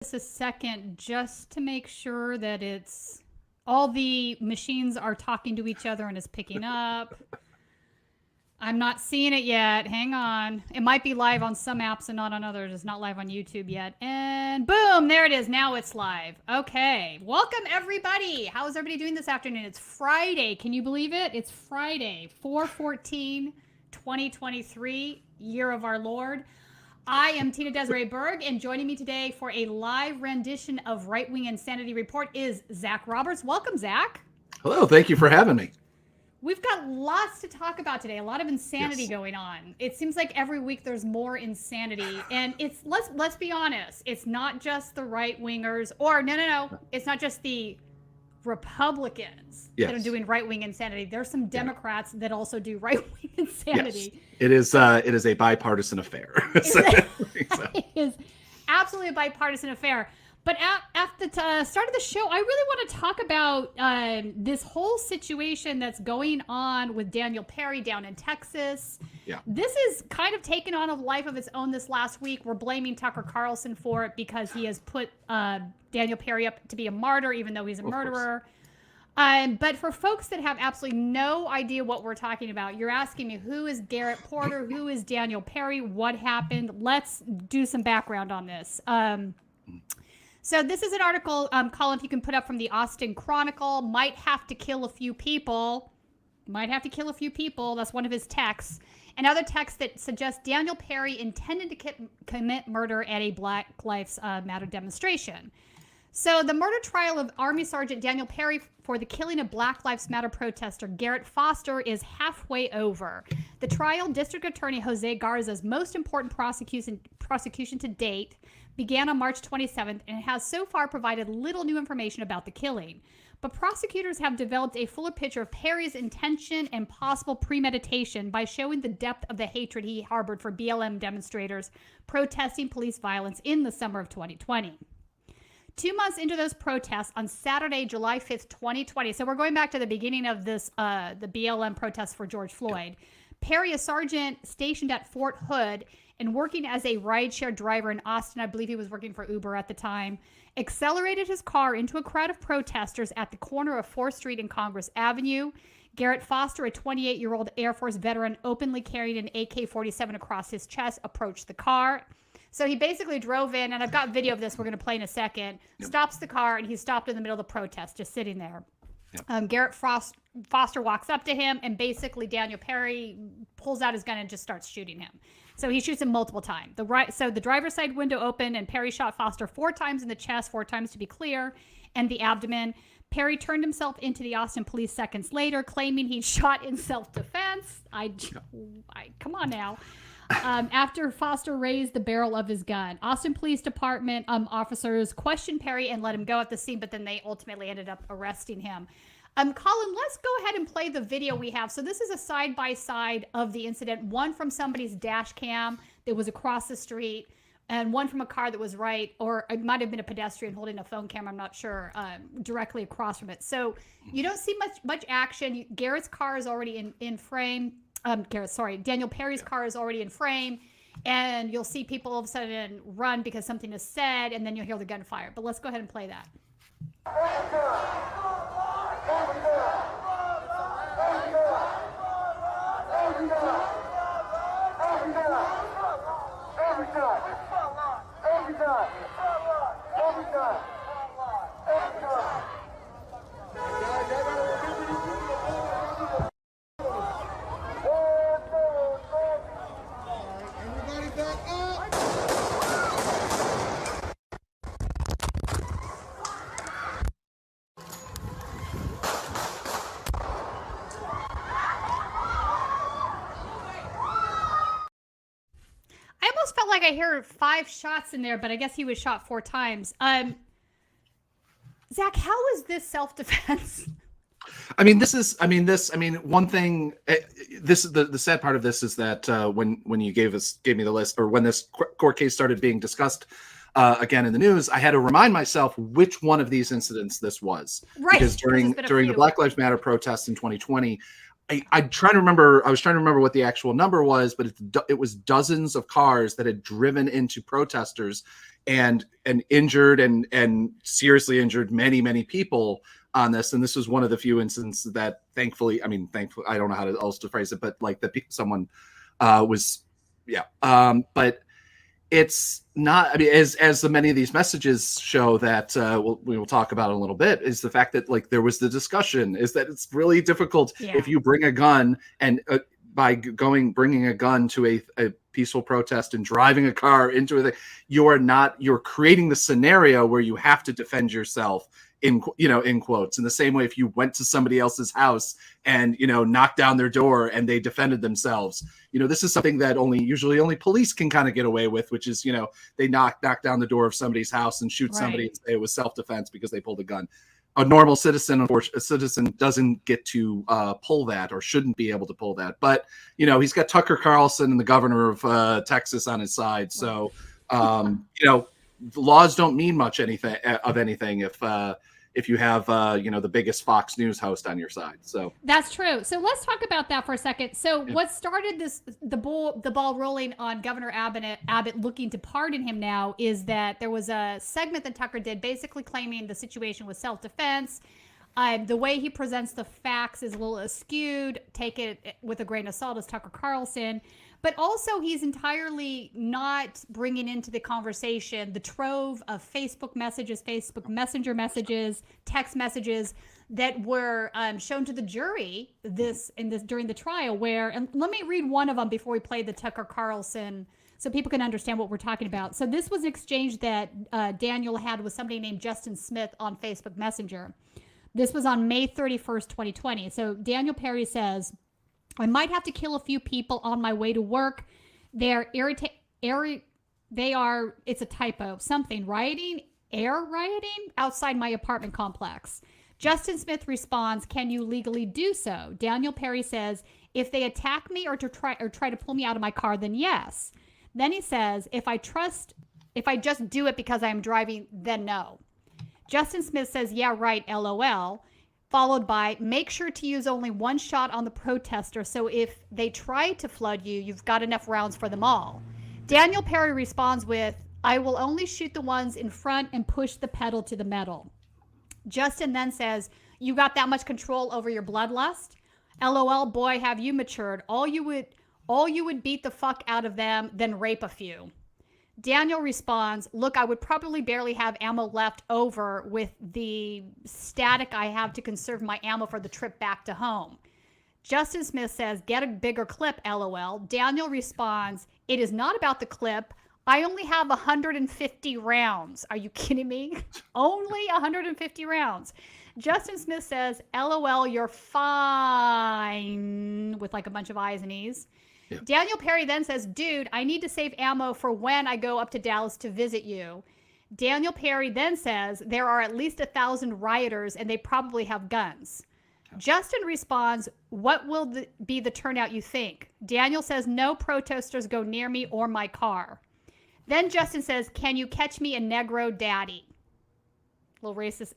Just a second just to make sure that it's all the machines are talking to each other and is picking up. I'm not seeing it yet. Hang on. It might be live on some apps and not on others. It's not live on YouTube yet. And boom, there it is. Now it's live. Okay. Welcome, everybody. How is everybody doing this afternoon? It's Friday. Can you believe it? It's Friday, 4/14/2023, year of our Lord. I am Tina-Desiree Berg, and joining me today for a live rendition of Right Wing Insanity Report is Zach Roberts. Welcome, Zach. Hello. Thank you for having me. We've got lots to talk about today, a lot of insanity going on. It seems like every week there's more insanity, and it's let's be honest, it's not just the right-wingers, or no, it's not just the Republicans that are doing right-wing insanity. There's some Democrats that also do right-wing insanity. Yes. It is a bipartisan affair. It is absolutely a bipartisan affair. But at the start of the show, I really want to talk about this whole situation that's going on with Daniel Perry down in Texas. Yeah. This is kind of taken on a life of its own this last week. We're blaming Tucker Carlson for it because he has put Daniel Perry up to be a martyr, even though he's a murderer. But for folks that have absolutely no idea what we're talking about, you're asking me, who is Garrett Porter? Who is Daniel Perry? What happened? Let's do some background on this. So this is an article, Colin, if you can put up from the Austin Chronicle. Might have to kill a few people. Might have to kill a few people. That's one of his texts. Another text that suggests Daniel Perry intended to commit murder at a Black Lives Matter demonstration. So the murder trial of Army Sergeant Daniel Perry for the killing of Black Lives Matter protester Garrett Foster is halfway over. The trial, District Attorney Jose Garza's most important prosecution to date, began on March 27th and has so far provided little new information about the killing. But prosecutors have developed a fuller picture of Perry's intention and possible premeditation by showing the depth of the hatred he harbored for BLM demonstrators protesting police violence in the summer of 2020. 2 months into those protests, on Saturday, July 5th, 2020, so we're going back to the beginning of this, the BLM protests for George Floyd, Perry, a sergeant stationed at Fort Hood and working as a rideshare driver in Austin, I believe he was working for Uber at the time, accelerated his car into a crowd of protesters at the corner of 4th Street and Congress Avenue. Garrett Foster, a 28-year-old Air Force veteran, openly carrying an AK-47 across his chest, approached the car. So he basically drove in, and I've got video of this we're going to play in a second, stops the car, and he's stopped in the middle of the protest, just sitting there. Garrett Foster walks up to him, and basically Daniel Perry pulls out his gun and just starts shooting him. So he shoots him multiple times. So the driver's side window opened, and Perry shot Foster 4 times in the chest, 4 times to be clear, and the abdomen. Perry turned himself into the Austin police seconds later, claiming he shot in self-defense. Come on now. After Foster raised the barrel of his gun. Austin Police Department officers questioned Perry and let him go at the scene, but then they ultimately ended up arresting him. Colin, let's go ahead and play the video we have. So this is a side-by-side of the incident, one from somebody's dash cam that was across the street, and one from a car that was right, or it might have been a pedestrian holding a phone camera, I'm not sure, directly across from it. So you don't see much action. Garrett's car is already in frame. Daniel Perry's car is already in frame, and you'll see people all of a sudden run because something is said, and then you'll hear the gunfire. But let's go ahead and play that. Felt like I heard 5 shots in there, but I guess he was shot 4 times. Zach, how is this self-defense? One thing, the sad part of this is that when you gave me the list, or when this court case started being discussed again in the news, I had to remind myself which one of these incidents this was. Right. Because during the Black Lives Matter protests in 2020, I was trying to remember what the actual number was, but it was dozens of cars that had driven into protesters and injured and seriously injured many people on this. And this was one of the few instances that thankfully, I don't know how else to phrase it, but like someone was, but it's not, I mean, as many of these messages show that we will talk about in a little bit, is the fact that like there was the discussion is that it's really difficult if you bring a gun and by bringing a gun to a peaceful protest and driving a car into it, you're creating the scenario where you have to defend yourself in quotes. In the same way, if you went to somebody else's house and knocked down their door and they defended themselves, this is something that usually only police can kind of get away with, which is they knock down the door of somebody's house and shoot somebody and say it was self-defense because they pulled a gun. A normal citizen, doesn't get to pull that, or shouldn't be able to pull that. But he's got Tucker Carlson and the governor of Texas on his side, so laws don't mean much anything if you have the biggest Fox News host on your side. So that's true. So let's talk about that for a second. So what started the ball rolling on Governor Abbott looking to pardon him now is that there was a segment that Tucker did basically claiming the situation was self-defense. The way he presents the facts is a little skewed. Take it with a grain of salt, as Tucker Carlson. But also, he's entirely not bringing into the conversation the trove of Facebook messages, Facebook Messenger messages, text messages that were shown to the jury during the trial. And let me read one of them before we play the Tucker Carlson, so people can understand what we're talking about. So this was an exchange that Daniel had with somebody named Justin Smith on Facebook Messenger. This was on May 31st, 2020. So Daniel Perry says, I might have to kill a few people on my way to work. It's a typo, something, air rioting outside my apartment complex. Justin Smith responds, can you legally do so? Daniel Perry says, if they attack me or try to pull me out of my car, then yes. Then he says, if I just do it because I am driving, then no. Justin Smith says, yeah, right, LOL. Followed by, make sure to use only one shot on the protester, so if they try to flood you, you've got enough rounds for them all. Daniel Perry responds with, I will only shoot the ones in front and push the pedal to the metal. Justin then says, you got that much control over your bloodlust? LOL, boy, have you matured. All you would beat the fuck out of them, then rape a few. Daniel responds, look, I would probably barely have ammo left over with the static I have to conserve my ammo for the trip back to home. Justin Smith says, get a bigger clip, LOL. Daniel responds, it is not about the clip. I only have 150 rounds. Are you kidding me? Only 150 rounds. Justin Smith says, LOL, you're fine, with like a bunch of I's and E's. Yeah. Daniel Perry then says, dude, I need to save ammo for when I go up to Dallas to visit you. Daniel Perry then says, there are at least 1,000 rioters and they probably have guns. Okay. Justin responds, what will be the turnout you think? Daniel says, no protesters go near me or my car. Then Justin says, can you catch me a Negro daddy? Little racist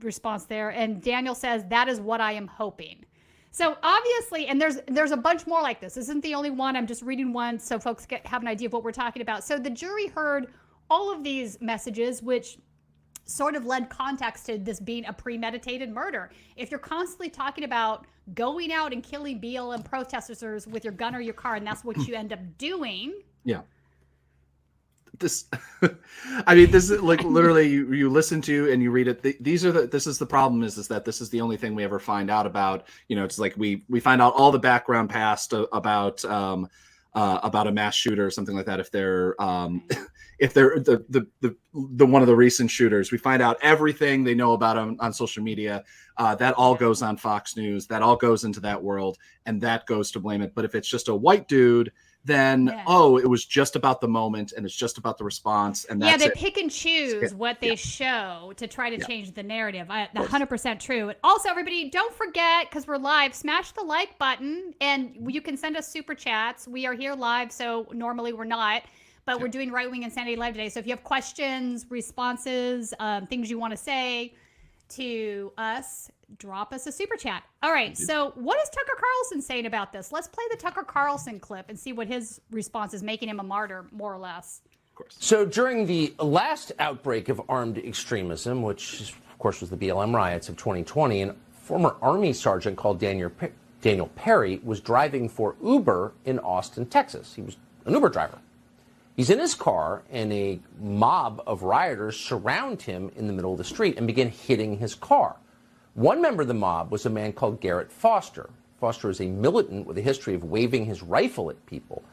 response there. And Daniel says, that is what I am hoping. So obviously, and there's a bunch more like this. This isn't the only one. I'm just reading one so folks have an idea of what we're talking about. So the jury heard all of these messages, which sort of led context to this being a premeditated murder. If you're constantly talking about going out and killing BLM protesters with your gun or your car, and that's what you end up doing. Yeah. This, I mean, this is like literally you listen to and you read it. This is the problem is that this is the only thing we ever find out about. It's like we find out all the background past about a mass shooter or something like that. If they're the one of the recent shooters, we find out everything they know about them on social media. That all goes on Fox News. That all goes into that world, and that goes to blame it. But if it's just a white dude, then it was just about the moment and it's just about the response, and that's they pick and choose what they show to try to change the narrative. 100% true. And also, everybody, don't forget, because we're live, smash the like button, and you can send us super chats. We are here live, so normally we're not, but we're doing Right Wing Insanity Live today. So if you have questions, responses, things you want to say to us, drop us a super chat. All right. So what is Tucker Carlson saying about this? Let's play the Tucker Carlson clip and see what his response is, making him a martyr, more or less. Of course. So during the last outbreak of armed extremism, which of course was the BLM riots of 2020, a former Army sergeant called Daniel Perry was driving for Uber in Austin, Texas. He was an Uber driver. He's in his car, and a mob of rioters surround him in the middle of the street and begin hitting his car. One member of the mob was a man called Garrett Foster. Foster is a militant with a history of waving his rifle at people.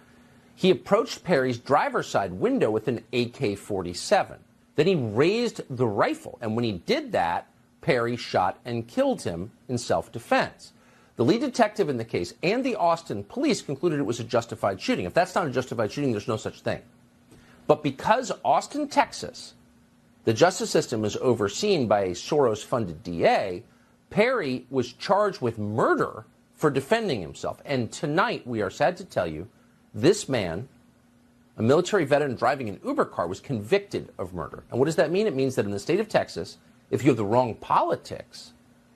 He approached Perry's driver's side window with an AK-47. Then he raised the rifle, and when he did that, Perry shot and killed him in self-defense. The lead detective in the case and the Austin police concluded it was a justified shooting. If that's not a justified shooting, there's no such thing. But because Austin, Texas, the justice system is overseen by a Soros-funded DA, Perry was charged with murder for defending himself. And tonight, we are sad to tell you, this man, a military veteran driving an Uber car, was convicted of murder. And what does that mean? It means that in the state of Texas, if you have the wrong politics,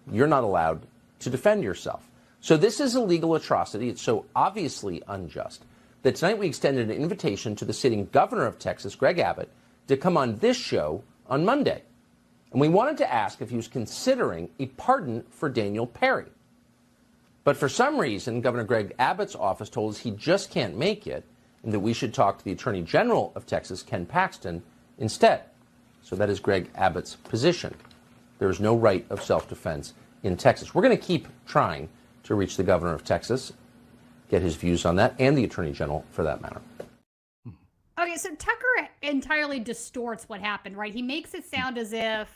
you're not allowed to defend yourself. So this is a legal atrocity. It's so obviously unjust that tonight we extended an invitation to the sitting governor of Texas, Greg Abbott, to come on this show on Monday. And we wanted to ask if he was considering a pardon for Daniel Perry. But for some reason, Governor Greg Abbott's office told us he just can't make it and that we should talk to the Attorney General of Texas, Ken Paxton, instead. So that is Greg Abbott's position. There is no right of self-defense in Texas. We're going to keep trying to reach the governor of Texas, get his views on that, and the Attorney General for that matter. Okay, so Tucker entirely distorts what happened, right? He makes it sound as if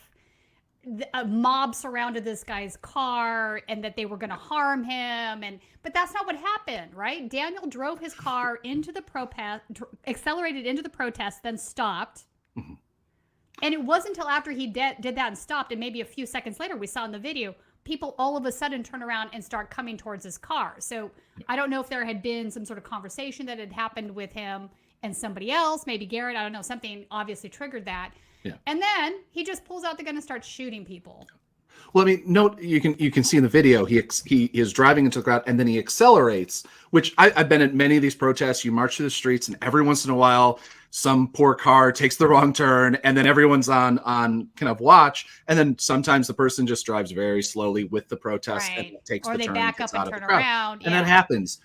a mob surrounded this guy's car and that they were going to harm him, but that's not what happened, right? Daniel drove his car into the protest, accelerated into the protest, then stopped. Mm-hmm. And it wasn't until after he did that and stopped, and maybe a few seconds later, we saw in the video, people all of a sudden turn around and start coming towards his car. So I don't know if there had been some sort of conversation that had happened with him and somebody else, maybe Garrett, I don't know, something obviously triggered that. Yeah. And then he just pulls out the gun and starts shooting people. Well, I mean, note you can see in the video he is driving into the crowd and then he accelerates. Which I've been at many of these protests. You march through the streets, and every once in a while, some poor car takes the wrong turn, and then everyone's on kind of watch. And then sometimes the person just drives very slowly with the protest and takes the turn. Or they back up and turn around. And that happens.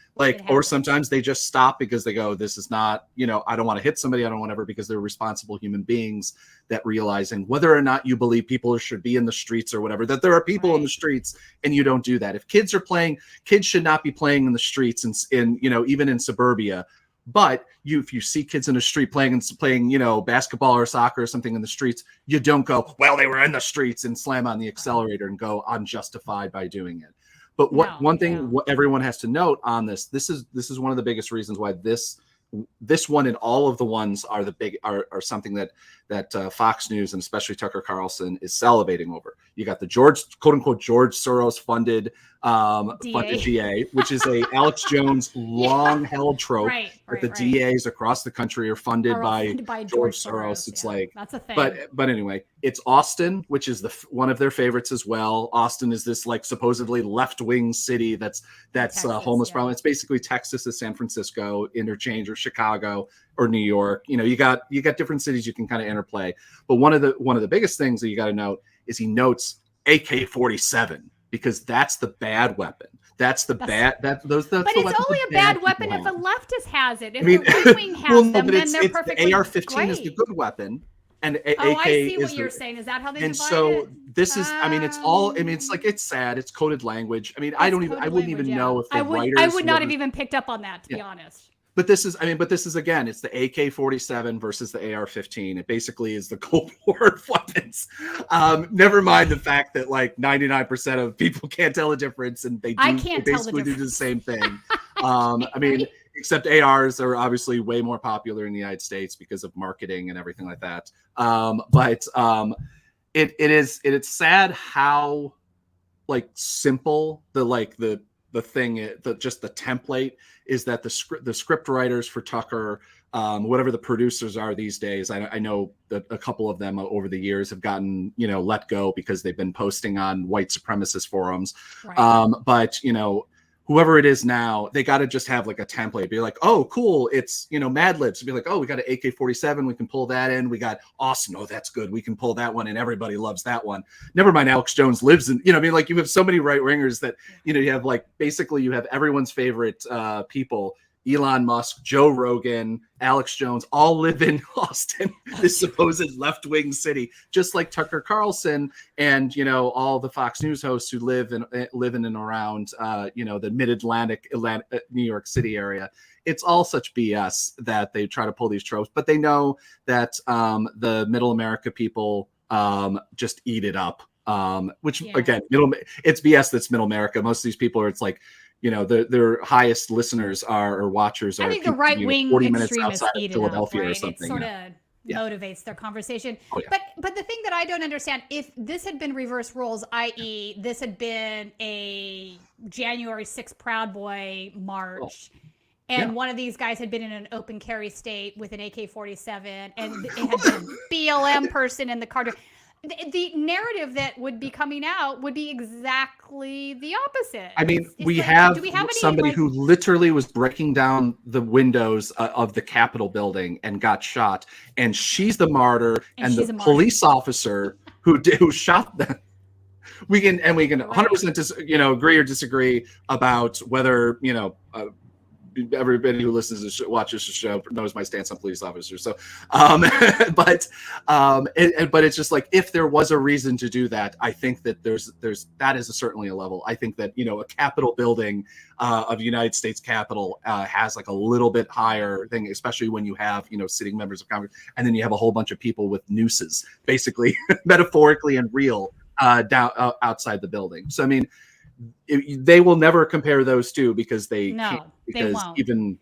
Or sometimes they just stop because they go, this is not, I don't want to hit somebody. I don't want to ever, because they're responsible human beings that realizing whether or not you believe people should be in the streets or whatever, that there are people in the streets and you don't do that. If kids are playing, kids should not be playing in the streets and even in suburbia. But if you see kids in the street playing, basketball or soccer or something in the streets, you don't go, well, they were in the streets, and slam on the accelerator and go unjustified by doing it. But one thing everyone has to note on this is one of the biggest reasons why this one and all of the ones are are something that Fox News and especially Tucker Carlson is salivating over. You got the quote unquote George Soros funded DA, which is a Alex Jones long held trope that the DAs across the country are funded by George Soros. It's like that's a thing. But anyway, it's Austin, which is one of their favorites as well. Austin is this like supposedly left wing city that's Texas, homeless problem. It's basically Texas is San Francisco interchange, or Chicago or New York. You got different cities you can kind of interplay. But one of the biggest things that you got to note is he notes AK-47 because that's the bad weapon. That's the bad. But it's only a bad weapon if a leftist has it. If a right wing has them, then they're perfectly the AR-15 is the good weapon. And AK I see what you're saying. Is that how they divide it? And so this is, it's all, it's sad. It's coded language. I wouldn't even know if the writers. I would not have even picked up on that, to be honest. But this is again, it's the AK-47 versus the AR-15. It basically is the Cold War weapons. Never mind the fact that like 99% of people can't tell the difference, and they basically do the same thing. Except ARs are obviously way more popular in the United States because of marketing and everything like that. It's sad how like simple the thing, just the template is, that the script writers for Tucker, whatever the producers are these days, I know that a couple of them over the years have gotten let go because they've been posting on white supremacist forums. Right. But whoever it is now, they got to just have like a template. Be like, oh, cool. It's, Mad Libs. Be like, oh, we got an AK-47. We can pull that in. We got Austin. Oh, that's good. We can pull that one. And everybody loves that one. Never mind. Alex Jones lives in, like you have so many right wingers that, you have like, basically you have everyone's favorite people, Elon Musk, Joe Rogan, Alex Jones, all live in Austin, this supposed left-wing city, just like Tucker Carlson and, all the Fox News hosts who live in and around, the mid-Atlantic, New York City area. It's all such BS that they try to pull these tropes, but they know that the middle America people just eat it up, which, again, it's BS that's middle America. Most of these people are, it's like, their highest listeners or watchers are, I think the right wing 40 minutes extremists outside eat of Philadelphia it up, right? or something. It sort of motivates their conversation. Oh, yeah. But the thing that I don't understand, if this had been reverse roles, i.e., this had been a January 6th Proud Boy march, and one of these guys had been in an open carry state with an AK-47, and it had been a BLM person in the car. The narrative that would be coming out would be exactly the opposite. I mean, It's we like, have do we have any, somebody who literally was breaking down the windows of the Capitol building and got shot, and she's the martyr, and the police officer who shot them. We can 100% agree or disagree about whether everybody who watches the show knows my stance on police officers. So, but it's just like, if there was a reason to do that, I think that that is certainly a level. I think that, a Capitol building of the United States Capitol has like a little bit higher thing, especially when you have, sitting members of Congress, and then you have a whole bunch of people with nooses, basically metaphorically and real down outside the building. So, I mean, they will never compare those two because they can't, because they won't. Even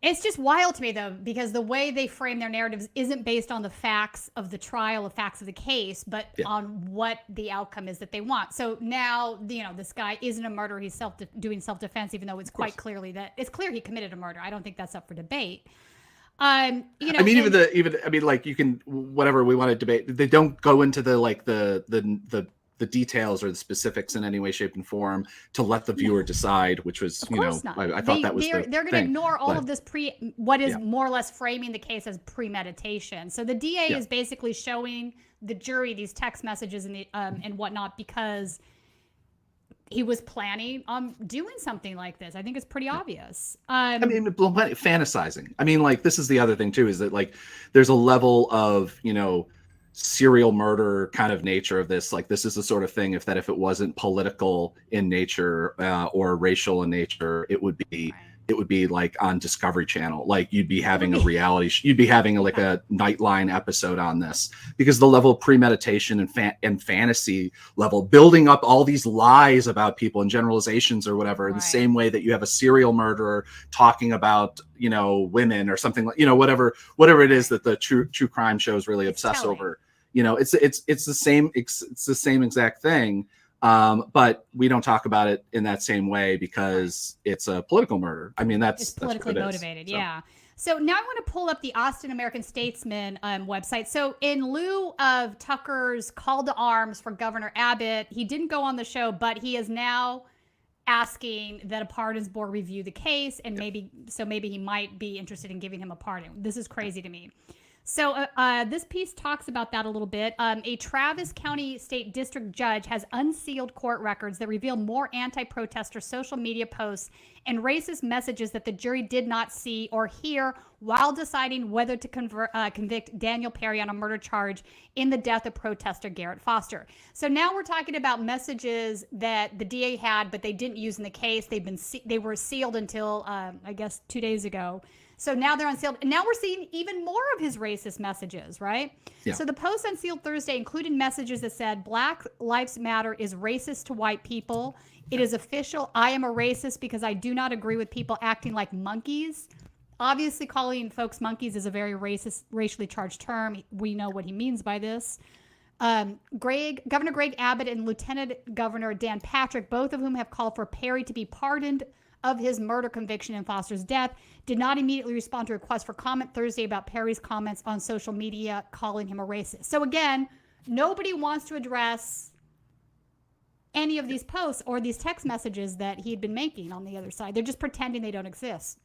it's just wild to me, though, because the way they frame their narratives isn't based on the facts of the trial, the facts of the case, but on what the outcome is that they want. So now, this guy isn't a murderer. He's doing self-defense, even though it's quite clearly that it's clear he committed a murder. I don't think that's up for debate. I mean, like, you can, whatever we want to debate, they don't go into the details or the specifics in any way, shape, and form to let the viewer decide, which was, I thought that was they're going to ignore all of this what is more or less framing the case as premeditation. So the DA is basically showing the jury these text messages and whatnot because he was planning on doing something like this. I think it's pretty obvious. I mean, fantasizing. I mean, like, this is the other thing too, is that, like, there's a level of, serial murder kind of nature of this. Like, this is the sort of thing, if it wasn't political in nature or racial in nature, it would be like on Discovery Channel. Like, you'd be having a Nightline episode on this, because the level of premeditation and fantasy level, building up all these lies about people and generalizations or whatever, in the same way that you have a serial murderer talking about, women or something, like, whatever it is that the true crime shows really obsess over. It's the same exact thing. But we don't talk about it in that same way because it's a political murder. I mean, it's politically motivated. Yeah. So now I want to pull up the Austin American-Statesman website. So in lieu of Tucker's call to arms for Governor Abbott, he didn't go on the show, but he is now asking that a pardons board review the case, and maybe he might be interested in giving him a pardon. This is crazy to me. So this piece talks about that a little bit. A Travis County State District judge has unsealed court records that reveal more anti-protester social media posts and racist messages that the jury did not see or hear while deciding whether to convict Daniel Perry on a murder charge in the death of protester Garrett Foster. So now we're talking about messages that the DA had, but they didn't use in the case. They were sealed until, I guess, 2 days ago. So now they're unsealed. And now we're seeing even more of his racist messages, right? Yeah. So the post unsealed Thursday included messages that said, Black Lives Matter is racist to white people. It is official. I am a racist because I do not agree with people acting like monkeys. Obviously, calling folks monkeys is a very racially charged term. We know what he means by this. Governor Greg Abbott and Lieutenant Governor Dan Patrick, both of whom have called for Perry to be pardoned of his murder conviction in Foster's death, did not immediately respond to requests for comment Thursday about Perry's comments on social media calling him a racist. So again, nobody wants to address any of these posts or these text messages that he'd been making on the other side. They're just pretending they don't exist.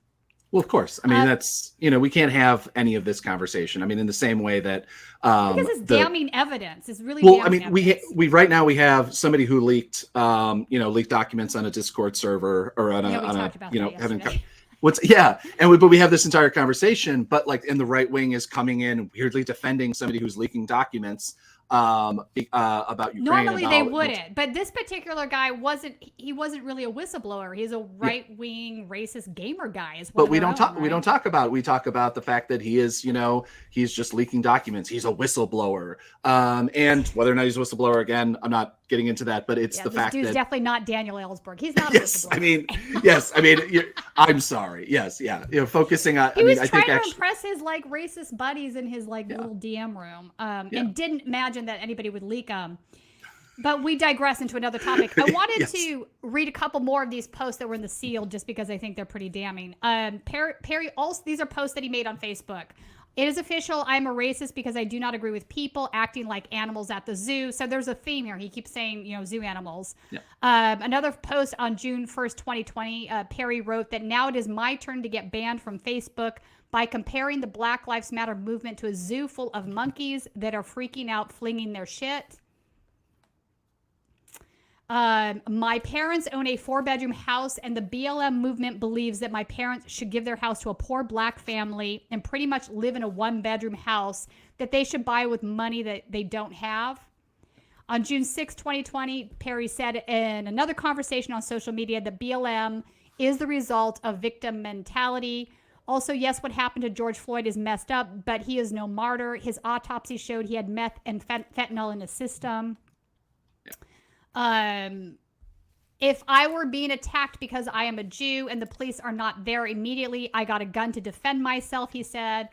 Well, of course. I mean, that's, we can't have any of this conversation. I mean, in the same way that because it's damning evidence. It's really well, I damning mean, evidence. we right now we have somebody who leaked leaked documents on a Discord server or on but we have this entire conversation, but like, and the right wing is coming in weirdly defending somebody who's leaking documents about Ukraine. Normally they wouldn't, but this particular guy wasn't really a whistleblower. He's a right-wing racist gamer guy. But we don't talk about it. We talk about the fact that he is, he's just leaking documents. He's a whistleblower. And whether or not he's a whistleblower, again, I'm not getting into that, but it's the fact that he's definitely not Daniel Ellsberg. He's not a whistleblower. I'm sorry. Yes. Yeah. Focusing on, he was trying to impress his like racist buddies in his little DM room, and didn't imagine that anybody would leak them. But we digress into another topic. I wanted to read a couple more of these posts that were in the Seal just because I think they're pretty damning. Perry, also, these are posts that he made on Facebook. It is official. I'm a racist because I do not agree with people acting like animals at the zoo. So there's a theme here. He keeps saying, zoo animals. Yeah. Another post on June 1st, 2020, Perry wrote that now it is my turn to get banned from Facebook by comparing the Black Lives Matter movement to a zoo full of monkeys that are freaking out, flinging their shit. My parents own a 4-bedroom house, and the BLM movement believes that my parents should give their house to a poor black family and pretty much live in a 1-bedroom house that they should buy with money that they don't have. On June 6, 2020, Perry said in another conversation on social media that BLM is the result of victim mentality. Also, yes, what happened to George Floyd is messed up, but he is no martyr. His autopsy showed he had meth and fentanyl in his system. If I were being attacked because I am a Jew and the police are not there immediately, I got a gun to defend myself, he said.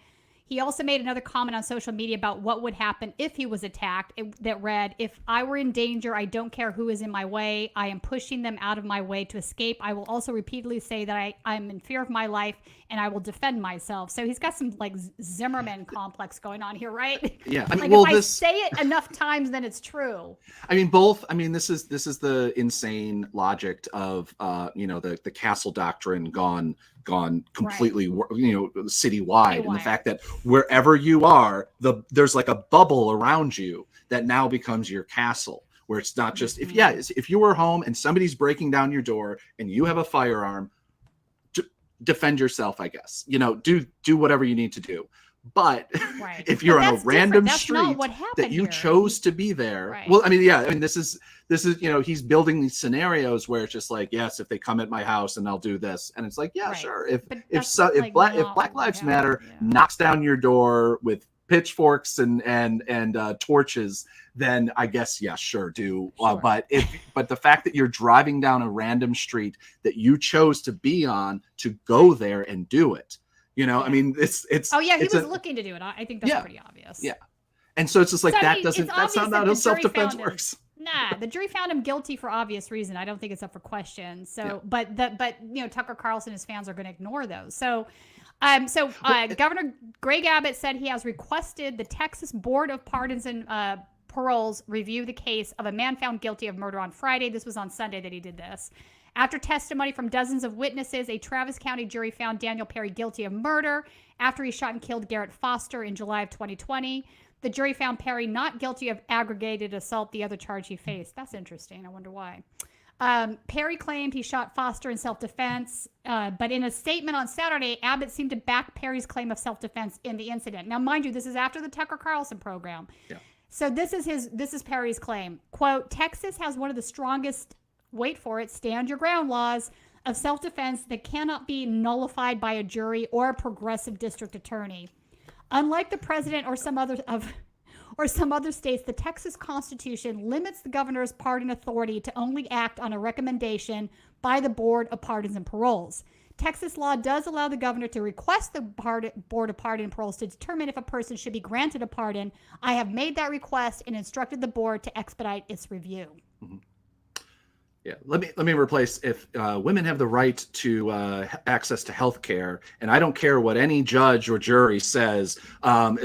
He also made another comment on social media about what would happen if he was attacked that read, if I were in danger, I don't care who is in my way. I am pushing them out of my way to escape. I will also repeatedly say that I'm in fear of my life and I will defend myself. So he's got some like Zimmerman complex going on here, right? Yeah. If I say it enough times, then it's true. This is the insane logic of, the castle doctrine gone completely, citywide, and the fact that wherever you are, there's like a bubble around you that now becomes your castle, where it's not just if you were home and somebody's breaking down your door and you have a firearm, defend yourself, I guess, do whatever you need to do. But if you're on a random street that you chose to be there, this is he's building these scenarios where it's just like, yes, if they come at my house and I'll do this, and it's like, sure. If Black Lives Matter knocks down your door with pitchforks and torches, then I guess sure, do. Sure. But the fact that you're driving down a random street that you chose to be on to go there and do it. It's he was looking to do it. I think that's pretty obvious. Yeah. And so it's just like, that's not how self-defense works. Nah, the jury found him guilty for obvious reason. I don't think it's up for question. So, but Tucker Carlson and his fans are going to ignore those. So, Governor Greg Abbott said he has requested the Texas Board of Pardons and Paroles review the case of a man found guilty of murder on Friday. This was on Sunday that he did this. After testimony from dozens of witnesses, a Travis County jury found Daniel Perry guilty of murder after he shot and killed Garrett Foster in July of 2020. The jury found Perry not guilty of aggravated assault, the other charge he faced. That's interesting. I wonder why. Perry claimed he shot Foster in self-defense, but in a statement on Saturday, Abbott seemed to back Perry's claim of self-defense in the incident. Now, mind you, this is after the Tucker Carlson program. Yeah. So this is Perry's claim. Quote, Texas has one of the strongest, wait for it, stand your ground laws of self-defense that cannot be nullified by a jury or a progressive district attorney. Unlike the president or some other states, the Texas Constitution limits the governor's pardon authority to only act on a recommendation by the Board of Pardons and Paroles. Texas law does allow the governor to request the Board of Pardon and Paroles to determine if a person should be granted a pardon. I have made that request and instructed the board to expedite its review. Mm-hmm. Yeah, let me replace if women have the right to access to health care, and I don't care what any judge or jury says. But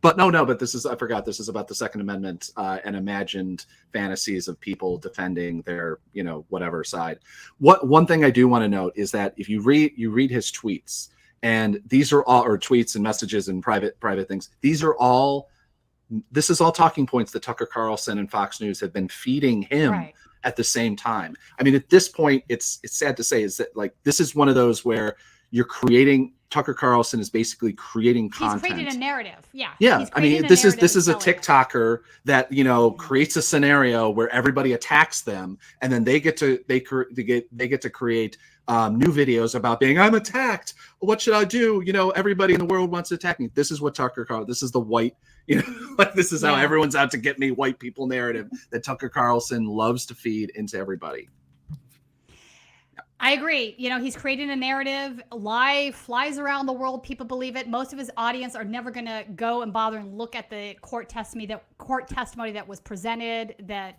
but this is, I forgot, this is about the Second Amendment and imagined fantasies of people defending their, whatever side. One thing I do want to note is that if you read his tweets, and these are all, or tweets and messages and private things, this is all talking points that Tucker Carlson and Fox News have been feeding him. Right. At the same time. I mean, at this point, it's sad to say, is that like, this is one of those where you're creating, Tucker Carlson is basically creating content. He's created a narrative. Yeah. Yeah. I mean, this is a TikToker that, creates a scenario where everybody attacks them, and then they get to create new videos about being, I'm attacked. What should I do? Everybody in the world wants to attack me. This is what Tucker Carlson, this is the white, this is how everyone's out to get me, white people narrative that Tucker Carlson loves to feed into everybody. I agree. He's creating a narrative. Lie flies around the world. People believe it. Most of his audience are never going to go and bother and look at the court testimony that was presented that,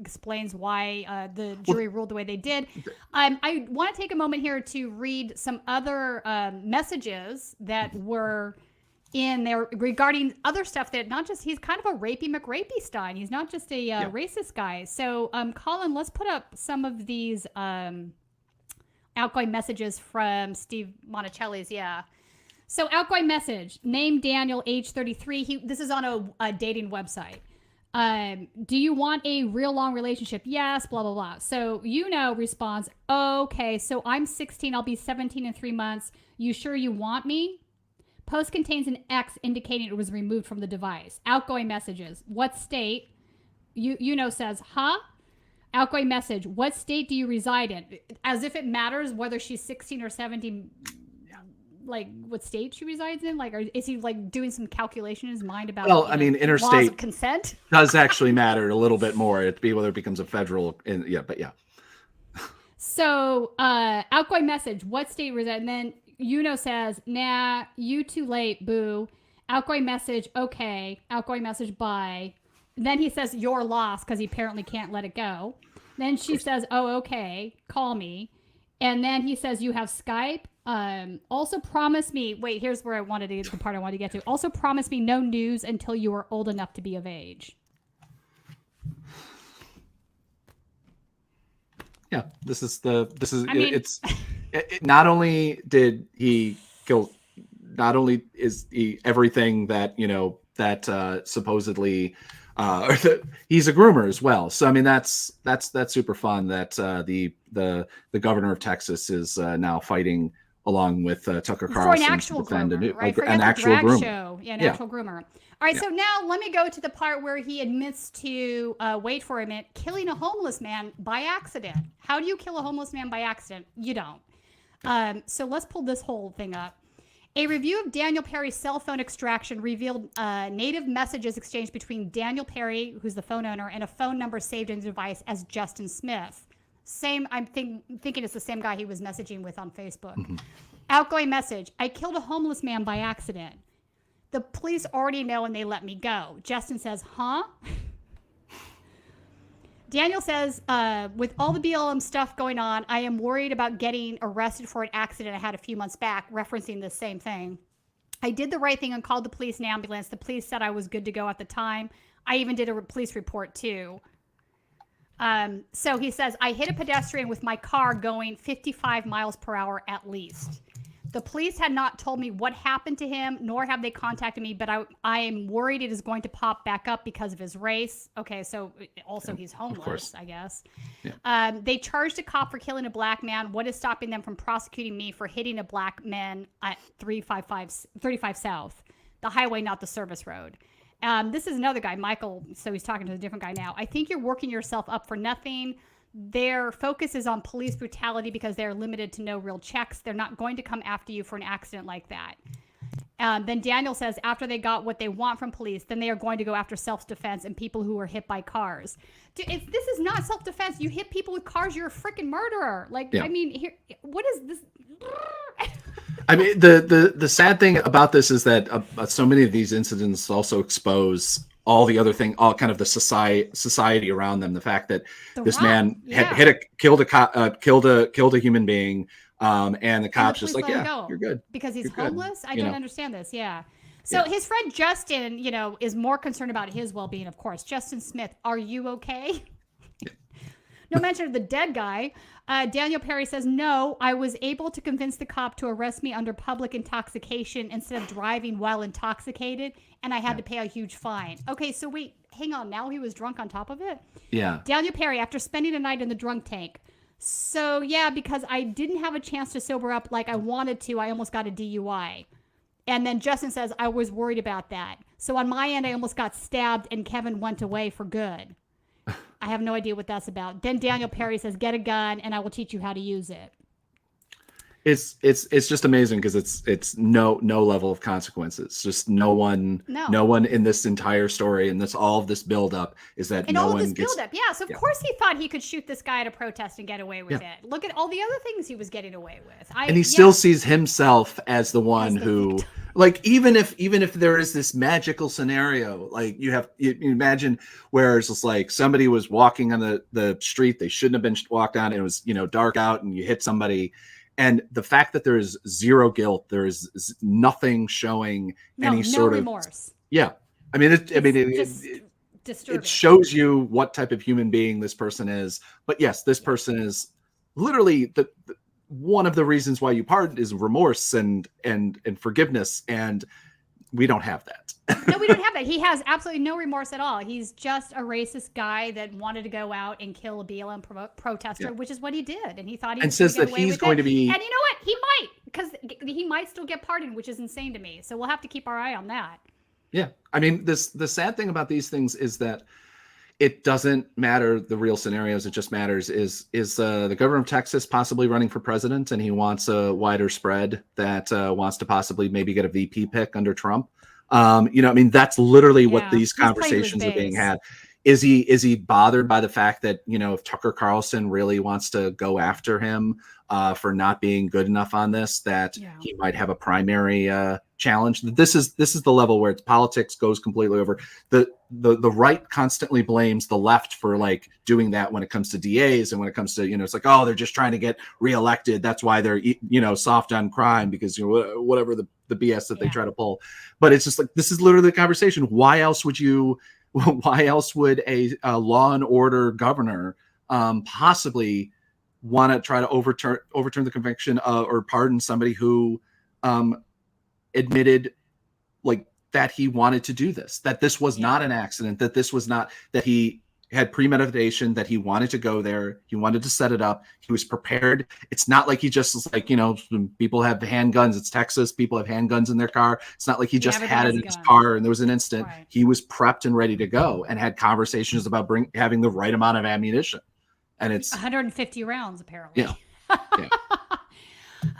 explains why the jury ruled the way they did. I want to take a moment here to read some other messages that were in there regarding other stuff that he's kind of a rapey McRapey-Stein. He's not just a racist guy. So, Colin, let's put up some of these outgoing messages from Steve Monticelli's. Yeah. So, outgoing message, name Daniel, age 33. This is on a dating website. Do you want a real long relationship? Yes, blah, blah, blah. So, responds, okay, so I'm 16. I'll be 17 in 3 months. You sure you want me? Post contains an X indicating it was removed from the device. Outgoing messages. What state? Says, huh? Outgoing message. What state do you reside in? As if it matters whether she's 16 or 17, like what state she resides in? Like, or is he like doing some calculation in his mind about interstate laws of consent? Does actually matter a little bit more. It'd be whether it becomes a federal, So, outgoing message. What state reside? And then says, nah, you too late, boo. Outgoing message, okay. Outgoing message, bye. Then he says, you're lost, because he apparently can't let it go. Then she says, oh, okay, call me. And then he says, you have Skype. Also promise me, wait, here's where the part I wanted to get to. Also promise me no news until you are old enough to be of age. Yeah, not only did he kill, not only is he everything that supposedly he's a groomer as well. So I mean that's super fun that the governor of Texas is now fighting along with Tucker Carlson for an actual groomer, right? An actual groomer. Show. Yeah, actual groomer. All right, so now let me go to the part where he admits to, wait for a minute, killing a homeless man by accident. How do you kill a homeless man by accident? You don't. So let's pull this whole thing up. A review of Daniel Perry's cell phone extraction revealed native messages exchanged between Daniel Perry, who's the phone owner, and a phone number saved in the device as Justin Smith. I'm thinking it's the same guy he was messaging with on Facebook. Mm-hmm. Outgoing message, I killed a homeless man by accident. The police already know and they let me go. Justin says, huh? Daniel says, with all the BLM stuff going on, I am worried about getting arrested for an accident I had a few months back, referencing the same thing. I did the right thing and called the police and ambulance. The police said I was good to go at the time. I even did a police report too. So he says, I hit a pedestrian with my car going 55 miles per hour at least. The police had not told me what happened to him, nor have they contacted me, but I am worried it is going to pop back up because of his race. Okay, so also he's homeless, I guess. Yeah. They charged a cop for killing a black man. What is stopping them from prosecuting me for hitting a black man at 35 South, the highway, not the service road? This is another guy, Michael, so he's talking to a different guy now. I think you're working yourself up for nothing. Their focus is on police brutality because they're limited to no real checks. They're not going to come after you for an accident like that. Then Daniel says after they got what they want from police, then they are going to go after self-defense and people who were hit by cars. Dude, this is not self-defense. You hit people with cars, you're a freaking murderer. Like, yeah. I mean, what is this? I mean, the sad thing about this is that so many of these incidents also expose all the other thing, all kind of the society around them, the fact that this man killed a human being, and the cops just like, yeah, you're good because he's you're homeless. good. I don't understand this. Yeah. So his friend Justin, is more concerned about his well-being, of course. Justin Smith, are you okay? No mention of the dead guy. Daniel Perry says, no, I was able to convince the cop to arrest me under public intoxication instead of driving while intoxicated, and I had to pay a huge fine. Okay, so wait, hang on. Now he was drunk on top of it? Yeah. Daniel Perry, after spending a night in the drunk tank. So, yeah, because I didn't have a chance to sober up like I wanted to, I almost got a DUI. And then Justin says, I was worried about that. So on my end, I almost got stabbed and Kevin went away for good. I have no idea what that's about. Then Daniel Perry says, get a gun and I will teach you how to use it. It's just amazing because it's no level of consequences. Just no one in this entire story and all of this buildup is that and no all one of this gets buildup. Yeah. So of course he thought he could shoot this guy at a protest and get away with it. Look at all the other things he was getting away with. And he still sees himself as the one who, like, even if there is this magical scenario, like you imagine where it's just like somebody was walking on the street they shouldn't have been walked on, and it was dark out, and you hit somebody, and the fact that there is zero guilt, there is nothing showing any sort of remorse. Yeah, I mean, it shows you what type of human being this person is. But yes, this person is literally one of the reasons why you pardon is remorse and forgiveness, and we don't have that. No, we don't have that. He has absolutely no remorse at all. He's just a racist guy that wanted to go out and kill a BLM protester, which is what he did, and he thought he was says going that he's going to be. And you know what? He might, because he might still get pardoned, which is insane to me. So we'll have to keep our eye on that. Yeah, I mean, the sad thing about these things is that it doesn't matter the real scenarios. It just matters is the governor of Texas possibly running for president, and he wants a wider spread that wants to possibly maybe get a VP pick under Trump. I mean, that's literally what these conversations are being had. Is he bothered by the fact that, if Tucker Carlson really wants to go after him for not being good enough on this, that he might have a primary challenge? This is the level where politics goes completely over. The right constantly blames the left for like doing that when it comes to DAs, and when it comes to, it's like, oh, they're just trying to get reelected. That's why they're, soft on crime, because, whatever the BS that they try to pull. But it's just like, this is literally the conversation. Why else would a law and order governor possibly want to try to overturn the conviction or pardon somebody who admitted like that he wanted to do this, that this was not an accident, that this was not, that he had premeditation, that he wanted to go there, he wanted to set it up, he was prepared. It's not like he just was like, people have handguns, it's Texas, people have handguns in their car. It's not like he just had it in his car and there was an instant. Right. He was prepped and ready to go and had conversations about having the right amount of ammunition. And it's 150 rounds apparently. Yeah.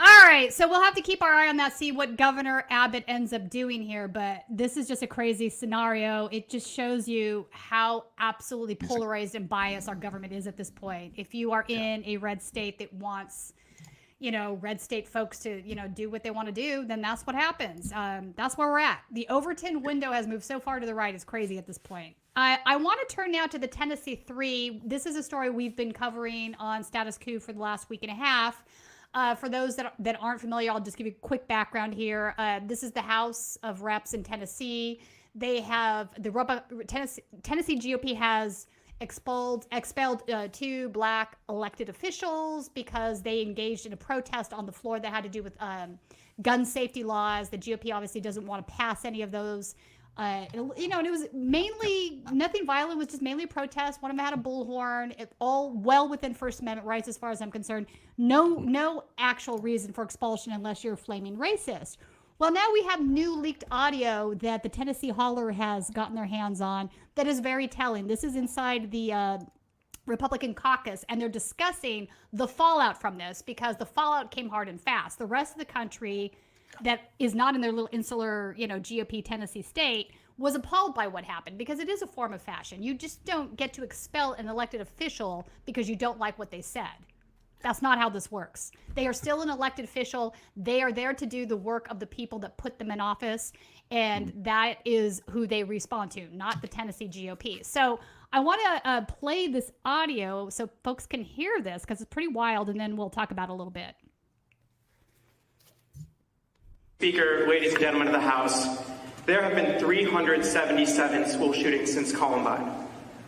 All right, so we'll have to keep our eye on that, see what Governor Abbott ends up doing here. But this is just a crazy scenario. It just shows you how absolutely polarized and biased our government is at this point. If you are in a red state that wants, red state folks to, do what they want to do, then that's what happens. That's where we're at. The Overton window has moved so far to the right. It's crazy at this point. I want to turn now to the Tennessee 3. This is a story we've been covering on Status Coup for the last week and a half. For those that aren't familiar, I'll just give you a quick background here. This is the House of Reps in Tennessee. They have Tennessee GOP has expelled 2 black elected officials because they engaged in a protest on the floor that had to do with gun safety laws. The GOP obviously doesn't want to pass any of those. And it was mainly nothing violent. It was just mainly a protest. One of them had a bullhorn. It all well within First Amendment rights, as far as I'm concerned. No actual reason for expulsion unless you're a flaming racist. Well, now we have new leaked audio that the Tennessee Holler has gotten their hands on that is very telling. This is inside the Republican caucus, and they're discussing the fallout from this, because the fallout came hard and fast. The rest of the country that is not in their little insular, GOP Tennessee state was appalled by what happened, because it is a form of fashion. You just don't get to expel an elected official because you don't like what they said. That's not how this works. They are still an elected official. They are there to do the work of the people that put them in office, and that is who they respond to, not the Tennessee GOP. So I want to play this audio so folks can hear this, because it's pretty wild, and then we'll talk about it a little bit. Speaker, ladies and gentlemen of the House, there have been 377 school shootings since Columbine.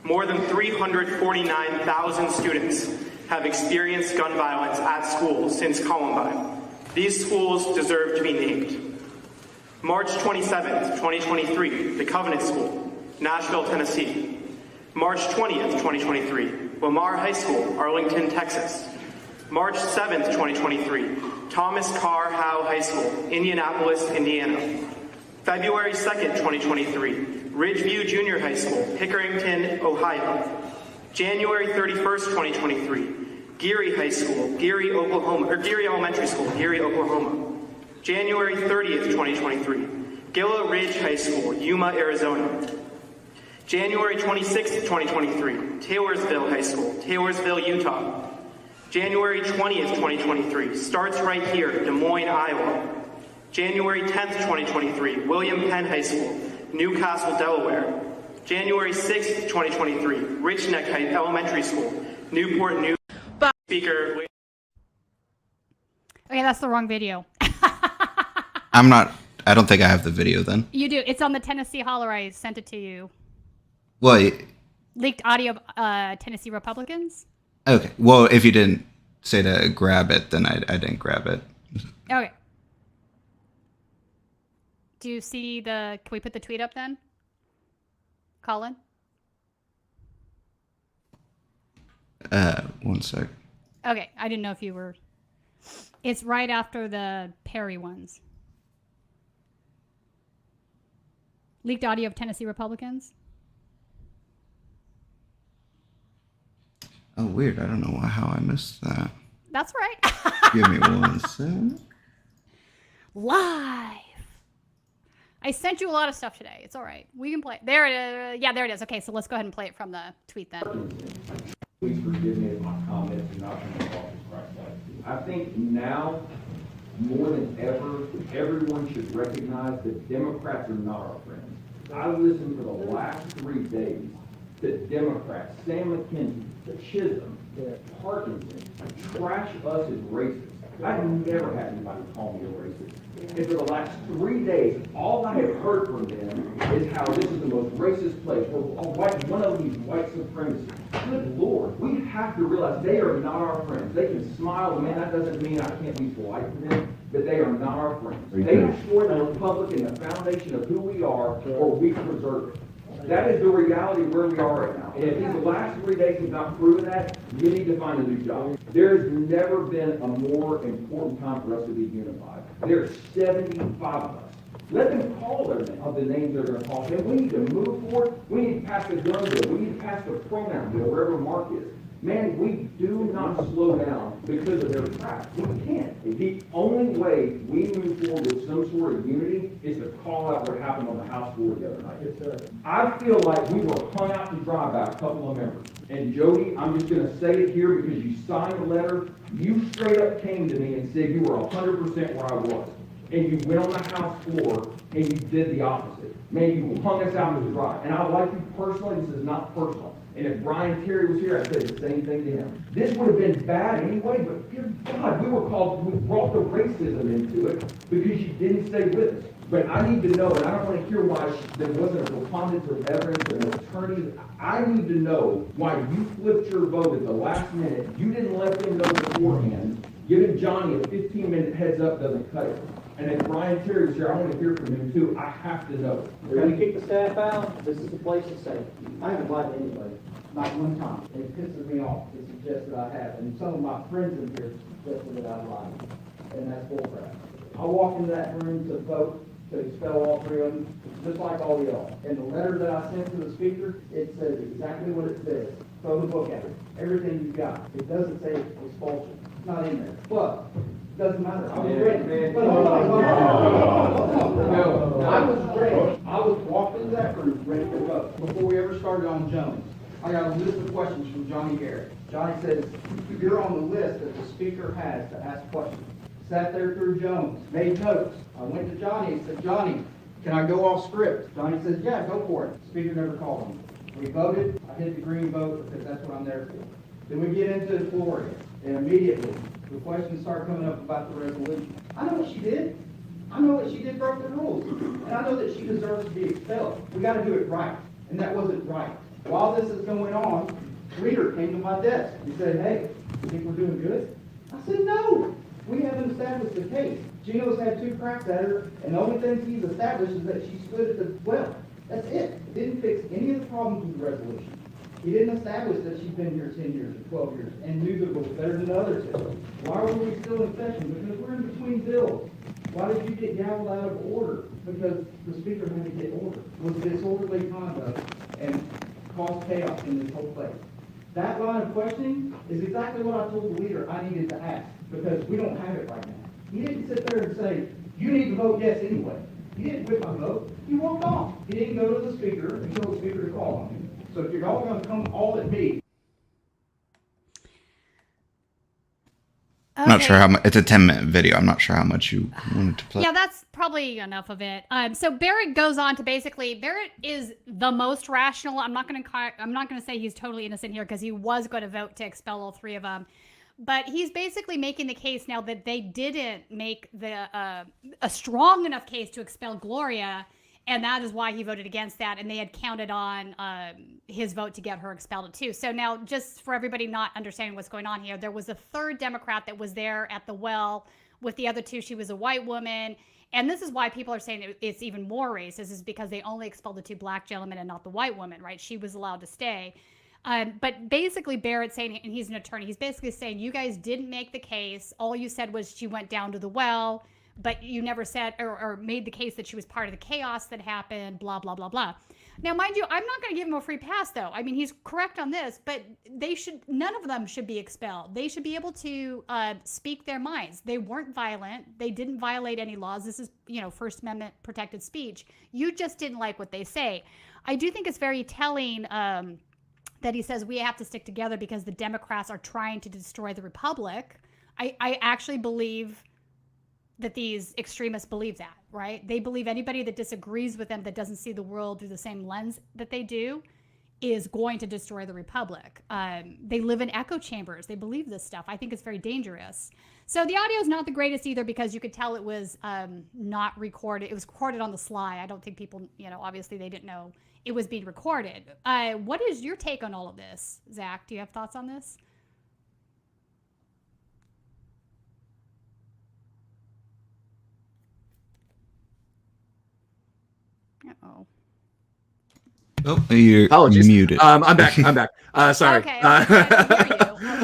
More than 349,000 students have experienced gun violence at schools since Columbine. These schools deserve to be named. March 27th, 2023, the Covenant School, Nashville, Tennessee. March 20th, 2023, Lamar High School, Arlington, Texas. March 7th, 2023, Thomas Carr Howe High School, Indianapolis, Indiana. February 2nd, 2023, Ridgeview Junior High School, Pickerington, Ohio. January 31st, 2023, Geary High School, Geary, Oklahoma, or Geary Elementary School, Geary, Oklahoma. January 30th, 2023, Gila Ridge High School, Yuma, Arizona. January 26th, 2023, Taylorsville High School, Taylorsville, Utah. January 20th, 2023, starts right here, Des Moines, Iowa. January 10th, 2023, William Penn High School, Newcastle, Delaware. January 6th, 2023, Rich Neck Elementary School, Newport News. Speaker. Okay, that's the wrong video. I don't think I have the video then. You do. It's on the Tennessee Holler. I sent it to you. Well, Leaked audio of Tennessee Republicans. okay. Well, if you didn't say to grab it, then I didn't grab it. Okay. Do you see the, can we put the tweet up then? Colin? 1 sec. Okay, I didn't know if you were, it's right after the Perry ones. Leaked audio of Tennessee Republicans. Oh, weird. I don't know how I missed that. That's right. Give me 1 sec. Live. I sent you a lot of stuff today. It's all right. We can play it. There it is. Yeah, there it is. Okay, so let's go ahead and play it from the tweet then. Please forgive me if my comments are not going to talk to Christ like. I think now, more than ever, everyone should recognize that Democrats are not our friends. I listened for the last 3 days to Democrats, Sam McKenzie, Chisholm, Parkinson, trash us as racists. I've never had anybody call me a racist. And for the last 3 days, all I have heard from them is how this is the most racist place. One of these white supremacists. Good Lord, we have to realize they are not our friends. They can smile, and man, that doesn't mean I can't be polite to them, but they are not our friends. They destroy the republic and the foundation of who we are, or we preserve it. That is the reality where we are right now. And if these last 3 days have not proven that, you need to find a new job. There's never been a more important time for us to be unified. There's 75 of us. Let them call their name, of the names they're going to call. And we need to move forward. We need to pass the gun bill. We need to pass the pronoun bill, wherever Mark is. Man, we do not slow down because of their crap. We can't. The only way we move forward with some sort of unity is to call out what happened on the House floor the other night. Yes, sir. I feel like we were hung out to dry by a couple of members. And Jody, I'm just going to say it here because you signed a letter. You straight up came to me and said you were 100% where I was. And you went on the House floor and you did the opposite. Man, you hung us out to dry. And I like you personally. This is not personal. And if Brian Terry was here, I'd say the same thing to him. This would have been bad anyway, but dear God, we brought the racism into it because you didn't stay with us. But I need to know, and I don't want to hear why there wasn't a preponderance of evidence and an attorney. I need to know why you flipped your vote at the last minute. You didn't let them know beforehand. Giving Johnny a 15-minute heads up doesn't cut it. And if Brian Terry was here, I want to hear from him too. I have to know. We're going to kick the staff out. This is the place to say. I haven't lied to anybody, not one time. And it pisses me off to suggest that I have. And some of my friends in here suggested that I lied. And that's bullcrap. I walked into that room to vote to expel all 3 of them, just like all y'all. And the letter that I sent to the speaker, it says exactly what it says. Throw the book at it. Everything you've got. It doesn't say expulsion. It's not in there. But doesn't matter. I was ready. I was ready. I was walking into that room ready to vote before we ever started on Jones. I got a list of questions from Johnny Garrett. Johnny says, you're on the list that the speaker has to ask questions. Sat there through Jones, made notes. I went to Johnny and said, Johnny, can I go off script? Johnny says, yeah, go for it. Speaker never called him. We voted. I hit the green vote because that's what I'm there for. Then we get into the floor again, and immediately the questions start coming up about the resolution. I know what she did. I know that she did broke the rules, and I know that she deserves to be expelled. We got to do it right, and that wasn't right. While this is going on, Reader came to my desk. He said, hey, you think we're doing good? I said, no. We haven't established the case. Gino's had 2 cracks at her, and the only thing he's established is that she stood at the well. That's it. It didn't fix any of the problems with the resolution. He didn't establish that she's been here 10 years or 12 years and knew the rules better than others did. Why were we still in session? Because we're in between bills. Why did you get gavelled out of order? Because the speaker had to get order. Was disorderly conduct and caused chaos in this whole place. That line of questioning is exactly what I told the leader I needed to ask, because we don't have it right now. He didn't sit there and say, you need to vote yes anyway. He didn't whip my vote. He walked off. He didn't go to the speaker and tell the speaker to call on him. So if you're all going to come all at me. I'm not sure how much. It's a 10-minute video. I'm not sure how much you wanted to play. Yeah, that's probably enough of it. So Barrett goes on to basically, Barrett is the most rational. I'm not going to say he's totally innocent here because he was going to vote to expel all 3 of them. But he's basically making the case now that they didn't make a strong enough case to expel Gloria, and that is why he voted against that. And they had counted on his vote to get her expelled too. So now, just for everybody not understanding what's going on here, there was a 3rd Democrat that was there at the well with the other 2. She was a white woman. And this is why people are saying it's even more racist, is because they only expelled the 2 black gentlemen and not the white woman, right? She was allowed to stay. But basically Barrett's saying, and he's an attorney, he's basically saying, you guys didn't make the case. All you said was she went down to the well, but you never said or made the case that she was part of the chaos that happened, blah, blah, blah, blah. Now, mind you, I'm not going to give him a free pass, though. I mean, he's correct on this, but none of them should be expelled. They should be able to speak their minds. They weren't violent. They didn't violate any laws. This is, First Amendment protected speech. You just didn't like what they say. I do think it's very telling that he says we have to stick together because the Democrats are trying to destroy the Republic. I actually believe that these extremists believe that, right? They believe anybody that disagrees with them, that doesn't see the world through the same lens that they do, is going to destroy the Republic. They live in echo chambers. They believe this stuff. I think it's very dangerous. So the audio is not the greatest either, because you could tell it was not recorded. It was recorded on the sly. I don't think people, obviously they didn't know it was being recorded. What is your take on all of this, Zach? Do you have thoughts on this? Uh-oh. Oh, you're Apologies. muted. I'm back. Sorry. Okay, I hear you.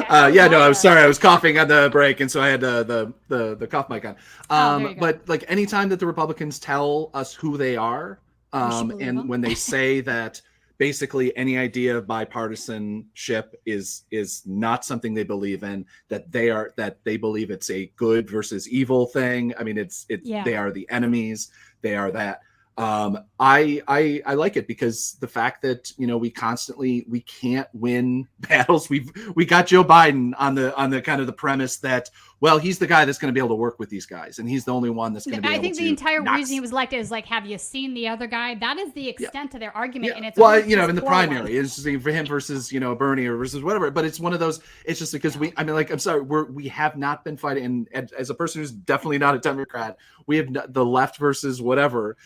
Okay. Yeah, no, I was sorry. I was coughing on the break, and so I had the cough mic on. There you go. But like anytime that the Republicans tell us who they are, and when they say that basically any idea of bipartisanship is not something they believe in, that they believe it's a good versus evil thing. I mean, they are the enemies. They are that. I like it because the fact that we can't win battles. We got Joe Biden on the kind of the premise that, well, he's the guy that's going to be able to work with these guys, and he's the only one that's going to be able to. I think the entire reason he was elected is like, have you seen the other guy? That is the extent of their argument, and it's in the primary, it's just for him versus Bernie or versus whatever. But it's one of those. It's just because I'm sorry, we have not been fighting, and as a person who's definitely not a Democrat, we have the left versus whatever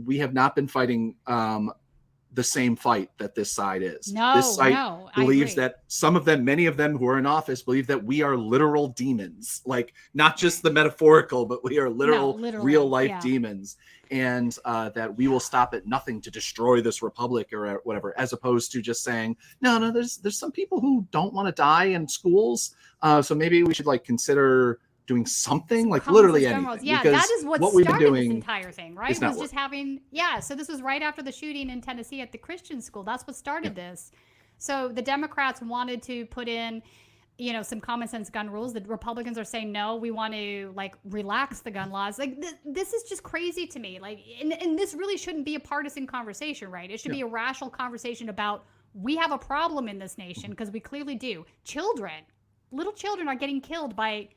we have not been fighting the same fight that this side is. This side believes that many of them who are in office believe that we are literal demons, like not just the metaphorical, but we are literally real life demons, and that we will stop at nothing to destroy this republic or whatever, as opposed to just saying, no, there's some people who don't want to die in schools, so maybe we should consider doing something, literally anything. Yeah, that is what started this entire thing, right? So this was right after the shooting in Tennessee at the Christian school. That's what started this. So the Democrats wanted to put in, some common sense gun rules. The Republicans are saying, no, we want to relax the gun laws. This is just crazy to me. And this really shouldn't be a partisan conversation, right? It should be a rational conversation about we have a problem in this nation, because we clearly do. Little children are getting killed by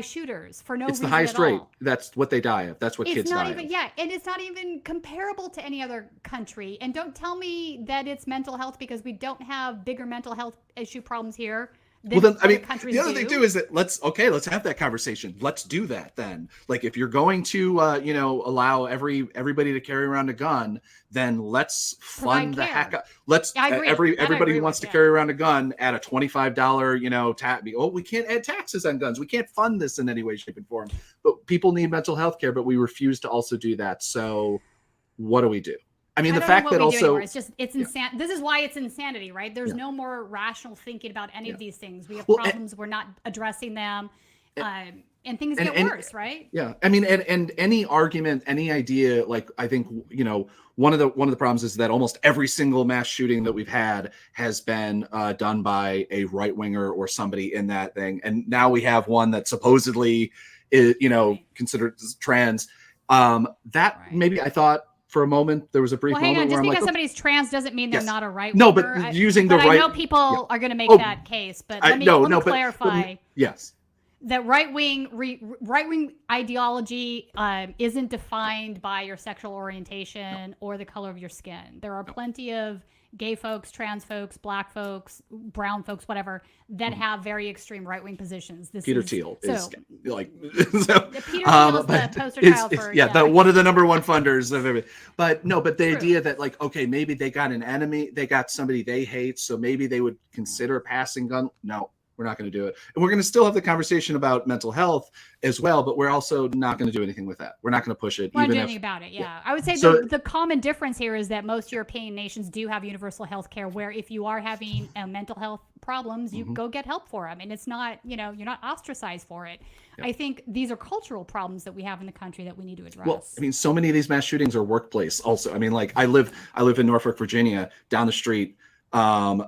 shooters for no reason. It's the highest at all. rate. That's what they die of. That's what It's kids not die even, of. yeah, and it's not even comparable to any other country. And don't tell me that it's mental health, because we don't have bigger mental health issue problems here. Well, then, I mean, countries the other thing too is that let's have that conversation. Let's do that then. Like, if you're going to, allow everybody to carry around a gun, then let's fund the heck out. Let's everybody who wants to carry around a gun add a $25, tax. Oh, we can't add taxes on guns. We can't fund this in any way, shape, and form. But people need mental health care, but we refuse to also do that. So, what do we do? I mean, the fact that also it's insane. This is why it's insanity, right? There's no more rational thinking about any of these things. We have problems. We're not addressing them, and things get worse, right? Yeah, I mean, and any argument, any idea, like, I think, one of the problems is that almost every single mass shooting that we've had has been done by a right winger or somebody in that thing, and now we have one that supposedly is, considered trans. Maybe I thought. For a moment, there was a brief moment just where because somebody's trans doesn't mean they're not a right winger. No, but using the right. I know people are going to make that case, but let me clarify. Yes. That right wing ideology isn't defined by your sexual orientation or the color of your skin. There are plenty of gay folks, trans folks, black folks, brown folks, whatever, that have very extreme right-wing positions. Peter Thiel is like, Peter Thiel is the poster child for one of the number one funders of everything. But the idea that, like, okay, maybe they got an enemy, they got somebody they hate, so maybe they would consider passing gun. No, we're not going to do it. And we're going to still have the conversation about mental health as well, but we're also not going to do anything with that. We're not going to push it. We're not doing anything about it, yeah. I would say the common difference here is that most European nations do have universal health care, where if you are having mental health problems, you go get help for them. And it's not, you're not ostracized for it. Yeah. I think these are cultural problems that we have in the country that we need to address. Well, I mean, so many of these mass shootings are workplace also. I mean, like, I live in Norfolk, Virginia. Down the street from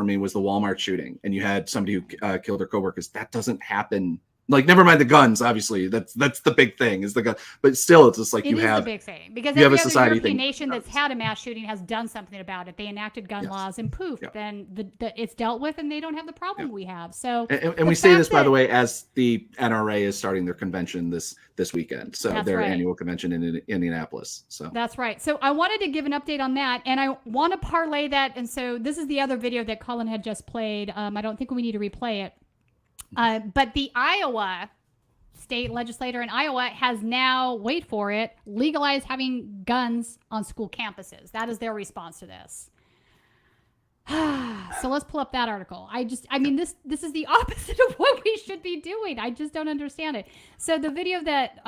me was the Walmart shooting, and you had somebody who killed their coworkers. That doesn't happen. Like, never mind the guns. Obviously, that's the big thing is the gun. But still, it's just like it you have the big thing, because every other European nation that's had a mass shooting has done something about it. They enacted gun laws, and poof, then it's dealt with, and they don't have the problem we have. So, and we say this, by the way, as the NRA is starting their convention this weekend. So their annual convention in Indianapolis. So that's right. So I wanted to give an update on that, and I want to parlay that. And so this is the other video that Colin had just played. I don't think we need to replay it. But the Iowa state legislator in Iowa has now, wait for it, legalized having guns on school campuses. That is their response to this. So let's pull up that article. I mean, this is the opposite of what we should be doing. I just don't understand it. So the video that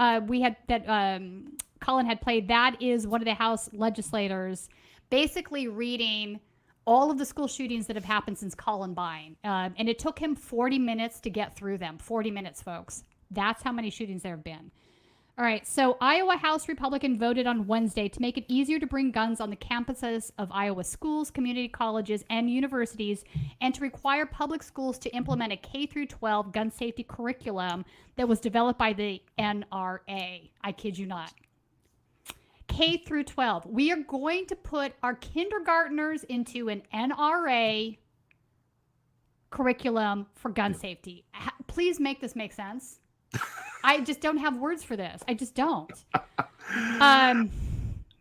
Colin had played, that is one of the House legislators basically reading all of the school shootings that have happened since Columbine. And it took him 40 minutes to get through them. 40 minutes, folks. That's how many shootings there have been. All right, so Iowa House Republican voted on Wednesday to make it easier to bring guns on the campuses of Iowa schools, community colleges, and universities, and to require public schools to implement a K-12 gun safety curriculum that was developed by the NRA. I kid you not. K-12. We are going to put our kindergartners into an NRA curriculum for gun safety. Please make this make sense. I just don't have words for this. I just don't.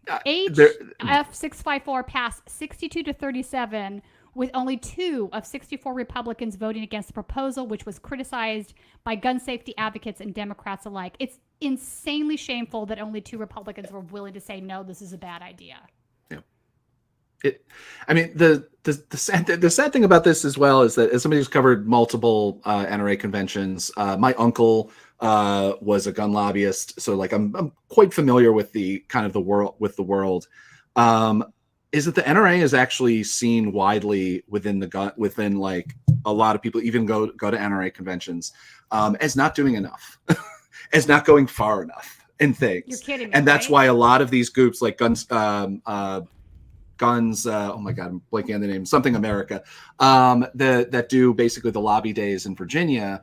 HF654 passed 62-37 with only 2 of 64 Republicans voting against the proposal, which was criticized by gun safety advocates and Democrats alike. It's insanely shameful that only 2 Republicans were willing to say, no, this is a bad idea. I mean, the sad thing about this as well is that, as somebody who's covered multiple NRA conventions, my uncle was a gun lobbyist, so like I'm quite familiar with the kind of the world. Is that the NRA is actually seen widely within like a lot of people even go to NRA conventions as not doing enough, as not going far enough in things. You're kidding me, and that's right? why a lot of these groups like guns. Oh my God, I'm blanking on the name. Something America, that do basically the lobby days in Virginia.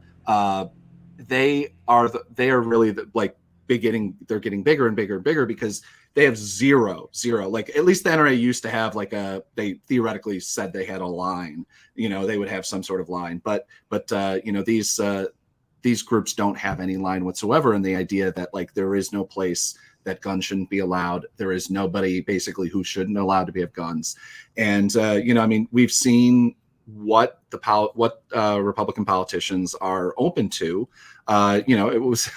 They are really like they're getting bigger and bigger and bigger because they have zero. Like at least the NRA used to have like they theoretically said they had a line, they would have some sort of line, but these groups don't have any line whatsoever. And the idea that like there is no place that guns shouldn't be allowed. There is nobody basically who shouldn't allowed to have guns. And, we've seen what Republican politicians are open to. It was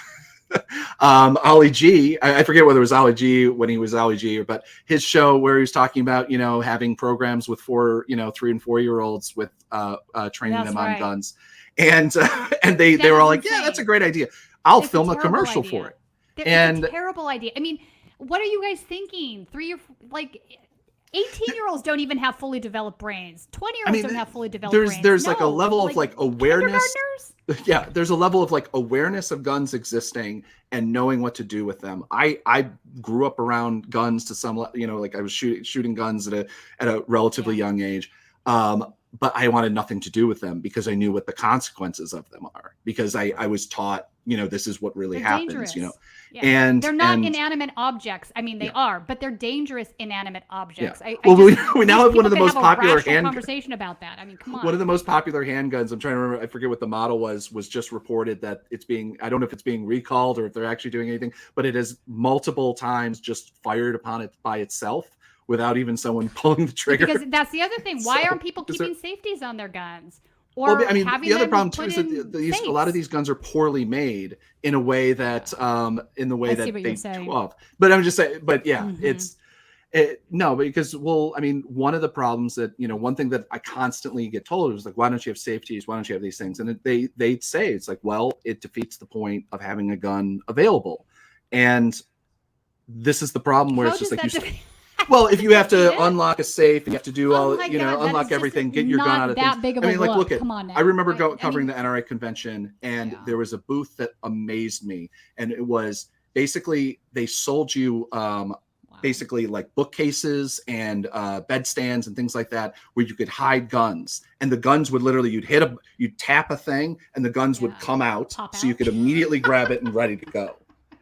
Ollie G. I forget whether it was Ollie G when he was Ollie G, but his show where he was talking about, having programs with 3 and 4 year olds with training them on guns. And they were all like, yeah, that's a great idea. I'll film a commercial for it. It's a terrible idea. I mean, what are you guys thinking? 18-year-olds don't even have fully developed brains. 20-year-olds don't have fully developed brains. There's like a level of like awareness. Yeah, there's a level of like awareness of guns existing and knowing what to do with them. I grew up around guns to some, like I was shooting guns at a relatively young age. But I wanted nothing to do with them because I knew what the consequences of them are, because I was taught, this is what really happens, Yeah. And they're not inanimate objects. I mean, they are, but they're dangerous inanimate objects. Yeah. We now have one of the most popular conversation about that. I mean, come on. One of the most popular handguns, I'm trying to remember, I forget what the model was just reported that I don't know if it's being recalled or if they're actually doing anything, but it has multiple times just fired upon it by itself without even someone pulling the trigger. Because that's the other thing. Why aren't people keeping safeties on their guns? Or the other problem too is that a lot of these guns are poorly made in a way that that they show off. But I'm just saying, but yeah, no, because one of the problems that, one thing that I constantly get told is like, why don't you have safeties? Why don't you have these things? And they say it's like, well, it defeats the point of having a gun available. And this is the problem where it's just like well, if you have to unlock a safe, you have to do unlock everything, get your gun out of things. Big of look at. Come on now. I remember covering the NRA convention, and there was a booth that amazed me, and it was basically they sold you basically like bookcases and bedstands and things like that, where you could hide guns, and the guns would literally you'd tap a thing, and the guns would come out, so you could immediately grab it and ready to go.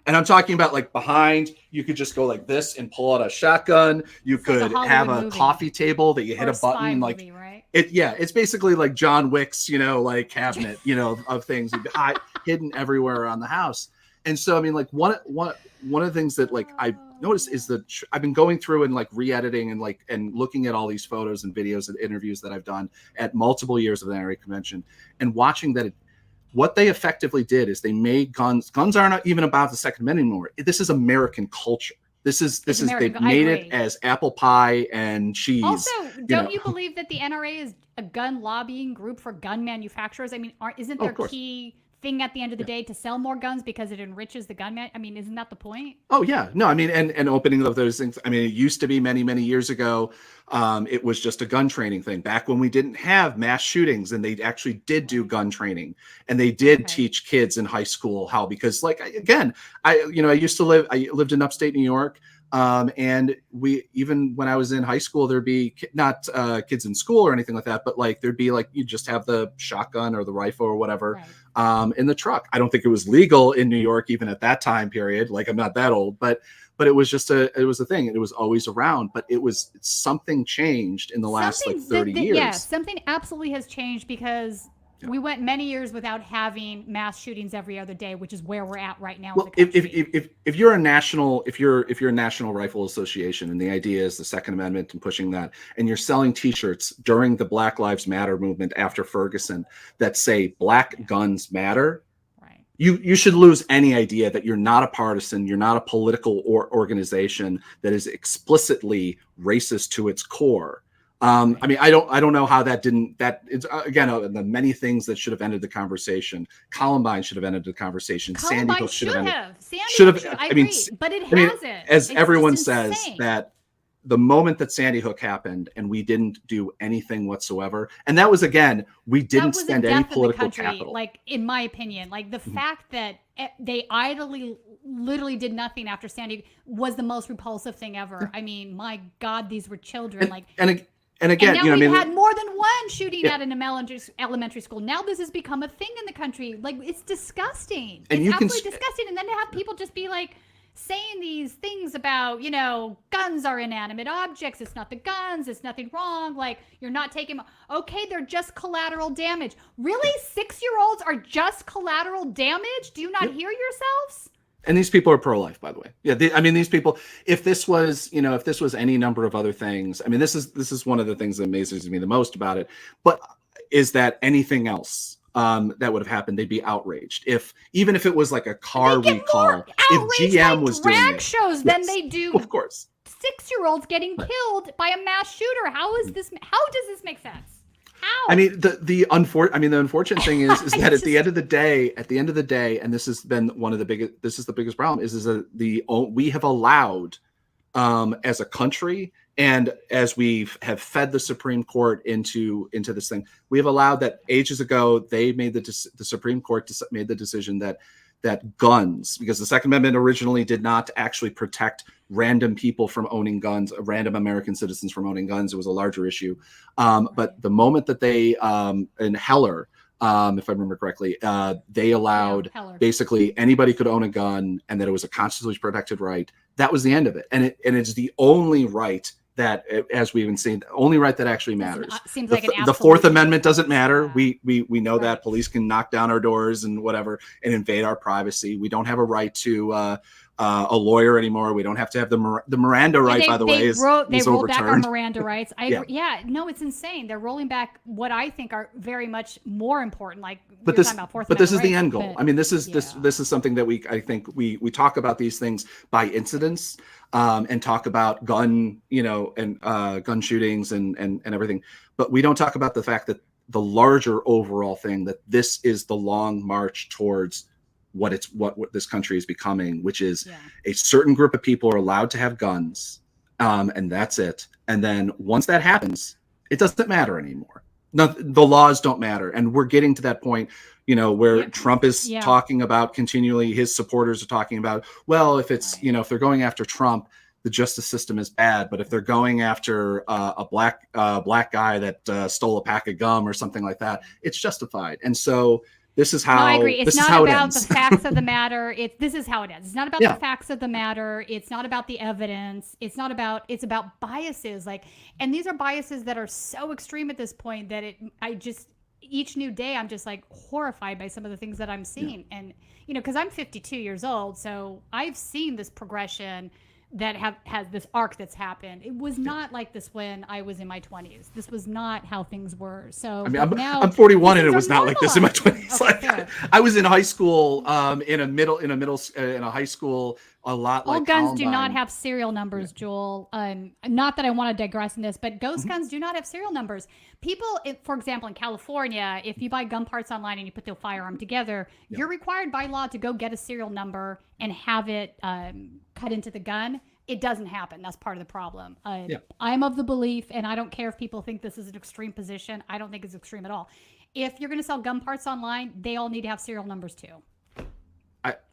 And I'm talking about like behind, you could just go like this and pull out a shotgun. You could have a coffee table that you hit a button like right? It's basically like John Wick's, like cabinet, of things hidden everywhere around the house. And so, like one of the things that like I've noticed is that I've been going through and like re-editing and looking at all these photos and videos and interviews that I've done at multiple years of the NRA convention and watching that what they effectively did is they made guns aren't even about the Second Amendment anymore. This is American culture. They've made it as apple pie and cheese. Also, don't you believe that the NRA is a gun lobbying group for gun manufacturers? I mean, isn't their key thing at the end of the day to sell more guns because it enriches the gun man? I mean, isn't that the point? Oh yeah, no, I mean, and opening up those things. I mean, it used to be many years ago. It was just a gun training thing back when we didn't have mass shootings, and they actually did do gun training, and they did teach kids in high school how, because like, again, I lived in upstate New York. And even when I was in high school, there'd be not kids in school or anything like that, but like there'd be like, you just have the shotgun or the rifle or whatever in the truck. I don't think it was legal in New York even at that time period. Like, I'm not that old, but it was just a thing, and it was always around. But something changed in the last 30 years. Yeah, something absolutely has changed, because we went many years without having mass shootings every other day, which is where we're at right now. Well, if you're a national rifle association, and the idea is the Second Amendment and pushing that, and you're selling T-shirts during the Black Lives Matter movement after Ferguson that say Black Guns Matter, you should lose any idea that you're not a partisan, you're not a political organization that is explicitly racist to its core. I mean, I don't know how that it's again, the many things that should have ended the conversation. Columbine should have ended the conversation. Sandy Hook should have. I agree, but it hasn't. As everyone says, that the moment that Sandy Hook happened and we didn't do anything whatsoever, and that was, again, we didn't spend any political capital. Like, in my opinion, like the fact that they literally did nothing after Sandy was the most repulsive thing ever. I mean, my God, these were children. And again, now you know, we've I mean, had more than one shooting Yeah. at an elementary school. Now this has become a thing in the country. Like, it's disgusting. And it's you can absolutely disgusting. And then to have people just be like saying these things about, you know, guns are inanimate objects. It's not the guns. It's nothing wrong. Like, you're not taking. Okay, they're just collateral damage. Really, 6-year-olds are just collateral damage? Do you not hear yourselves? and these people are pro-life, by the way. Yeah, I mean, these people. If this was, you know, if this was any number of other things, I mean, this is one of the things that amazes me the most about it. But is that anything else that would have happened? They'd be outraged. Even if it was like a car recall, if GM was doing drag it, shows than they do. of course. 6-year-olds getting killed by a mass shooter. How does this make sense? How? I mean, the unfortunate thing is that at the end of the day, and this has been one of the biggest. This is the biggest problem. Is that we have allowed, as a country, and as we have fed the Supreme Court into this thing, we have allowed that ages ago. They made the Supreme Court made the decision that guns, because the Second Amendment originally did not actually protect random people from owning guns, random American citizens from owning guns. It was a larger issue. But the moment that they, in Heller, if I remember correctly, they allowed basically anybody could own a gun, and that it was a constitutionally protected right. That was the end of it. And it's the only right that, as we've been seeing, the only right that actually matters. Seems like the Fourth Amendment doesn't matter. We know that police can knock down our doors and whatever and invade our privacy. We don't have a right to a lawyer anymore. We don't have to have the Miranda right. By the way, is rolled back our overturned. Miranda rights. I agree. Yeah, no, it's insane. They're rolling back what I think are very much more important. Like, but this is the end goal. I mean, this is something that I think we talk about these things by incidents, and talk about gun shootings and everything, but we don't talk about the fact that the larger overall thing, that this is the long march towards what this country is becoming, which is a certain group of people are allowed to have guns, and that's it. And then once that happens, it doesn't matter anymore. No, the laws don't matter. And we're getting to that point, where Trump is talking about continually, his supporters are talking about, well, if it's, if they're going after Trump, the justice system is bad. But if they're going after a black guy that stole a pack of gum or something like that, it's justified. And so this is how. No, I agree. It's not about the facts of the matter. This is how it ends. It's not about the facts of the matter. It's not about the evidence. It's about biases. And these are biases that are so extreme at this point that each new day I'm just like horrified by some of the things that I'm seeing. And because I'm 52 years old, so I've seen this progression that has this arc that's happened. It was not like this when I was in my 20s. This was not how things were. So I mean, I'm 41 and it was not like this in my 20s. Okay, I was in high school, in a high school, a lot like all guns Columbine. do not have serial numbers, Joel. Not that I want to digress in this, but ghost guns do not have serial numbers. People, for example, in California, if you buy gun parts online and you put the firearm together, you're required by law to go get a serial number and have it cut into the gun. It doesn't happen. That's part of the problem. I'm of the belief, and I don't care if people think this is an extreme position. I don't think it's extreme at all. If you're going to sell gun parts online, they all need to have serial numbers too.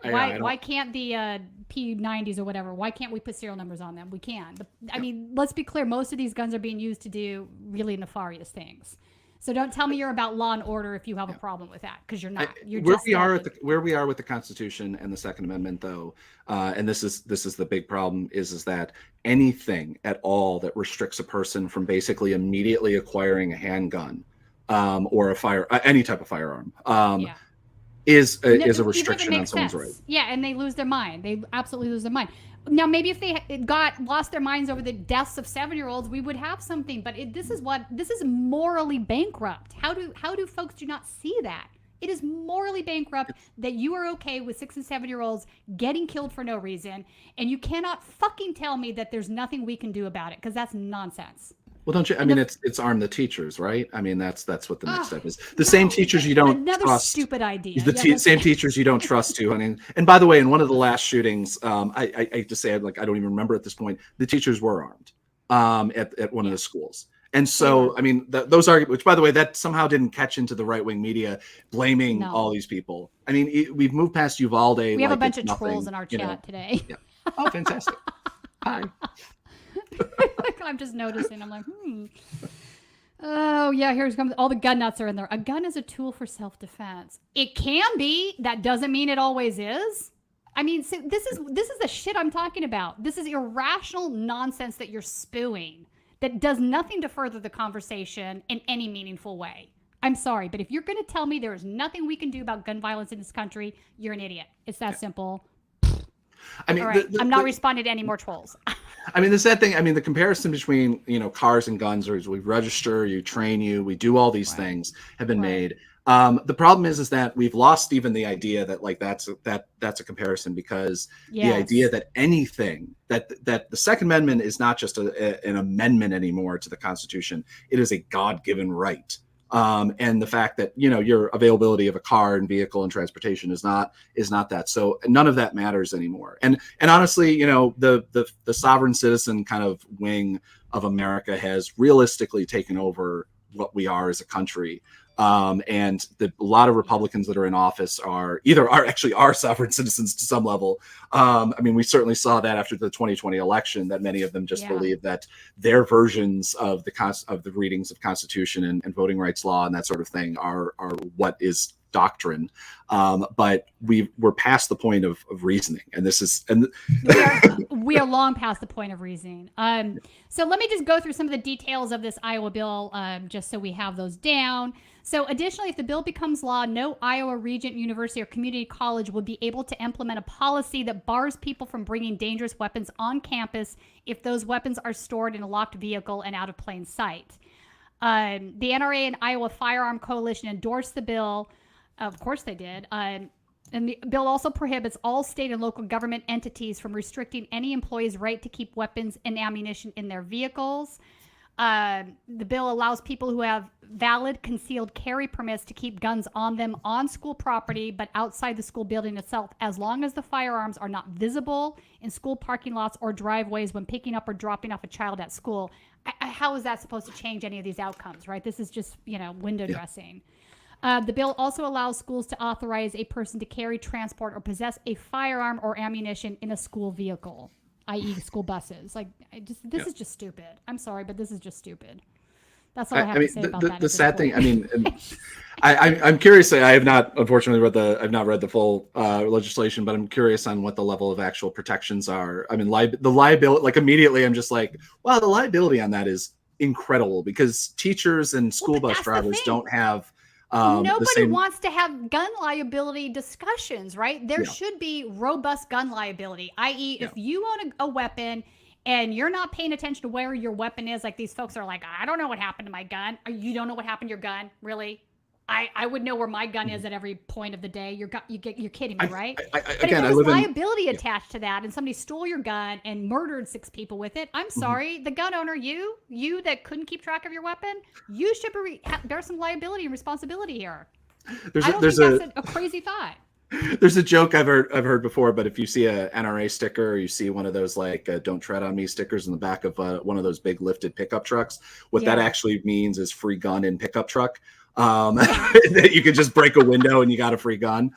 Why can't the P90s or whatever? Why can't we put serial numbers on them? We can. I mean, let's be clear. Most of these guns are being used to do really nefarious things. So don't tell me you're about law and order if you have a problem with that, because you're not. You're where we are with the Constitution and the Second Amendment, though, and this is the big problem is that anything at all that restricts a person from basically immediately acquiring a handgun or any type of firearm. Is a restriction on someone's right. Yeah, and they lose their mind. They absolutely lose their mind. Now, maybe if they lost their minds over the deaths of 7-year-olds, we would have something. But this is morally bankrupt. How do folks do not see that? It is morally bankrupt that you are okay with 6 and 7-year-olds getting killed for no reason, and you cannot fucking tell me that there's nothing we can do about it, because that's nonsense. Well, don't you? I mean, it's arm the teachers, right? I mean, that's what the next step is. The same teachers you don't trust. Another stupid idea. Same teachers you don't trust too. I mean, and by the way, in one of the last shootings, I just say I don't even remember at this point. The teachers were armed at one of the schools, and so I mean, those arguments. Which, by the way, that somehow didn't catch into the right wing media blaming all these people. I mean, we've moved past Uvalde. We have a bunch of trolls in our chat today. Yeah. Oh, fantastic! Hi. I'm just noticing. I'm like, Oh, yeah, here's comes all the gun nuts are in there. A gun is a tool for self-defense. It can be. That doesn't mean it always is. I mean, so this is the shit I'm talking about. This is irrational nonsense that you're spewing that does nothing to further the conversation in any meaningful way. I'm sorry, but if you're going to tell me there is nothing we can do about gun violence in this country, you're an idiot. It's that simple. I mean, all right, I'm not responding to any more trolls. I mean, the sad thing, I mean, the comparison between, cars and guns, or we register, you train you, we do all these things have been made. The problem is that we've lost even the idea that like that's a comparison, because the idea that anything that the Second Amendment is not just an amendment anymore to the Constitution, it is a God-given right. And the fact that, your availability of a car and vehicle and transportation is not that. So none of that matters anymore. And honestly, the sovereign citizen kind of wing of America has realistically taken over what we are as a country. And a lot of Republicans that are in office are sovereign citizens to some level. I mean, we certainly saw that after the 2020 election, that many of them just believe that their versions of the readings of Constitution and voting rights law and that sort of thing are what is doctrine. But we're past the point of reasoning, and we are long past the point of reasoning. So let me just go through some of the details of this Iowa bill, just so we have those down. So additionally, if the bill becomes law, no Iowa Regent University or community college will be able to implement a policy that bars people from bringing dangerous weapons on campus if those weapons are stored in a locked vehicle and out of plain sight. The NRA and Iowa Firearm Coalition endorsed the bill. Of course they did. And the bill also prohibits all state and local government entities from restricting any employee's right to keep weapons and ammunition in their vehicles. The bill allows people who have valid concealed carry permits to keep guns on them on school property, but outside the school building itself, as long as the firearms are not visible in school parking lots or driveways when picking up or dropping off a child at school. How is that supposed to change any of these outcomes, right? This is just, window dressing. The bill also allows schools to authorize a person to carry, transport, or possess a firearm or ammunition in a school vehicle, i.e. school buses. This is just stupid. I'm sorry, but this is just stupid. That's all I have to say about that. The sad thing, I mean, I'm curious. I have not, unfortunately, read the full legislation, but I'm curious on what the level of actual protections are. I mean, the liability, like immediately, I'm just like, wow, the liability on that is incredible, because teachers and school bus drivers don't have. Nobody wants to have gun liability discussions, right? There should be robust gun liability, i.e. if you own a weapon and you're not paying attention to where your weapon is, like these folks are like, I don't know what happened to my gun. You don't know what happened to your gun? Really? I would know where my gun is at every point of the day. You're kidding me, right? But if there's liability attached to that, and somebody stole your gun and murdered 6 people with it, I'm sorry, the gun owner, you that couldn't keep track of your weapon, you should bear some liability and responsibility here. I don't think that's a crazy thought. There's a joke I've heard before, but if you see a NRA sticker, or you see one of those "Don't tread on me" stickers in the back of one of those big lifted pickup trucks, what that actually means is free gun in pickup truck. That you could just break a window and you got a free gun,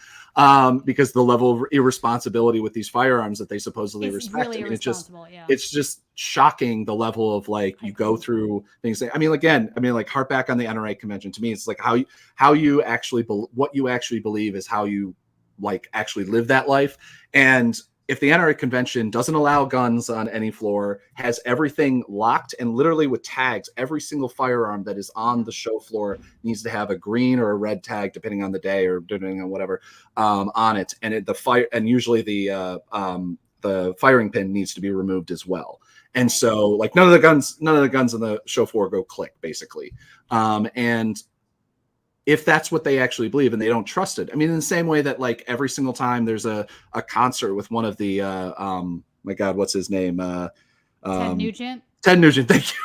because the level of irresponsibility with these firearms that they supposedly respect. Really, I mean, it's just shocking, the level of you go through things. I mean, harp back on the NRA convention. To me, it's like how you actually what you actually believe is how you actually live that life. And if the NRA convention doesn't allow guns on any floor, has everything locked and literally with tags, every single firearm that is on the show floor needs to have a green or a red tag, depending on the day or depending on whatever, on it. And usually the firing pin needs to be removed as well. And so none of the guns on the show floor go click, basically. And if that's what they actually believe and they don't trust it. I mean, in the same way that every single time there's a concert with one of the, my God, what's his name? Ted Nugent. Ted Nugent, thank you.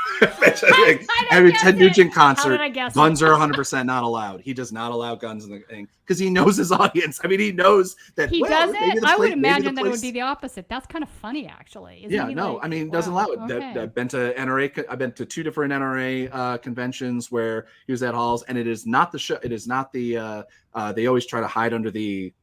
Every Ted Nugent concert, guns are 100% not allowed. He does not allow guns in the thing because he knows his audience. I mean, he knows that he doesn't. I would imagine that it would be the opposite. That's kind of funny, actually. I mean, doesn't allow it. Okay. I've been to NRA. I've been to 2 different NRA conventions where he was at halls, and it is not the show. It is not the. They always try to hide under the,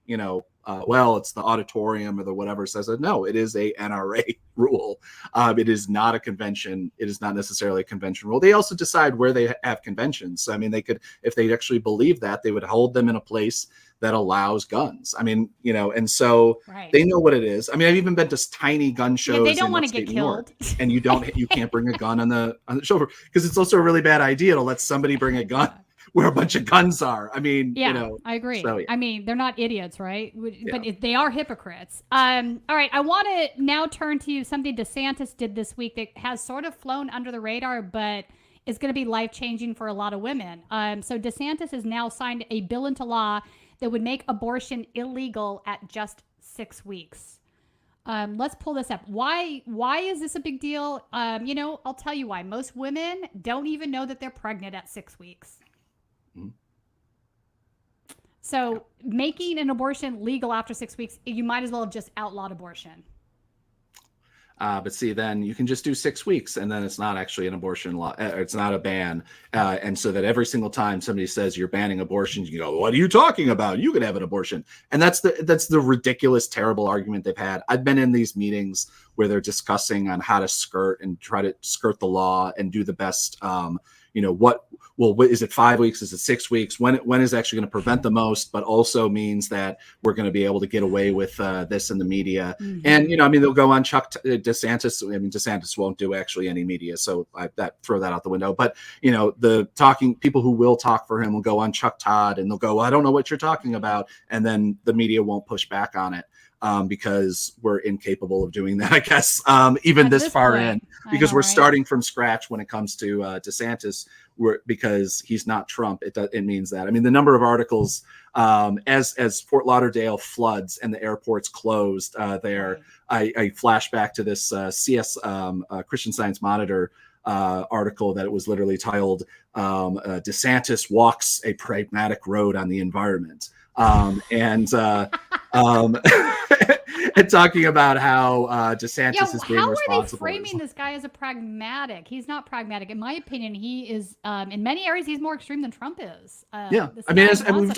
well, it's the auditorium or the whatever says it. No, it is a NRA rule. It is not a convention. It is not necessarily a convention rule. They also decide where they have conventions. I mean, they could, if they actually believe that, they would hold them in a place that allows guns. I mean, you know, and so they know what it is. I mean, I've even been to tiny gun shows. They don't want to get killed, and you can't bring a gun on the show, because it's also a really bad idea to let somebody bring a gun where a bunch of guns are. I mean, you know, I agree. So, I mean, they're not idiots, right? But they are hypocrites. All right, I want to now turn to something DeSantis did this week that has sort of flown under the radar, but is going to be life-changing for a lot of women. So DeSantis has now signed a bill into law that would make abortion illegal at just 6 weeks. Let's pull this up. Why is this a big deal? You know, I'll tell you why. Most women don't even know that they're pregnant at 6 weeks. So making an abortion legal after 6 weeks, you might as well have just outlawed abortion. But see, then you can just do 6 weeks, and then it's not actually an abortion law. It's not a ban. And so that every single time somebody says you're banning abortions, you go, "What are you talking about? You can have an abortion." And that's the ridiculous, terrible argument they've had. I've been in these meetings where they're discussing on how to skirt and try to skirt the law and do the best. You know, what is it 5 weeks? Is it 6 weeks? When is actually going to prevent the most, but also means that we're going to be able to get away with this in the media. And, you know, I mean, they'll go on Chuck DeSantis. I mean, DeSantis won't do actually any media. So throw that out the window. But, you know, the people who will talk for him will go on Chuck Todd, and they'll go, "I don't know what you're talking about." And then the media won't push back on it. Because we're incapable of doing that, I guess, even this far in, because we're starting from scratch when it comes to DeSantis, because he's not Trump. It means that. I mean, the number of articles as Fort Lauderdale floods and the airports closed there, I flash back to this CS Christian Science Monitor article that it was literally titled "DeSantis Walks a Pragmatic Road on the Environment." And talking about how DeSantis is being responsible. How are they framing this guy as a pragmatic? He's not pragmatic. In my opinion, he is, in many areas, he's more extreme than Trump is. I mean,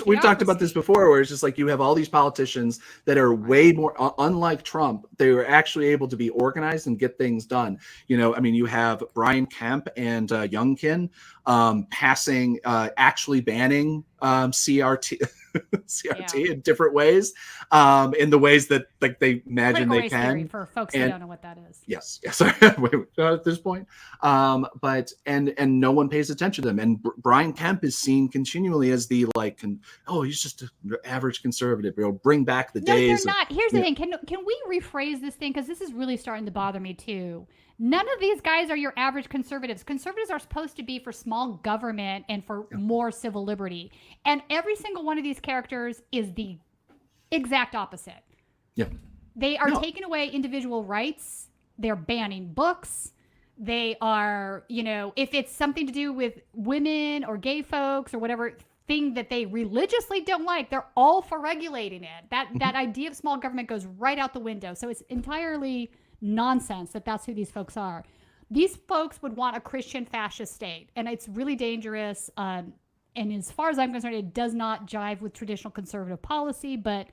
we've talked about this before, where it's just like you have all these politicians that are way more, unlike Trump, they were actually able to be organized and get things done. You know, I mean, you have Brian Kemp and Youngkin passing, actually banning CRT in different ways, in the ways that like they imagine they can. For folks who don't know what that is. Yes. At this point, but no one pays attention to them. And Brian Kemp is seen continually as the he's just an average conservative. He'll bring back the days. They're not. Here's the thing. Can we rephrase this thing, because this is really starting to bother me too. None of these guys are your average conservatives. Conservatives are supposed to be for small government and for more civil liberty. And every single one of these characters is the exact opposite. Yeah. They are taking away individual rights. They're banning books. They are, you know, if it's something to do with women or gay folks or whatever thing that they religiously don't like, they're all for regulating it. That idea of small government goes right out the window. So it's entirely nonsense that's who these folks are. These folks would want a Christian fascist state, and it's really dangerous. And as far as I'm concerned, it does not jive with traditional conservative policy. But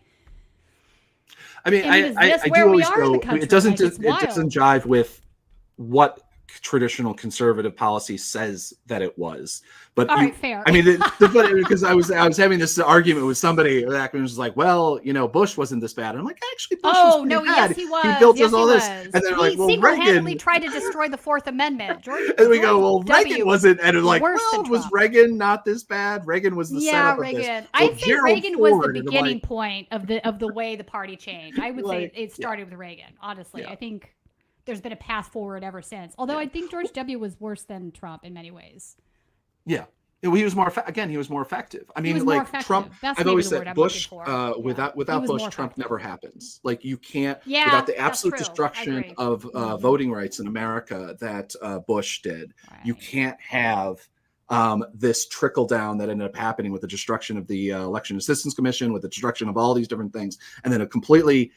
I mean, I do always go. It doesn't jive with what traditional conservative policy says that it was. But all right, fair. I mean, because I was having this argument with somebody back when it was like, well, you know, Bush wasn't this bad. And I'm like, actually, Bush was pretty bad. Yes, he was. He built us all this, and they're like, well, single-handedly tried to destroy the Fourth Amendment. And we go, well, Reagan wasn't, and it's like, well, was Reagan not this bad? Reagan was the setup of this. I think Reagan was the beginning point of the way the party changed. I would say it started with Reagan. Honestly, I think there's been a path forward ever since. Although I think George W. was worse than Trump in many ways. Yeah. He was more effective. I mean, like Trump, I've always said Bush, without Bush, Trump never happens. Like you can't, without the absolute destruction of voting rights in America that Bush did, you can't have this trickle down that ended up happening with the destruction of the Election Assistance Commission, with the destruction of all these different things, and then a completely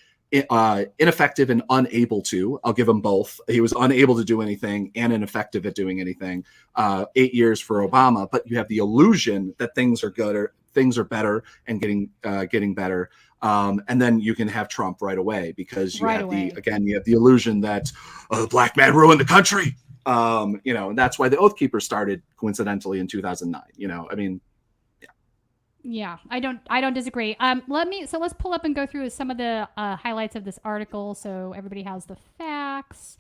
ineffective and unable to. I'll give him both. He was unable to do anything and ineffective at doing anything. 8 years for Obama, but you have the illusion that things are good or things are better and getting better. And then you can have Trump right away, because you have the illusion that the black man ruined the country. And that's why the Oath Keepers started coincidentally in 2009. Yeah, I don't disagree. Let's pull up and go through some of the highlights of this article so everybody has the facts.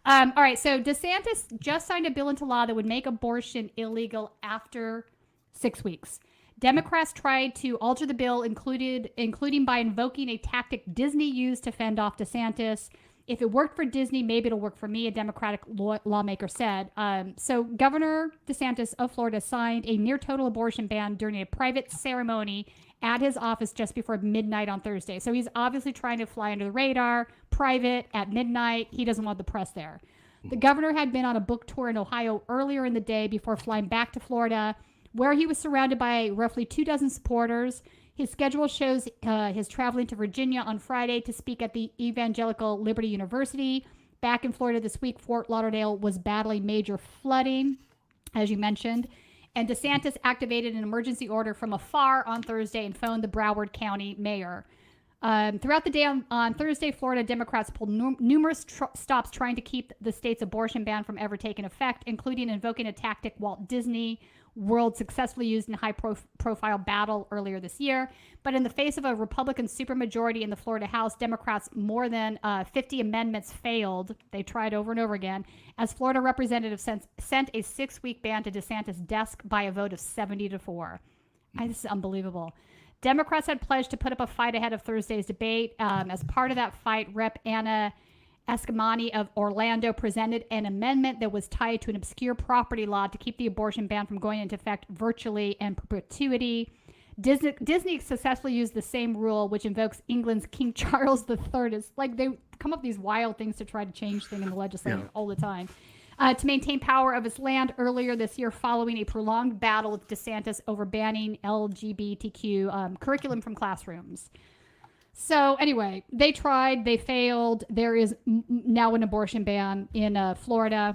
All right, so DeSantis just signed a bill into law that would make abortion illegal after 6 weeks. Democrats tried to alter the bill, including by invoking a tactic Disney used to fend off DeSantis. If it worked for Disney, maybe it'll work for me, a Democratic lawmaker said. So Governor DeSantis of Florida signed a near-total abortion ban during a private ceremony at his office just before midnight on Thursday. So he's obviously trying to fly under the radar, private, at midnight. He doesn't want the press there. The governor had been on a book tour in Ohio earlier in the day before flying back to Florida, where he was surrounded by roughly 24 supporters. His schedule shows his traveling to Virginia on Friday to speak at the Evangelical Liberty University. Back in Florida this week, Fort Lauderdale was battling major flooding, as you mentioned. And DeSantis activated an emergency order from afar on Thursday and phoned the Broward County mayor. Throughout the day on Thursday, Florida Democrats pulled numerous stops trying to keep the state's abortion ban from ever taking effect, including invoking a tactic Walt Disney World successfully used in a high-profile battle earlier this year. But in the face of a Republican supermajority in the Florida House, Democrats' more than 50 amendments failed. They tried over and over again, as Florida representatives sent a 6-week ban to DeSantis' desk by a vote of 70-4. This is unbelievable. Democrats had pledged to put up a fight ahead of Thursday's debate. As part of that fight, Rep. Anna Escamani of Orlando presented an amendment that was tied to an obscure property law to keep the abortion ban from going into effect virtually in perpetuity. Disney successfully used the same rule, which invokes England's King Charles III. It's like they come up with these wild things to try to change things in the legislature all the time. To maintain power of its land earlier this year, following a prolonged battle with DeSantis over banning LGBTQ curriculum from classrooms. So anyway, they tried, they failed. There is now an abortion ban in Florida.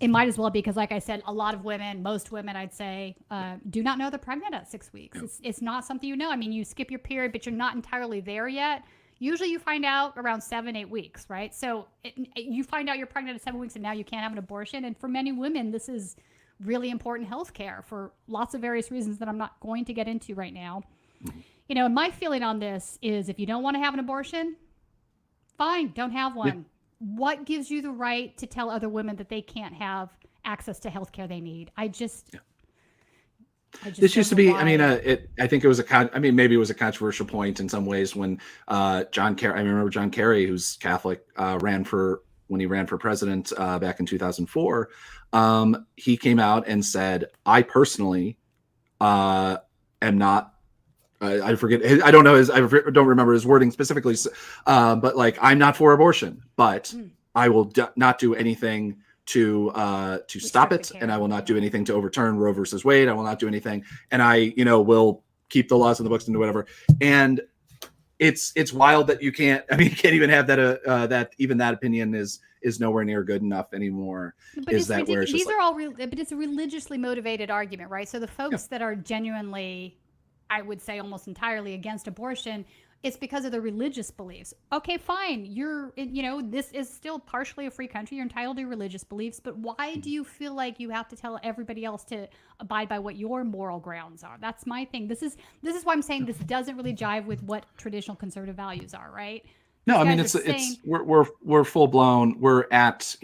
It might as well be, because like I said, a lot of women, most women I'd say, do not know they're pregnant at 6 weeks. It's not something you know. I mean, you skip your period, but you're not entirely there yet. Usually you find out around 7-8 weeks, right? So you find out you're pregnant at 7 weeks and now you can't have an abortion. And for many women, this is really important health care for lots of various reasons that I'm not going to get into right now. And my feeling on this is, if you don't want to have an abortion, fine, don't have one. Yeah. What gives you the right to tell other women that they can't have access to health care they need? This used to be, I think it was maybe it was a controversial point in some ways when John Kerry, I remember John Kerry, who's Catholic, when he ran for president back in 2004, he came out and said, I personally am not, I forget, I don't know I don't remember his wording specifically, but like, I'm not for abortion, but I will not do anything to stop it, and I will not do anything to overturn Roe versus Wade. I will not do anything, and I will keep the laws in the books and do whatever. And it's wild that you can't even have that that even that opinion is nowhere near good enough anymore. But it's a religiously motivated argument, right? So the folks that are genuinely, I would say almost entirely against abortion, it's because of the religious beliefs. Okay, fine. This is still partially a free country. You're entitled to your religious beliefs, but why do you feel like you have to tell everybody else to abide by what your moral grounds are? That's my thing. This is why I'm saying this doesn't really jive with what traditional conservative values are, right? No, I mean, we're full blown. We're at,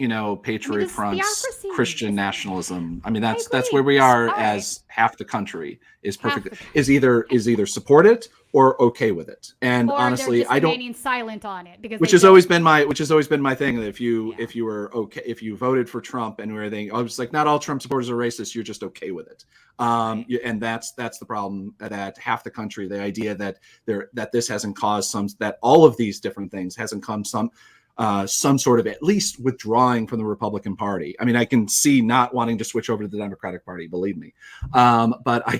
Patriot Front's Christian nationalism. I mean, that's where we are as half the country is perfect, is either support it or okay with it. And or honestly, I don't remaining silent on it, because which has always been my thing. If you were okay, if you voted for Trump and everything, I was like, not all Trump supporters are racist. You're just okay with it. And that's the problem, that half the country, the idea that this hasn't caused that all of these different things hasn't come some sort of at least withdrawing from the Republican Party. I mean, I can see not wanting to switch over to the Democratic Party, believe me. But I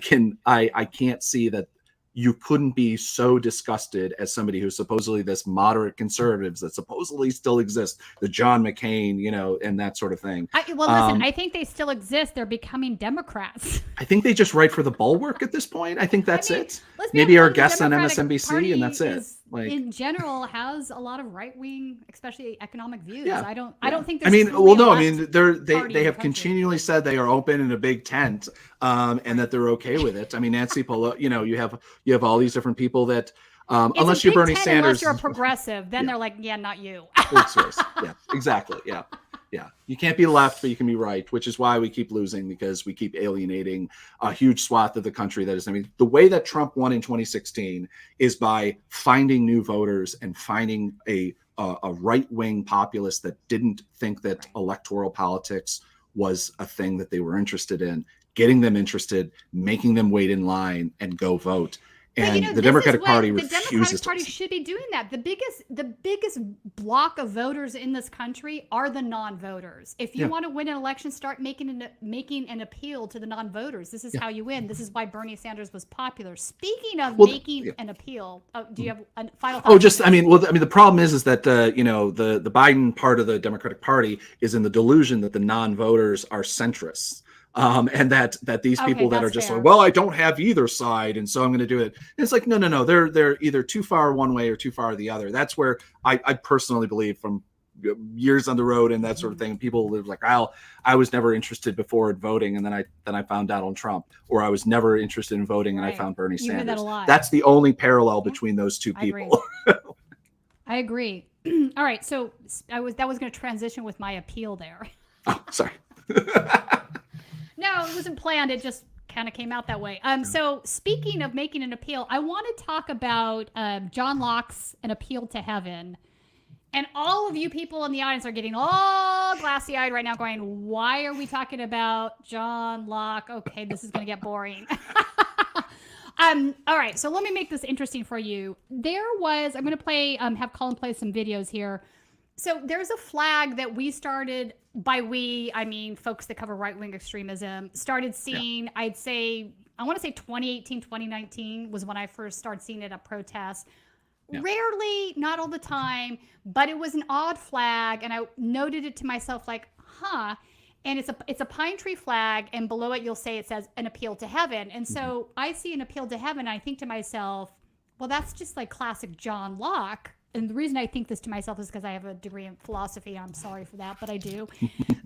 can't see that you couldn't be so disgusted as somebody who's supposedly this moderate conservatives that supposedly still exist, the John McCain, you know, and that sort of thing. Listen, I think they still exist. They're becoming Democrats. I think they just write for the Bulwark at this point. I think that's it. Let's be Maybe our honest, the guests on Democratic MSNBC, Party and that's it. is, Like, in general, has a lot of right wing, especially economic views. Yeah. I don't think. I There's mean, truly well, a no, I left mean, party they in have the country. continually said they are open in a big tent, and that they're okay with it. I mean, Nancy Pelosi, you know, you have all these different people that, unless you're Bernie Sanders, unless you're a progressive, then they're like, yeah, not you. big source. Yeah, exactly. Yeah. Yeah, you can't be left, but you can be right, which is why we keep losing, because we keep alienating a huge swath of the country. That is, I mean, the way that Trump won in 2016 is by finding new voters and finding a right-wing populace that didn't think that electoral politics was a thing that they were interested in, getting them interested, making them wait in line and go vote. And you know, the Democratic Party the refuses Democratic Party to. should be doing that. The biggest block of voters in this country are the non-voters. If you want to win an election, start making an appeal to the non-voters. This is how you win. This is why Bernie Sanders was popular. Speaking of making an appeal, do you have a final thought? Oh, just the problem is that you know, the Biden part of the Democratic Party is in the delusion that the non-voters are centrists. And that these people that are just like, well, I don't have either side, and so I'm going to do it. And it's like, no, they're either too far one way or too far the other. That's where I personally believe, from years on the road and that sort of thing, people live like, I was never interested before in voting, and then I found Donald Trump, or I was never interested in voting and I found Bernie Sanders. That a lot. That's the only parallel between those two people. I agree. All right, so that was going to transition with my appeal there. Oh, sorry. No, it wasn't planned. It just kind of came out that way. So speaking of making an appeal, I want to talk about John Locke's An Appeal to Heaven. And all of you people in the audience are getting all glassy-eyed right now going, why are we talking about John Locke? Okay, this is going to get boring. All right, so let me make this interesting for you. I'm going to have Colin play some videos here. So there's a flag that we started, by we, I mean folks that cover right-wing extremism, started seeing, I want to say 2018, 2019 was when I first started seeing it at protests. Yeah. Rarely, not all the time, but it was an odd flag, and I noted it to myself like, huh. And it's a pine tree flag, and below it it says An Appeal to Heaven. And so I see An Appeal to Heaven, and I think to myself, well, that's just like classic John Locke. And the reason I think this to myself is because I have a degree in philosophy. I'm sorry for that, but I do.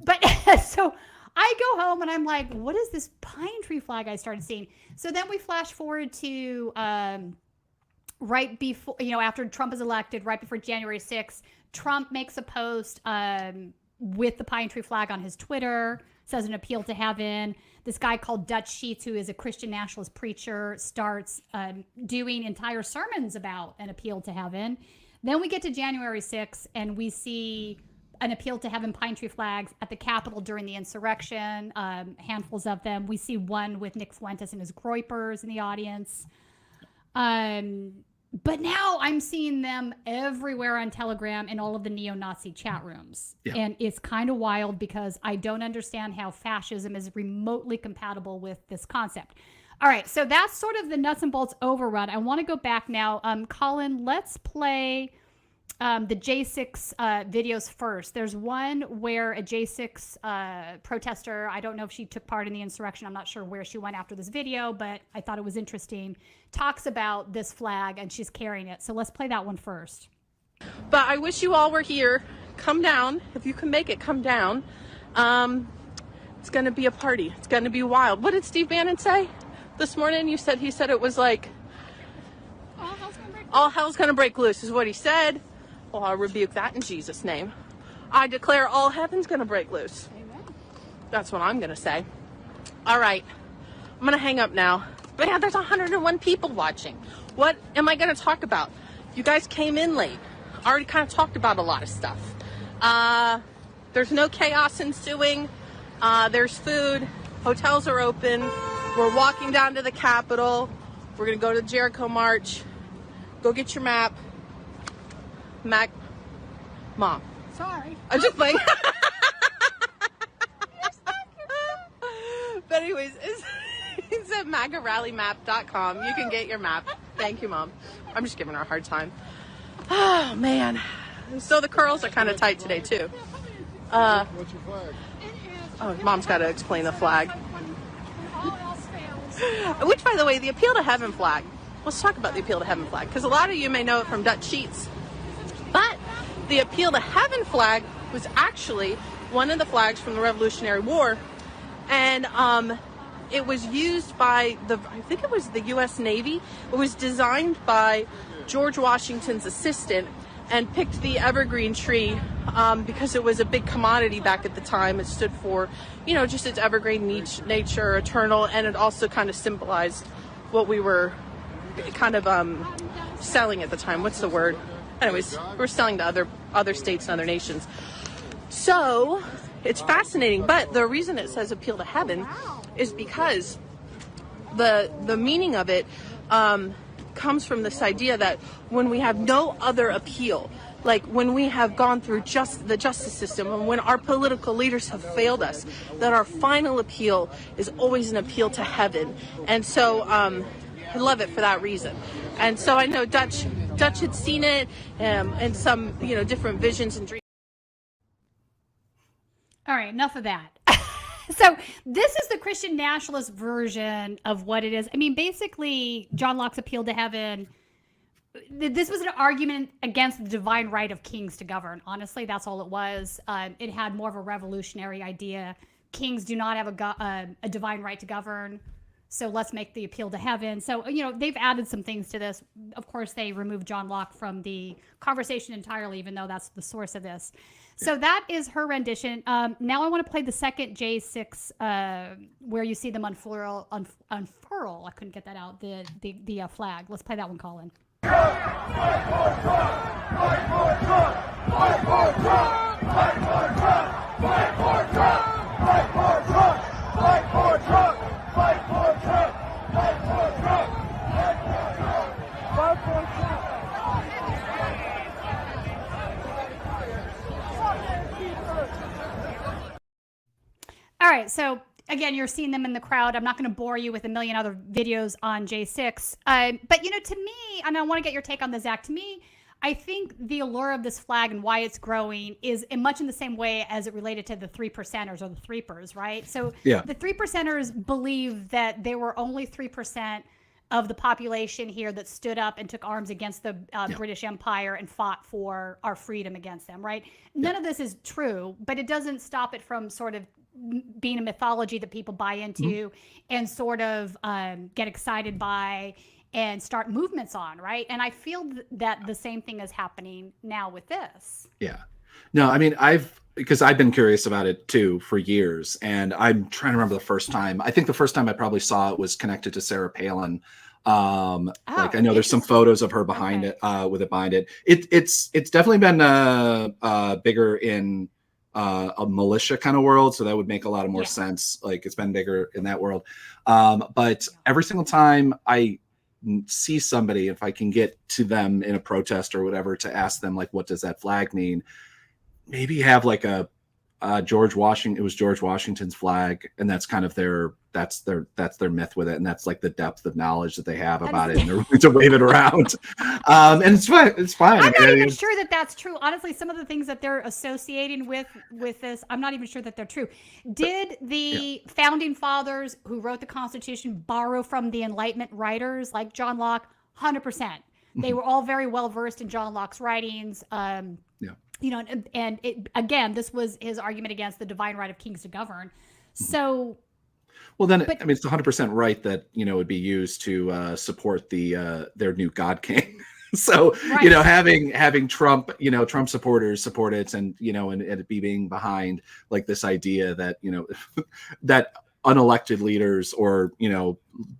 But so I go home and I'm like, what is this pine tree flag I started seeing? So then we flash forward to right before, after Trump is elected, right before January 6th, Trump makes a post with the pine tree flag on his Twitter, says An Appeal to Heaven. This guy called Dutch Sheets, who is a Christian nationalist preacher, starts doing entire sermons about An Appeal to Heaven. Then we get to January 6th, and we see An Appeal to Heaven pine tree flags at the Capitol during the insurrection, handfuls of them. We see one with Nick Fuentes and his Groypers in the audience. But now I'm seeing them everywhere on Telegram and all of the neo-Nazi chat rooms. Yeah. And it's kind of wild because I don't understand how fascism is remotely compatible with this concept. All right, so that's sort of the nuts and bolts overrun. I want to go back now. Colin, let's play the J6 videos first. There's one where a J6 protester, I don't know if she took part in the insurrection. I'm not sure where she went after this video, but I thought it was interesting. Talks about this flag, and she's carrying it. So let's play that one first. But I wish you all were here. Come down. If you can make it, come down. It's going to be a party. It's going to be wild. What did Steve Bannon say this morning? He said it was like all hell's going to break loose is what he said. Well, I'll rebuke that in Jesus' name. I declare all heaven's going to break loose. Amen. That's what I'm going to say. All right. I'm going to hang up now. But yeah, there's 101 people watching. What am I going to talk about? You guys came in late. I already kind of talked about a lot of stuff. There's no chaos ensuing. There's food. Hotels are open. We're walking down to the Capitol. We're going to go to the Jericho March. Go get your map. Mom. Sorry. I'm just playing. But anyways, so at magarallymap.com. You can get your map. Thank you, Mom. I'm just giving her a hard time. Oh, man. So the curls are kind of tight today, too. Oh, Mom's got to explain the flag. Which, by the way, the Appeal to Heaven flag. Let's talk about the Appeal to Heaven flag, because a lot of you may know it from Dutch sheets. But the Appeal to Heaven flag was actually one of the flags from the Revolutionary War. And it was used by I think it was the U.S. Navy. It was designed by George Washington's assistant and picked the evergreen tree because it was a big commodity back at the time. It stood for, just its evergreen nature, eternal, and it also kind of symbolized what we were kind of selling at the time. What's the word? Anyways, we're selling to other states and other nations. So it's fascinating, but the reason it says Appeal to Heaven is because the meaning of it comes from this idea that when we have no other appeal, like when we have gone through the justice system and when our political leaders have failed us, that our final appeal is always an appeal to heaven. And so I love it for that reason. And so I know Dutch had seen it and some different visions and dreams. All right, enough of that. So this is the Christian nationalist version of what it is. I mean, basically, John Locke's Appeal to Heaven, this was an argument against the divine right of kings to govern. Honestly, that's all it was. It had more of a revolutionary idea. Kings do not have a divine right to govern, so let's make the Appeal to Heaven. So, they've added some things to this. Of course, they removed John Locke from the conversation entirely, even though that's the source of this. So that is her rendition. Now I want to play the second J6 where you see them unfurl. I couldn't get that out. The flag. Let's play that one, Colin. All right, so again, you're seeing them in the crowd. I'm not going to bore you with a million other videos on J6. But, to me, and I want to get your take on this, Zach, to me, I think the allure of this flag and why it's growing is much in the same way as it related to the 3%ers or the threepers, right? So the 3%ers believe that there were only 3% of the population here that stood up and took arms against the British Empire and fought for our freedom against them, right? None of this is true, but it doesn't stop it from sort of being a mythology that people buy into and sort of get excited by and start movements on, right? And I feel that the same thing is happening now with this. Yeah. No, I mean, because I've been curious about it too for years, and I'm trying to remember the first time. I think the first time I probably saw it was connected to Sarah Palin. Like I know there's some photos of her behind it, with it behind it. It's definitely been bigger in a militia kind of world, so that would make a lot of more sense. Like it's been bigger in that world. But every single time I see somebody, if I can get to them in a protest or whatever to ask them like, what does that flag mean? Maybe have like a George Washington. It was George Washington's flag, and that's kind of their myth with it, and that's like the depth of knowledge that they have about it, and they're willing to wave it around. And it's fine. It's fine. I'm not even sure that that's true. Honestly, some of the things that they're associating with this, I'm not even sure that they're true. Did the founding fathers who wrote the Constitution borrow from the Enlightenment writers like John Locke? 100%. They were all very well versed in John Locke's writings. Again, this was his argument against the divine right of kings to govern. So, well, then, I mean, it's 100% right that, it would be used to support their new God King. So, having Trump, Trump supporters support it, and, and it being behind like this idea that, that unelected leaders or,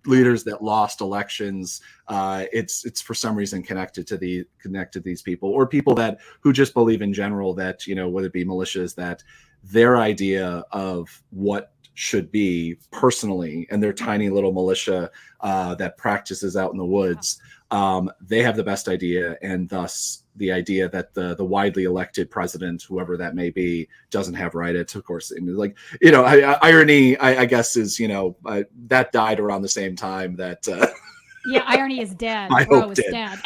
leaders that lost elections, it's for some reason connected to these people, or people who just believe in general that, whether it be militias, that their idea of what should be personally, and their tiny little militia that practices out in the woods. They have the best idea, and thus the idea that the widely elected president, whoever that may be, doesn't have rights. Of course, like, you know, irony, I guess, is, you know, that died around the same time that. Yeah, irony is dead. I Bro hope is did. dead.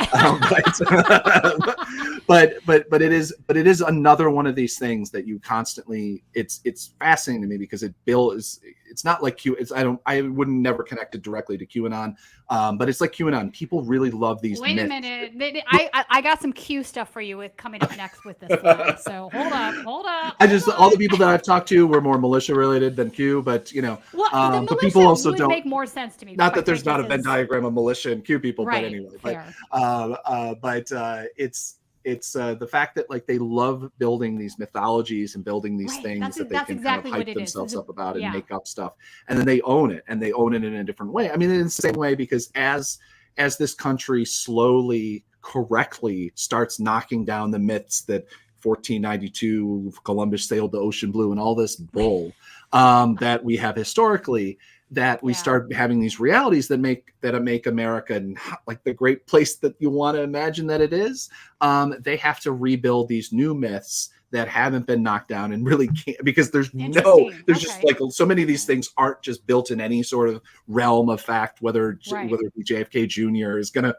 But it is another one of these things that you constantly. It's fascinating to me because it's not like I wouldn't never connect it directly to QAnon, but it's like QAnon. People really love these. Wait myths. a minute, I got some Q stuff for you with coming up next with this flag. So hold up. All the people that I've talked to were more militia related than Q, but you know, Well, the but people militia also would don't make more sense to me. Not quite that there's not a frankly, Venn diagram of militia and Q people, right, but anyway. fair. But it's the fact that like they love building these mythologies and building these Right, things that they that's can exactly kind what of it hype is. themselves up about and Yeah. make up stuff, and then they own it, and they own it in a different way. I mean, in the same way, because as this country slowly, correctly starts knocking down the myths that 1492 Columbus sailed the ocean blue and all this bull that we have historically, that we start having these realities that make America like the great place that you want to imagine that it is. They have to rebuild these new myths that haven't been knocked down and really can't, because there's just like so many of these things aren't just built in any sort of realm of fact, whether it be JFK Jr. is gonna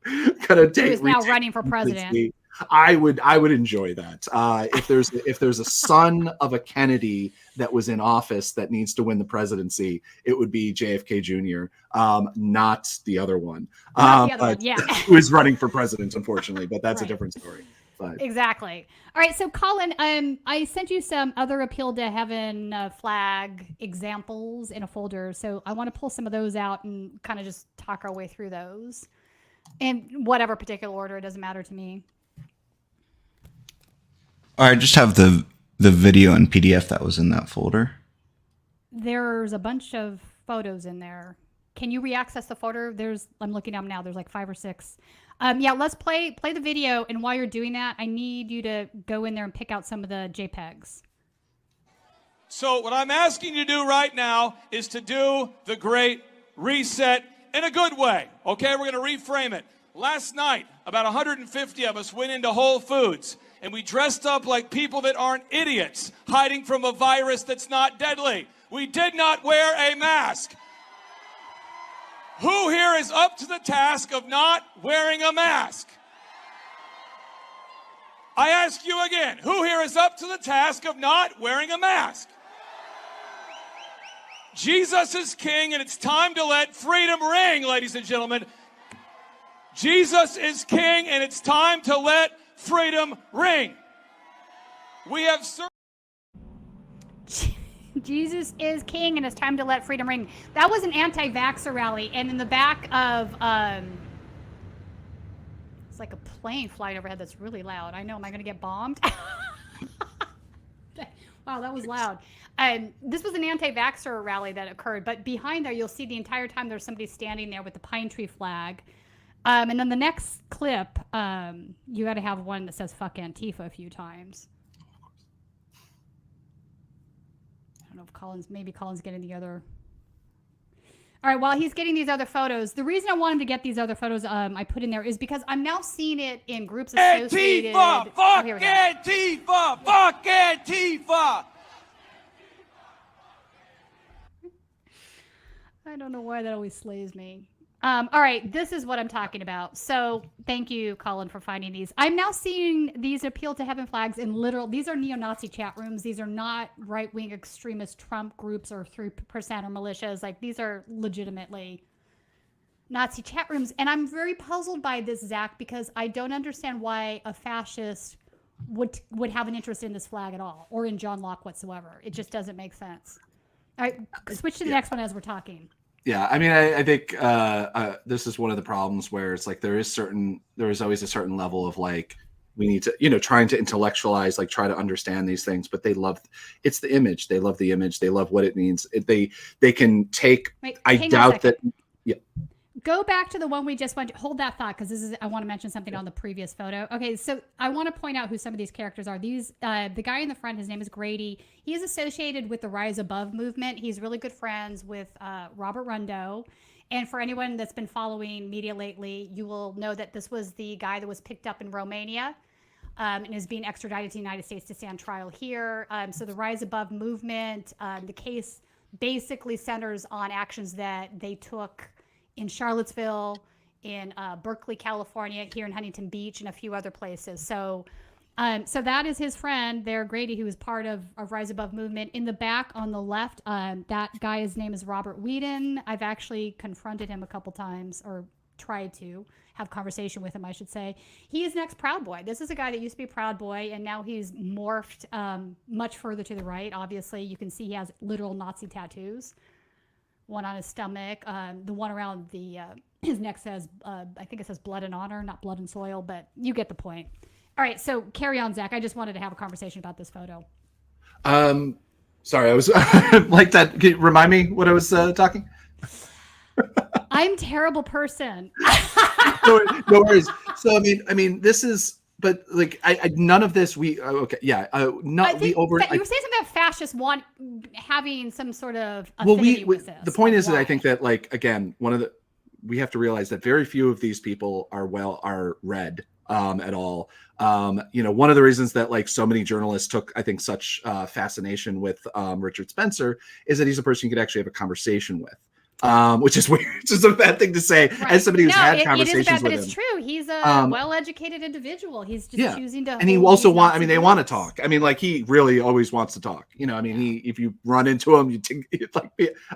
take, who is now running for president. I would enjoy that. If there's a son of a Kennedy that was in office that needs to win the presidency, it would be JFK Jr., not the other one. Who is running for president, unfortunately, but that's a different story. But. Exactly. All right, so Colin, I sent you some other Appeal to Heaven flag examples in a folder, so I want to pull some of those out and kind of just talk our way through those in whatever particular order. It doesn't matter to me. I just have the video and PDF that was in that folder. There's a bunch of photos in there. Can you re-access the photo? I'm looking at them now. There's like 5 or 6. Yeah, let's play the video. And while you're doing that, I need you to go in there and pick out some of the JPEGs. So what I'm asking you to do right now is to do the Great Reset in a good way. Okay, we're going to reframe it. Last night, about 150 of us went into Whole Foods. And we dressed up like people that aren't idiots, hiding from a virus that's not deadly. We did not wear a mask. Who here is up to the task of not wearing a mask? I ask you again, who here is up to the task of not wearing a mask? Jesus is king, and it's time to let freedom ring, ladies and gentlemen. Jesus is king, and it's time to let freedom ring. We have Jesus is king, and it's time to let freedom ring. That was an anti-vaxxer rally, and in the back of it's like a plane flying overhead that's really loud. I know. Am I going to get bombed? Wow, that was loud. This was an anti-vaxxer rally that occurred, but behind there, you'll see the entire time there's somebody standing there with the pine tree flag. And then the next clip, you got to have one that says "fuck Antifa" a few times. I don't know if Colin's getting the other. All right, while he's getting these other photos, the reason I want him to get these other photos I put in there is because I'm now seeing it in groups associated. Antifa! Fuck Antifa! Fuck Antifa! I don't know why that always slays me. All right, this is what I'm talking about. So thank you, Colin, for finding these. I'm now seeing these Appeal to Heaven flags in these are neo-Nazi chat rooms. These are not right-wing extremist Trump groups or 3% or militias. Like, these are legitimately Nazi chat rooms. And I'm very puzzled by this, Zach, because I don't understand why a fascist would have an interest in this flag at all, or in John Locke whatsoever. It just doesn't make sense. All right, switch to the next one as we're talking. Yeah, I mean, I think this is one of the problems where it's like there is always a certain level of like we need to, trying to intellectualize, like try to understand these things, but it's the image. They love the image. They love what it means. They can take. Wait, I doubt that. Yeah. go back to the one we just went to. Hold that thought, because I want to mention something on the previous photo. Okay, so I want to point out who some of these characters are. These the guy in the front, his name is Grady. He is associated with the Rise Above movement. He's really good friends with Robert Rundo. And for anyone that's been following media lately, you will know that this was the guy that was picked up in Romania and is being extradited to the United States to stand trial here. So the Rise Above movement, the case basically centers on actions that they took in Charlottesville, in Berkeley, California, here in Huntington Beach, and a few other places. So that is his friend there, Grady, who is part of Rise Above movement. In the back on the left, that guy's name is Robert Whedon. I've actually confronted him a couple times, or tried to have conversation with him, I should say. He is next Proud Boy. This is a guy that used to be Proud Boy, and now he's morphed much further to the right. Obviously, you can see he has literal Nazi tattoos. One on his stomach, the one around his neck says, I think it says blood and honor, not blood and soil, but you get the point. All right, so carry on, Zach. I just wanted to have a conversation about this photo. Sorry, I was like that. Can you remind me what I was talking? I'm a terrible person. No worries. So I mean, this is, but like, I none of this. Okay, yeah. Not we over. You were saying something about fascists having some sort of affinity with this. The point is that I think that, like, again, we have to realize that very few of these people are read at all. One of the reasons that, like, so many journalists took, I think, such fascination with Richard Spencer is that he's a person you could actually have a conversation with. Which is weird. It's just a bad thing to say as somebody who's had conversations with him. But it's true. He's a well-educated individual. He's just choosing to. And he also they want to talk. I mean, like, he really always wants to talk. I mean, if you run into him,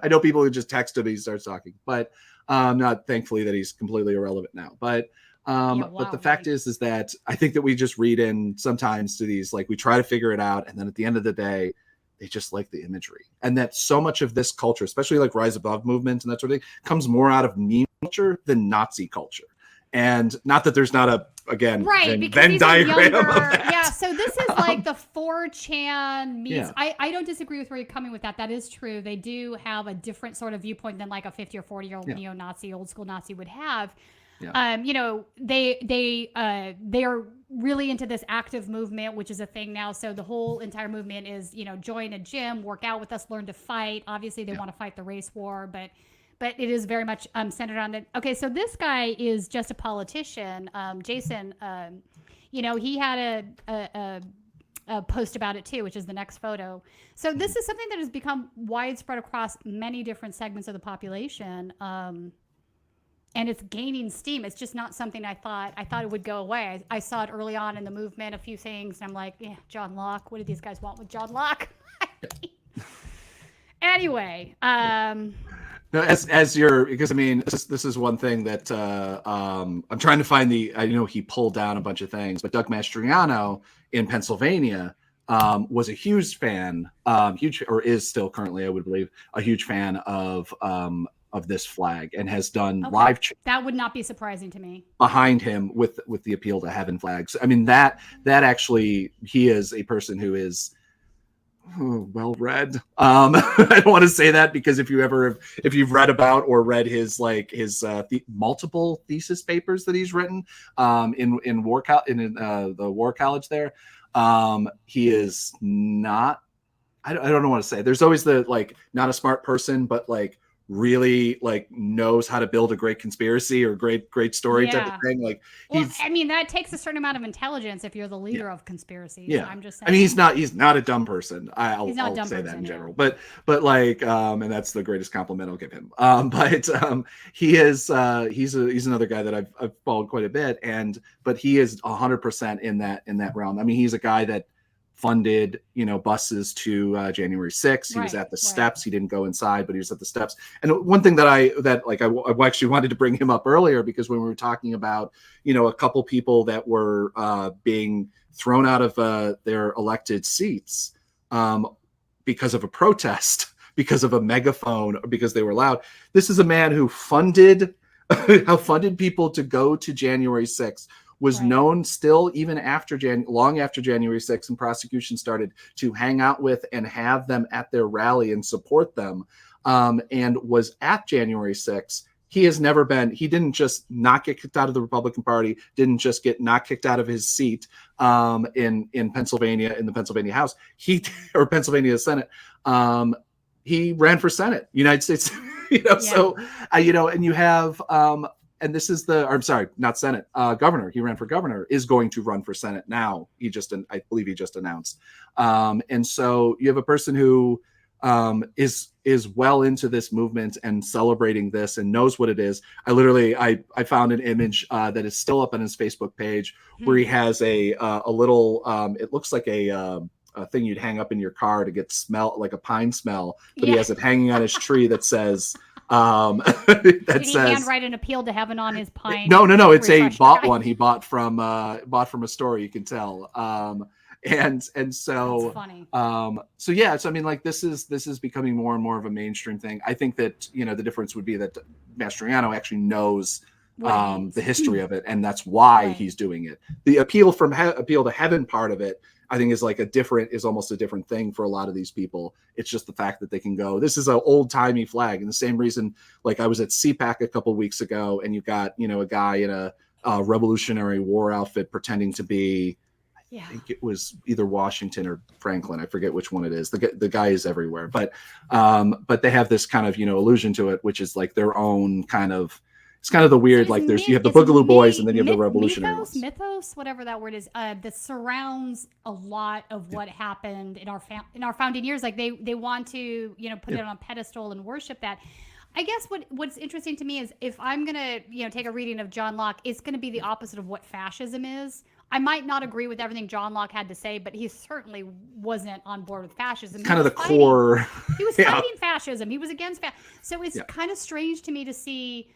I know people who just text him, he starts talking. But not thankfully that he's completely irrelevant now. But but the fact is that I think that we just read in sometimes to these, like, we try to figure it out, and then at the end of the day, they just like the imagery. And that so much of this culture, especially like Rise Above movement and that sort of thing, comes more out of meme culture than Nazi culture. And not that there's not a, again, Venn diagram of that. Yeah, so this is like the 4chan memes. Yeah. I don't disagree with where you're coming with that. That is true. They do have a different sort of viewpoint than like a 50 or 40-year-old neo-Nazi, old school Nazi would have. Yeah. They are really into this active movement, which is a thing now. So the whole entire movement is, join a gym, work out with us, learn to fight. Obviously, they want to fight the race war, but it is very much centered on it. Okay, so this guy is just a politician. Jason, he had a post about it too, which is the next photo. So this is something that has become widespread across many different segments of the population. And it's gaining steam. It's just not something I thought it would go away. I saw it early on in the movement, a few things, and I'm like, yeah, John Locke. What do these guys want with John Locke? Anyway. No, because I mean, this is one thing that I'm trying to find I know he pulled down a bunch of things, but Doug Mastriano in Pennsylvania was a huge fan, or is still currently, I would believe, a huge fan of this flag, and has done live that would not be surprising to me behind him with the Appeal to Heaven flags. I mean, that actually, he is a person who is well read. I don't want to say that, because if you've read about or read his multiple thesis papers that he's written in the War College there, he is not. I don't know what to say. There's always the not a smart person, but really knows how to build a great conspiracy or great story type of thing. That takes a certain amount of intelligence if you're the leader of conspires. Yeah, I'm just saying. I mean, he's not a dumb person. I'll say that in general. But and that's the greatest compliment I'll give him. He is he's another guy that I've followed quite a bit, but he is 100% in that realm. I mean, he's a guy that funded buses to January 6th. He was at the steps. He didn't go inside, but he was at the steps. And one thing that I actually wanted to bring him up earlier, because when we were talking about a couple people that were being thrown out of their elected seats because of a protest, because of a megaphone, or because they were loud, this is a man who funded people to go to January 6th, was known still even after long after January 6th, and prosecution started to hang out with and have them at their rally and support them, and was at January 6th he has never been, he didn't just not get kicked out of the Republican Party, didn't just get not kicked out of his seat in Pennsylvania, in the Pennsylvania House, or Pennsylvania Senate. He ran for Senate, United States, so, and you have, and this is I'm sorry, not Senate, governor. He ran for governor, is going to run for Senate now. I believe he just announced. And so you have a person who is well into this movement and celebrating this and knows what it is. I found an image that is still up on his Facebook page where he has a little, it looks like a thing you'd hang up in your car to get like a pine smell, but he has it hanging on his tree that says, Did he handwrite an appeal to heaven on his pine? No. It's a bought one. He bought from a store. You can tell. And so, that's funny. So yeah. So I mean, like this is becoming more and more of a mainstream thing. I think that the difference would be that Mastriano actually knows the history of it, and that's why he's doing it. The appeal to heaven part of it, I think, is almost a different thing for a lot of these people. It's just the fact that they can go, this is an old timey flag. And the same reason, like I was at CPAC a couple weeks ago, and you got, a guy in a Revolutionary War outfit pretending to be, I think it was either Washington or Franklin. I forget which one it is. The guy is everywhere, but they have this kind of, allusion to it, which is like their own kind of, it's kind of the weird, like you have the Boogaloo Boys and then you have the Revolutionary mythos, whatever that word is, that surrounds a lot of what happened in our founding years. Like they want to, put it on a pedestal and worship that. I guess what's interesting to me is if I'm going to, take a reading of John Locke, it's going to be the opposite of what fascism is. I might not agree with everything John Locke had to say, but he certainly wasn't on board with fascism. Kind of the core. He was fighting fascism. He was against So it's kind of strange to me to see,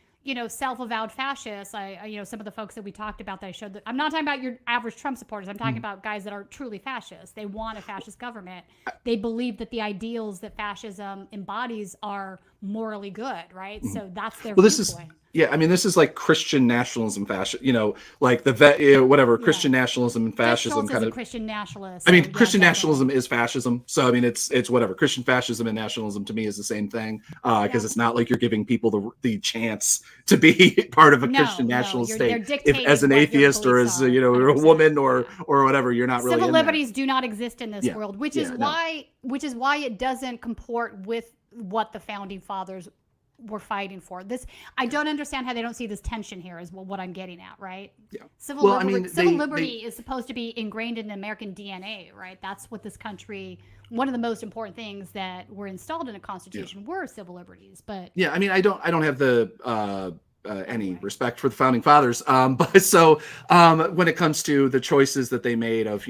self-avowed fascists. Some of the folks that we talked about that I showed, I'm not talking about your average Trump supporters. I'm talking about guys that are truly fascist. They want a fascist government. They believe that the ideals that fascism embodies are morally good, right? So that's their viewpoint. This is like Christian nationalism, fascism. Like Christian nationalism and fascism kind of. Christian nationalist. Christian nationalism is fascism. So it's whatever. Christian fascism and nationalism to me is the same thing because it's not like you're giving people the chance to be part of a Christian nationalist state. If as an atheist or as a woman or whatever, you're not really. Civil liberties do not exist in this world, which is why it doesn't comport with what the founding fathers were fighting for. I don't understand how they don't see this tension here is what I'm getting at, right? Yeah. Civil liberty is supposed to be ingrained in the American DNA, right? That's what this country, one of the most important things that were installed in a constitution were civil liberties. But I don't have the any respect for the founding fathers. But so when it comes to the choices that they made of,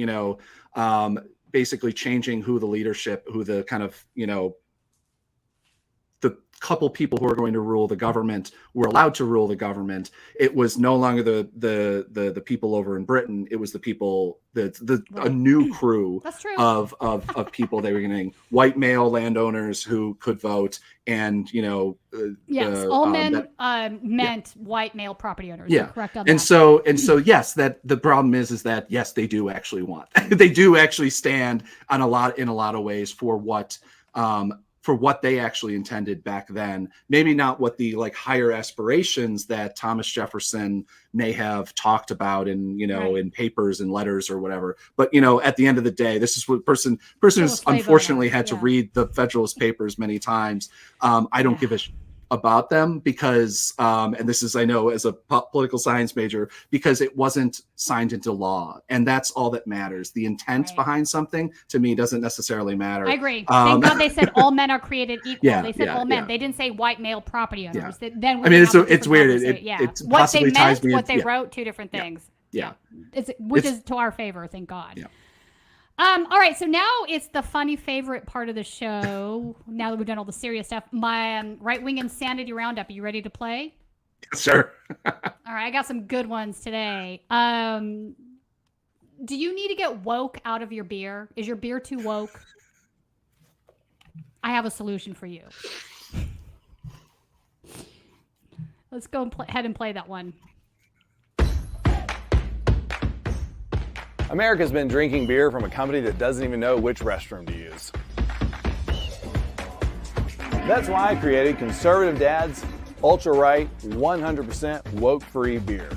basically changing who the kind of, the couple people who are going to rule the government were allowed to rule the government. It was no longer the people over in Britain. It was the people, a new crew of people. They were getting white male landowners who could vote, and all men meant white male property owners. Yeah, correct on that. And so yes, that the problem is that yes, they do actually want. They do actually stand in a lot of ways for what they actually intended back then. Maybe not what the higher aspirations that Thomas Jefferson may have talked about in in papers and letters or whatever. But at the end of the day, this is what person who's unfortunately had to read the Federalist Papers many times. I don't give a about them because, and this is, I know as a political science major, because it wasn't signed into law, and that's all that matters. The intent behind something to me doesn't necessarily matter. I agree. Thank God they said all men are created equal. They said all men. They didn't say white male property owners. Then it's weird. It what they meant, what they wrote, two different things. Which is to our favor, thank God. Yeah. All right, so now it's the funny favorite part of the show. Now that we've done all the serious stuff, my right-wing insanity roundup. Are you ready to play? Sure. All right, I got some good ones today. Do you need to get woke out of your beer? Is your beer too woke? I have a solution for you. Let's go ahead and play that one. America's been drinking beer from a company that doesn't even know which restroom to use. That's why I created Conservative Dads ultra-right, 100% woke-free beer.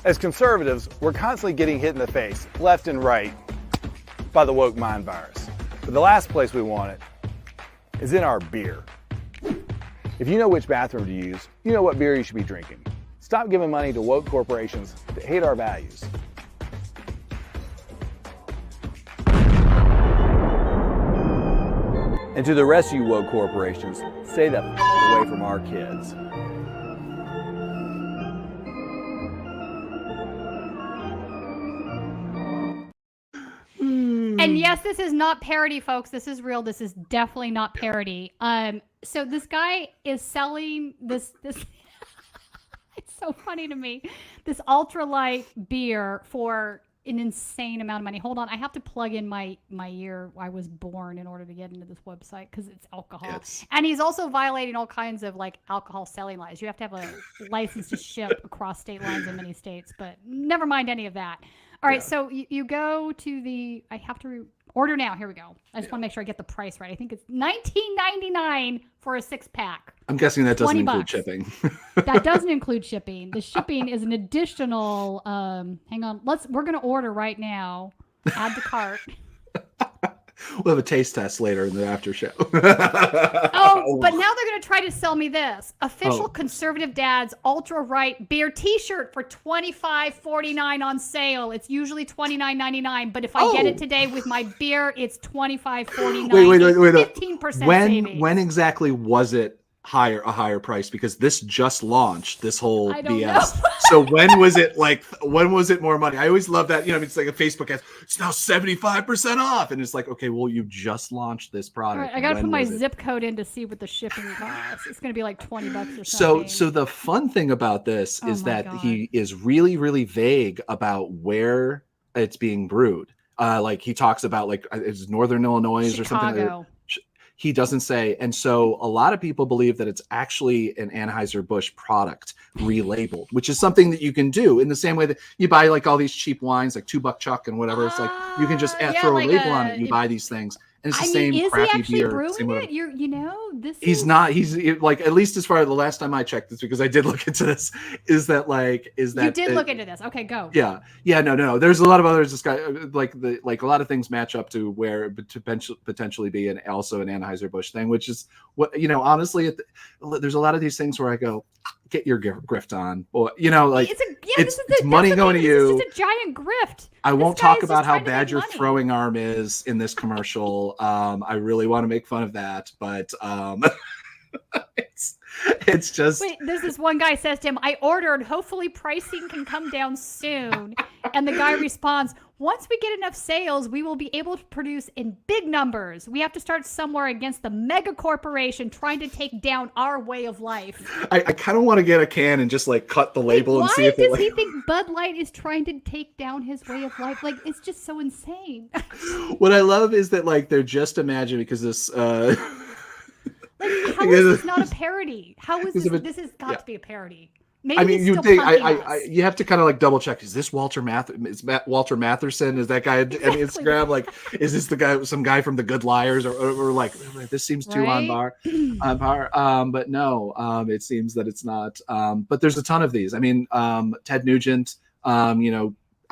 As conservatives, we're constantly getting hit in the face, left and right, by the woke mind virus. But the last place we want it is in our beer. If you know which bathroom to use, you know what beer you should be drinking. Stop giving money to woke corporations that hate our values. And to the rest of you woke corporations, stay the away from our kids. And yes, this is not parody, folks. This is real. This is definitely not parody. So this guy is selling this it's so funny to me. This ultralight beer for an insane amount of money. Hold on, I have to plug in my year I was born in order to get into this website because it's alcohol. Yes. And he's also violating all kinds of like alcohol selling laws. You have to have a license to ship across state lines in many states, but never mind any of that. All right, so you go to the, I have to order now. Here we go. I just want to make sure I get the price right. I think it's $19.99 for a 6-pack. I'm guessing that doesn't include $20. shipping. That doesn't include shipping. The shipping is an additional, hang on, we're going to order right now. Add to cart. We'll have a taste test later in the after show. Oh, but now they're going to try to sell me this. Official Conservative Dad's Ultra Right Beer T-shirt for $25.49 on sale. It's usually $29.99, but if I get it today with my beer, it's $25.49. Wait. 15% When savings. when exactly was it a higher price? Because this just launched, this whole BS. So when was it more money? I always love that. You know, it's like a Facebook ad. It's now 75% off, and it's like, okay, well, you just launched this product. All right, I gotta put my zip code in to see what the shipping costs. It's gonna be like $20 or something. So the fun thing about this is that he is really, really vague about where it's being brewed. Like he talks about like it's Northern Illinois or something. He doesn't say. And so a lot of people believe that it's actually an Anheuser-Busch product relabeled, which is something that you can do in the same way that you buy like all these cheap wines, like 2 Buck Chuck and whatever. It's like you can just throw a label on it. You buy these things. And it's the same is crappy he actually beer. brewing it? He's not. He's like, at least as far as the last time I checked this, because I did look into this, is that you did look into this. Okay, go. Yeah. No. There's a lot of others. This guy, like a lot of things match up to where it potentially be also an Anheuser-Busch thing, which is what, honestly, there's a lot of these things where I go, get your grift on. Or, it's money going to you. This is just a giant grift. I won't talk about how bad your throwing arm is in this commercial. I really want to make fun of that, but it's just. Wait, there's this one guy says to him, I ordered, hopefully pricing can come down soon. And the guy responds, once we get enough sales, we will be able to produce in big numbers. We have to start somewhere against the mega corporation trying to take down our way of life. I kind of want to get a can and just like cut the label and see if why does he think Bud Light is trying to take down his way of life? Like, it's just so insane. What I love is that like they're just imagining, because this like, how is this not a parody? How is this? This has got to be a parody. Maybe I mean, you think you have to kind of like double check. Is this Walter Walter Matherson? Is that guy on Instagram? Like, is this the guy, some guy from The Good Liars, or like this seems too on par? But no, it seems that it's not. But there's a ton of these. I mean, Ted Nugent. I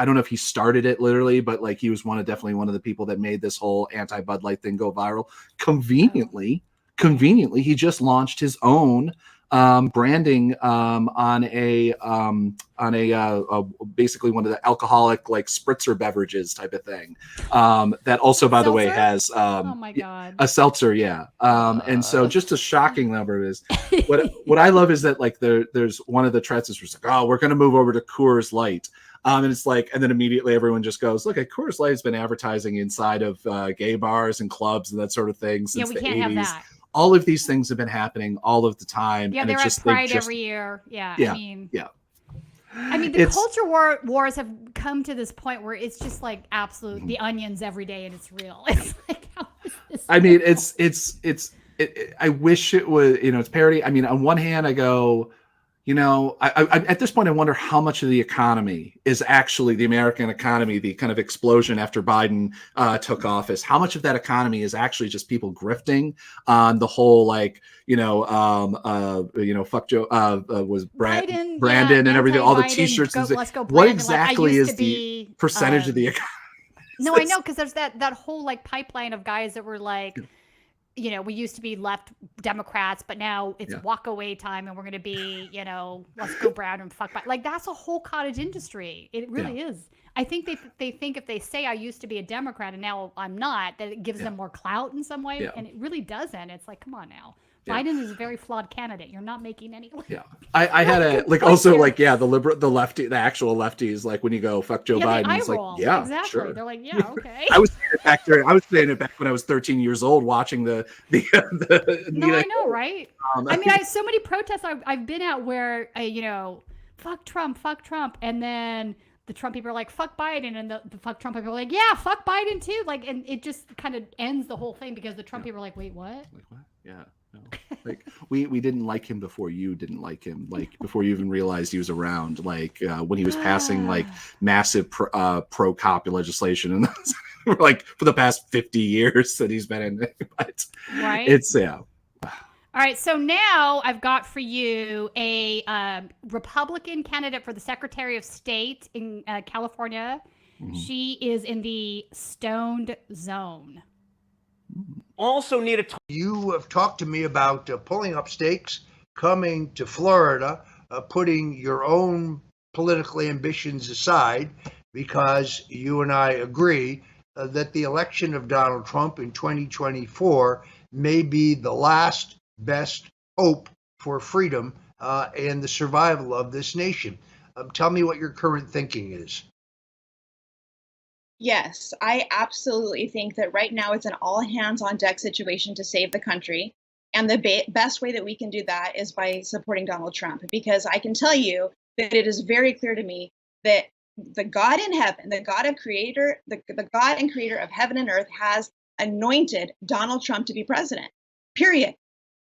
don't know if he started it literally, but like he was definitely one of the people that made this whole anti-Bud Light thing go viral. Conveniently, he just launched his own branding on a basically one of the alcoholic like spritzer beverages type of thing. That also, by the way, has oh my God, a seltzer, and so just a shocking number is what I love is that like there's one of the threads is like, oh, we're gonna move over to Coors Light. And it's like, and then immediately everyone just goes, look, Coors Light has been advertising inside of gay bars and clubs and that sort of thing since we the can't 80s. Have that. All of these things have been happening all of the time. Yeah, and they're it's at Pride every year. I mean, the culture wars have come to this point where it's just like absolute the onions every day, and it's real. It's like, how is this? I mean, I wish it was, it's parody. I mean, on one hand, I go, You know, I at this point, I wonder how much of the economy is actually the American economy, the kind of explosion after Biden took office. How much of that economy is actually just people grifting on the whole, like, fuck Joe, was Brandon and everything, all the T-shirts. Let's go, Brandon. What exactly like, is the percentage of the economy? No, I know, because there's that whole like pipeline of guys that were like, we used to be left Democrats, but now it's walk away time, and we're going to be, let's go Brown and fuck. Like, that's a whole cottage industry. It really is. I think they think if they say I used to be a Democrat and now I'm not, that it gives them more clout in some way, and it really doesn't. It's like, come on now. Biden is a very flawed candidate. You're not making any. I had a the lefty, the actual lefties, like when you go fuck Joe Biden, it's like, exactly. Sure. They're like, yeah, okay. I was saying it back when I was 13 years old, watching the. No, I know, right? I mean, I have so many protests I've been at where fuck Trump, and then the Trump people are like, fuck Biden, and the fuck Trump people are like, yeah, fuck Biden too. Like, and it just kind of ends the whole thing because the Trump people are like, wait, what? Like what? Yeah. No. Like we didn't like him before you didn't like him, like before you even realized he was around, like when he was passing like massive pro cop legislation, and like for the past 50 years that he's been in. But right. It's All right, so now I've got for you a Republican candidate for the Secretary of State in California. Mm-hmm. She is in the stoned zone. Also need a you have talked to me about pulling up stakes, coming to Florida, putting your own political ambitions aside, because you and I agree that the election of Donald Trump in 2024 may be the last best hope for freedom and the survival of this nation. Tell me what your current thinking is. Yes, I absolutely think that right now it's an all hands on deck situation to save the country. And the best way that we can do that is by supporting Donald Trump, because I can tell you that it is very clear to me that the God in heaven, the God and creator of heaven and earth has anointed Donald Trump to be president, period.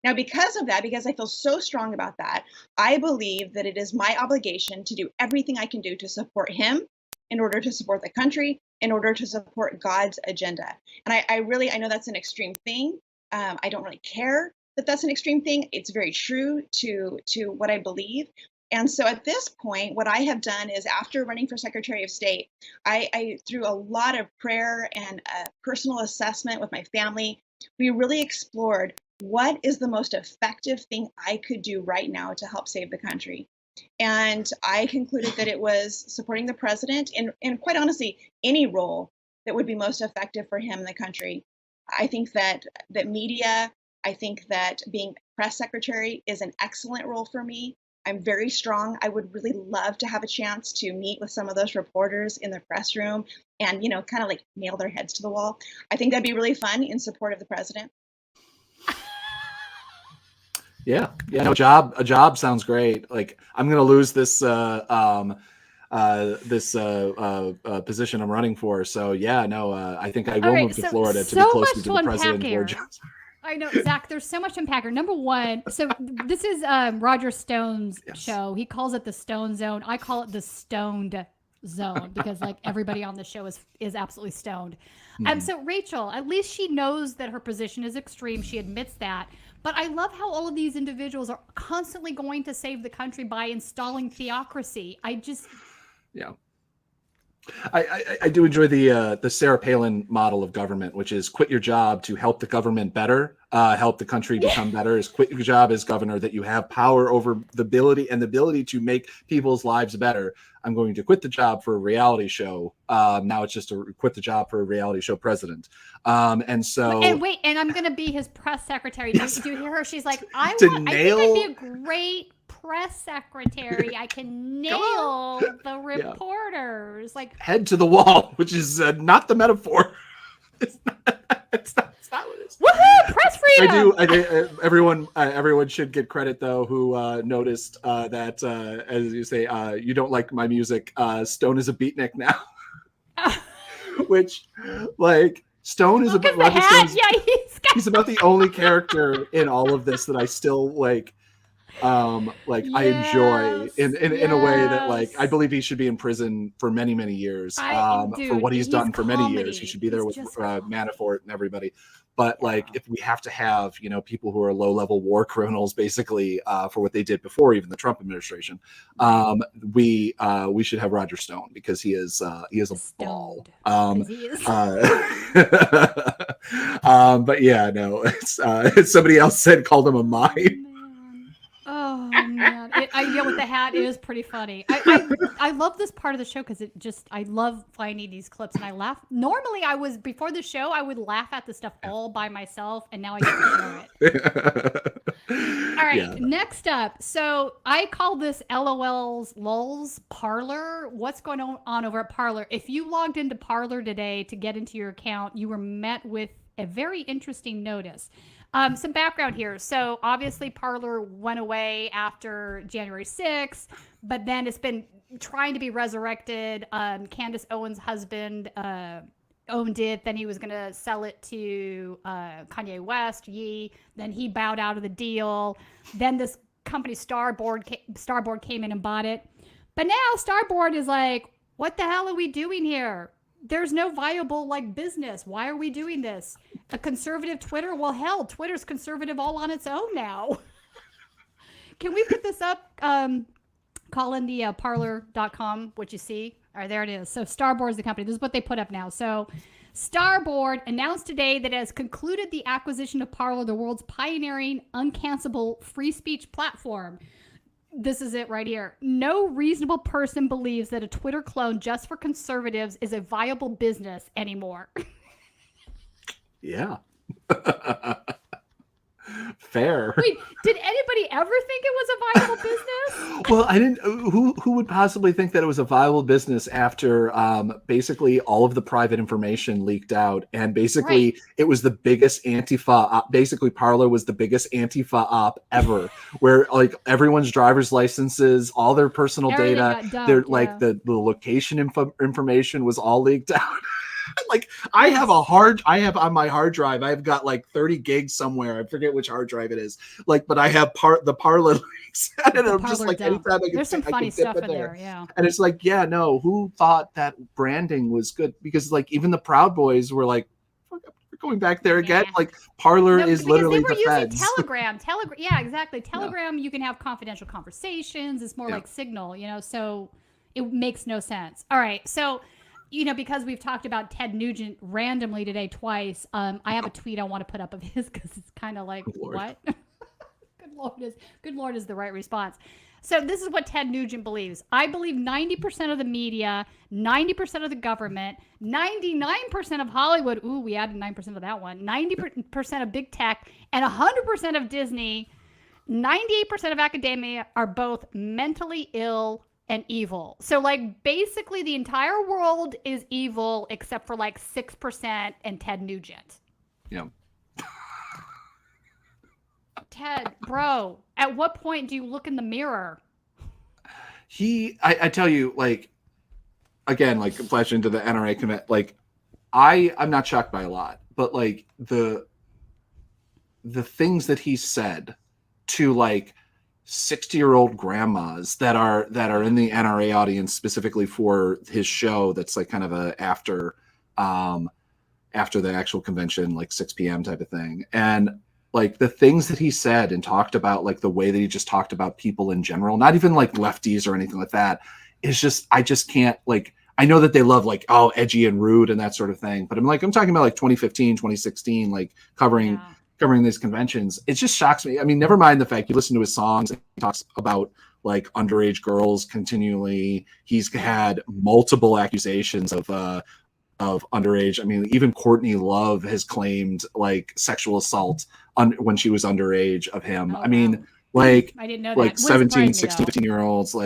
Now, because of that, because I feel so strong about that, I believe that it is my obligation to do everything I can do to support him in order to support the country, in order to support God's agenda. And I know that's an extreme thing. I don't really care that that's an extreme thing. It's very true to what I believe. And so at this point, what I have done is, after running for Secretary of State, I through a lot of prayer and personal assessment with my family, we really explored what is the most effective thing I could do right now to help save the country. And I concluded that it was supporting the president in quite honestly, any role that would be most effective for him in the country. I think that media, I think that being press secretary is an excellent role for me. I'm very strong. I would really love to have a chance to meet with some of those reporters in the press room and, kind of like nail their heads to the wall. I think that'd be really fun in support of the president. Yeah. No, a job sounds great. Like, I'm going to lose this position I'm running for. So I think I will move to Florida to be closer to the president. I know, Zach, there's so much to unpack here. Number one, so this is Roger Stone's show. He calls it the Stone Zone. I call it the Stoned Zone because like everybody on the show is absolutely stoned. So Rachel, at least she knows that her position is extreme. She admits that. But I love how all of these individuals are constantly going to save the country by installing theocracy. I do enjoy the Sarah Palin model of government, which is quit your job to help the government better, help the country become better. Is quit your job as governor, that you have power over the ability to make people's lives better. I'm going to quit the job for a reality show. Now it's just to quit the job for a reality show president. And I'm going to be his press secretary. Do you hear her? She's like, I think I'd be a great press secretary. I can nail the reporters. Like, head to the wall, which is not the metaphor. It's not what it is. Woohoo! Press freedom. Everyone should get credit though, who noticed that as you say, you don't like my music. Stone is a beatnik now, which like Stone is about Roger Stone's, he's about the only character in all of this that I still like. Like I enjoy in a way that like I yes. believe he should be in prison for many years for Dude, what he's done for many years. comedy. He should be there He's with just Manafort and everybody. But like if we have to have people who are low level war criminals basically for what they did before even the Trump administration, we should have Roger Stone because he is a ball. He is. But yeah, no, it's somebody else called him a mime. Oh man, with the hat, it is pretty funny. I love this part of the show because I love finding these clips and I laugh. Normally, before the show, I would laugh at the stuff all by myself, and now I get to show it. All right, next up. So I call this LOL's lulz Parler. What's going on over at Parler? If you logged into Parler today to get into your account, you were met with a very interesting notice. Some background here. So obviously Parler went away after January 6th, but then it's been trying to be resurrected. Candace Owens' husband owned it. Then he was going to sell it to Kanye West, Ye. Then he bowed out of the deal. Then this company Starboard came in and bought it. But now Starboard is like, what the hell are we doing here? There's no viable business. Why are we doing this? A conservative Twitter? Well, hell, Twitter's conservative all on its own now. Can we put this up? Call in the parler.com, what you see. All right, there it is. So Starboard is the company. This is what they put up now. So Starboard announced today that it has concluded the acquisition of Parler, the world's pioneering, uncancelable free speech platform. This is it right here. No reasonable person believes that a Twitter clone just for conservatives is a viable business anymore. Yeah. Fair. Wait, did anybody ever think it was a viable business? Well, I didn't. Who would possibly think that it was a viable business after basically all of the private information leaked out, and basically it was the biggest Antifa. Basically, Parler was the biggest Antifa op ever, where everyone's driver's licenses, all their personal data, their the location information was all leaked out. I have on my hard drive, I've got 30 gigs somewhere. I forget which hard drive it is. But I have the Parler links. And I'm just anytime I can, there's some funny stuff in there. Yeah. And it's no, who thought that branding was good? Because even the Proud Boys were we're going back there again. Parler is literally the feds. Telegram. Yeah, exactly. Telegram, you can have confidential conversations. It's more like Signal, so it makes no sense. All right. So, because we've talked about Ted Nugent randomly today twice, I have a tweet I want to put up of his because it's kind of what? Good Lord is the right response. So this is what Ted Nugent believes. I believe 90% of the media, 90% of the government, 99% of Hollywood. Ooh, we added 9% of that one. 90% of big tech and 100% of Disney, 98% of academia are both mentally ill and evil. So basically the entire world is evil except for 6% and Ted Nugent. Yeah. Ted, bro, at what point do you look in the mirror? I tell you, again, flash into the NRA commit, I'm not shocked by a lot, but the things that he said to 60-year-old grandmas that are in the NRA audience specifically for his show that's kind of a after the actual convention, 6 p.m. type of thing. And the things that he said and talked about, the way that he just talked about people in general, not even lefties or anything like that, is just, I just can't I know that they love edgy and rude and that sort of thing, but I'm talking about 2015, 2016, covering these conventions. It just shocks me. I mean, never mind the fact you listen to his songs and he talks about underage girls continually. He's had multiple accusations of underage. I mean, even Courtney Love has claimed sexual assault when she was underage of him. I mean, I didn't know that. 17, 16, 15-year-olds,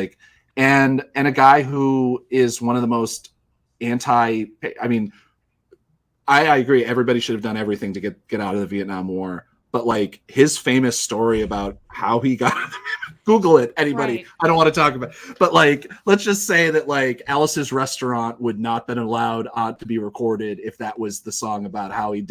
and a guy who is one of the most I mean, I agree. Everybody should have done everything to get out of the Vietnam War. But his famous story about how he got Google it, anybody. Right. I don't want to talk about it. But like, let's just say that like Alice's Restaurant would not been allowed to be recorded if that was the song about how he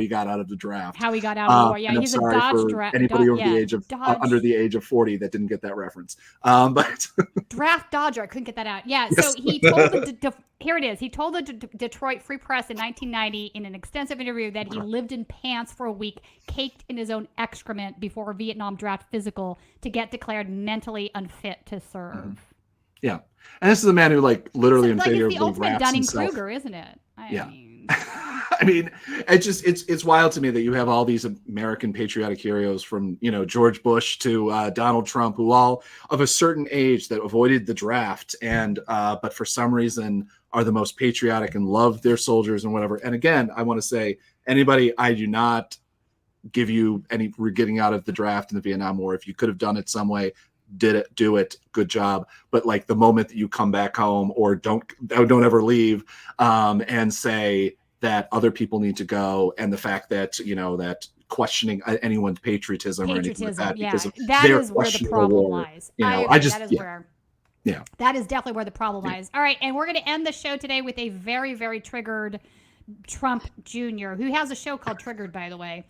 got out of the draft. How he got out of the war. Yeah, and he's I'm a sorry Dodge for draft. anybody over the age of under the age of 40 that didn't get that reference. But Draft Dodger. I couldn't get that out. Yeah. Yes. So he told here it is. He told the Detroit Free Press in 1990 in an extensive interview that he lived in pants for a week, caked in his own excrement before a Vietnam draft physical to get declared mentally unfit to serve. Mm-hmm. Yeah. And this is a man who like literally It's like it's the ultimate wraps himself. Dunning-Kruger, isn't it? Yeah. I mean, it's wild to me that you have all these American patriotic heroes from, you know, George Bush to Donald Trump, who all of a certain age that avoided the draft and but for some reason are the most patriotic and love their soldiers and whatever. And again, I want to say, anybody, I do not give you any for getting out of the draft in the Vietnam War. If you could have done it some way, do it, good job. But like the moment that you come back home or don't ever leave and say that other people need to go, and the fact that, you know, that questioning anyone's patriotism or anything like that, yeah, because that is where the problem lies. You know, that is definitely where the problem lies. All right, and we're going to end the show today with a very, very triggered Trump Jr., who has a show called Triggered, by the way.